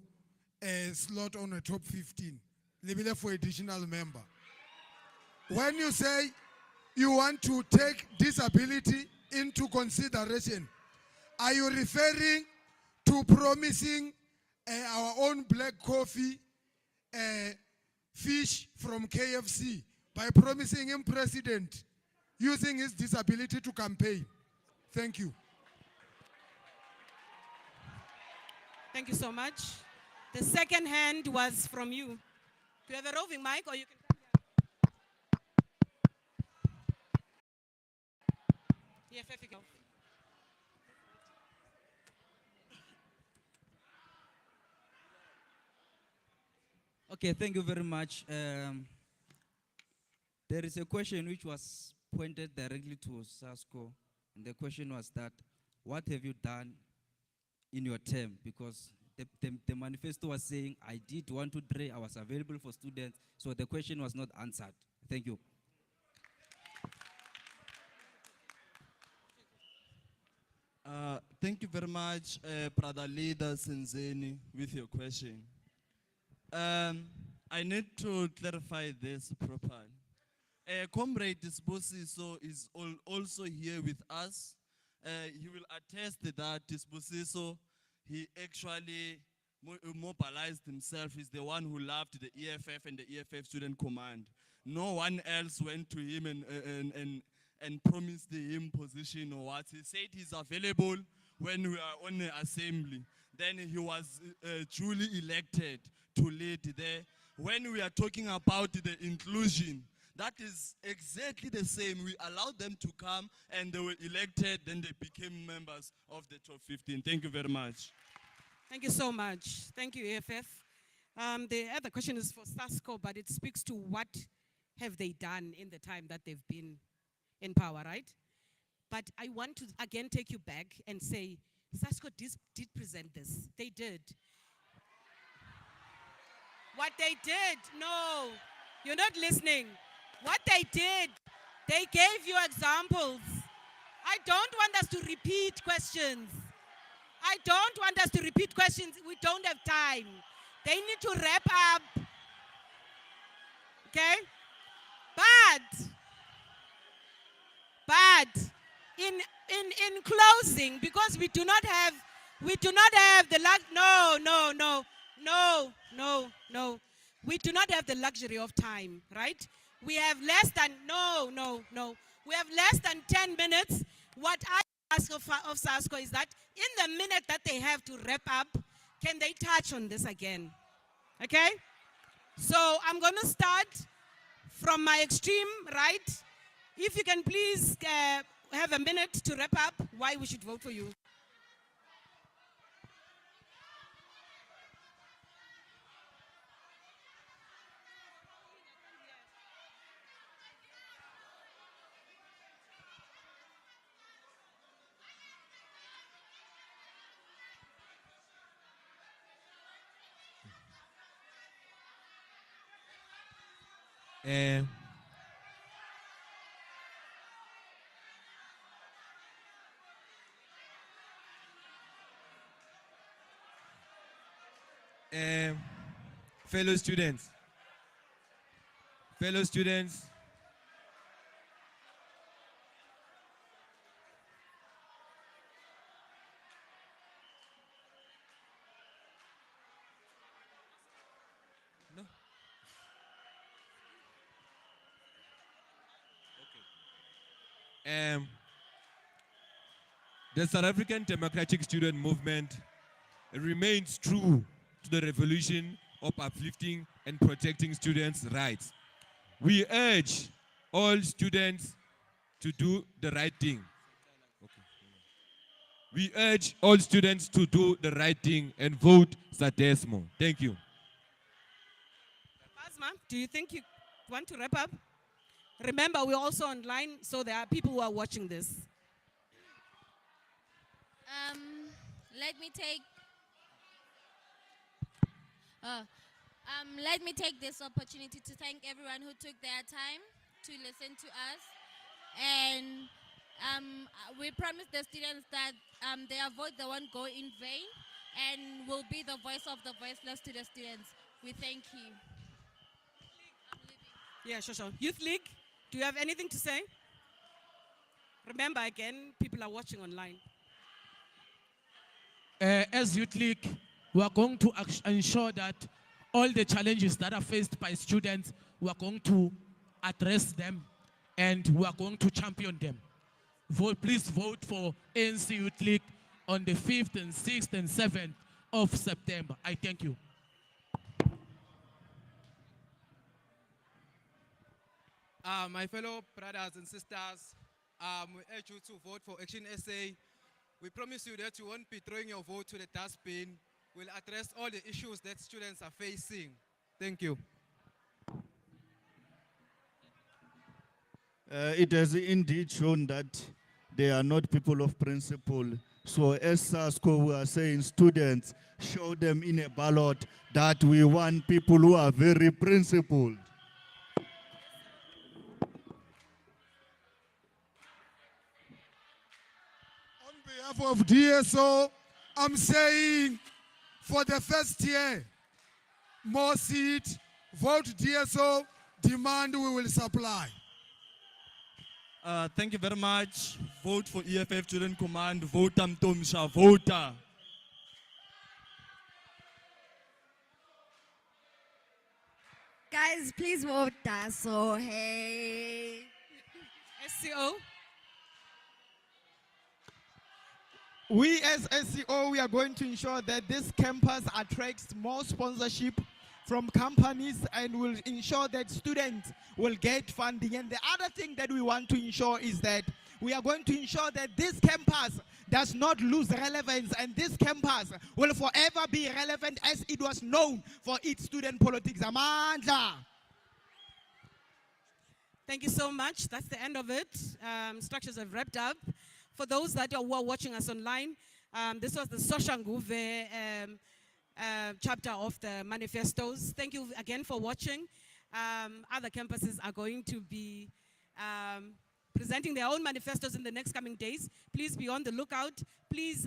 a slot on a top 15, Libile for additional member? When you say you want to take disability into consideration, are you referring to promising our own black coffee fish from KFC by promising him president using his disability to campaign? Thank you. Thank you so much. The second hand was from you. Do you have a roving mic, or you can come here? EFF, you go. Okay, thank you very much. There is a question which was pointed directly to SASCO, and the question was that, what have you done in your term? Because the manifesto was saying, I did 1, 2, 3, I was available for students, so the question was not answered. Thank you. Thank you very much, Brother Leader Senzeni, with your question. I need to clarify this properly. Comrade Disposiso is also here with us. He will attest that Disposiso, he actually mobilized himself. He's the one who loved the EFF and the EFF Student Command. No one else went to him and promised him position or what. He said he's available when we are on the assembly. Then he was duly elected to lead there. When we are talking about the inclusion, that is exactly the same. We allowed them to come and they were elected, then they became members of the top 15. Thank you very much. Thank you so much. Thank you, EFF. The other question is for SASCO, but it speaks to what have they done in the time that they've been in power, right? But I want to again take you back and say, SASCO did present this. They did. What they did, no, you're not listening. What they did, they gave you examples. I don't want us to repeat questions. I don't want us to repeat questions. We don't have time. They need to wrap up. Okay? But in closing, because we do not have the we do not have the luxury of time, right? We have less than we have less than 10 minutes. What I ask of SASCO is that in the minute that they have to wrap up, can they touch on this again? Okay? So I'm going to start from my extreme right. If you can please have a minute to wrap up why we should vote for you. Uh, um, fellow students, fellow students, no. The South African Democratic Student Movement remains true to the revolution of uplifting and protecting students' rights. We urge all students to do the right thing. We urge all students to do the right thing and vote Sadesmo. Thank you. Asma, do you think you want to wrap up? Remember, we're also online, so there are people who are watching this. Let me take let me take this opportunity to thank everyone who took their time to listen to us, and we promise the students that their vote they won't go in vain, and will be the voice of the voiceless to the students. We thank you. Yeah, sure. Youth League, do you have anything to say? Remember, again, people are watching online. As Youth League, we are going to ensure that all the challenges that are faced by students, we are going to address them and we are going to champion them. Please vote for ANC Youth League on the 5th and 6th and 7th of September. I thank you. My fellow brothers and sisters, we urge you to vote for Action SA. We promise you that you won't be throwing your vote to the dustbin. We'll address all the issues that students are facing. Thank you. It has indeed shown that they are not people of principle. So as SASCO, we are saying, students, show them in a ballot that we want people who are very principled. On behalf of DSO, I'm saying for the first year, more seat, vote DSO, demand we will supply. Thank you very much. Vote for EFF Student Command. Vote Mtomsha. Voter. Guys, please vote DASO. Hey. SCO. We as SCO, we are going to ensure that this campus attracts more sponsorship from companies and will ensure that students will get funding. And the other thing that we want to ensure is that we are going to ensure that this campus does not lose relevance, and this campus will forever be relevant as it was known for its student politics. Amandla. Thank you so much. That's the end of it. Structures have wrapped up. For those that are watching us online, this was the SOSHANGUVE chapter of the manifestos. Thank you again for watching. Other campuses are going to be presenting their own manifestos in the next coming days. Please be on the lookout. Please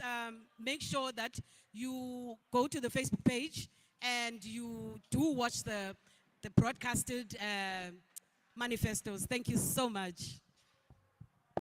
make sure that you go to the Facebook page and you do watch the broadcasted manifestos. Thank you so much.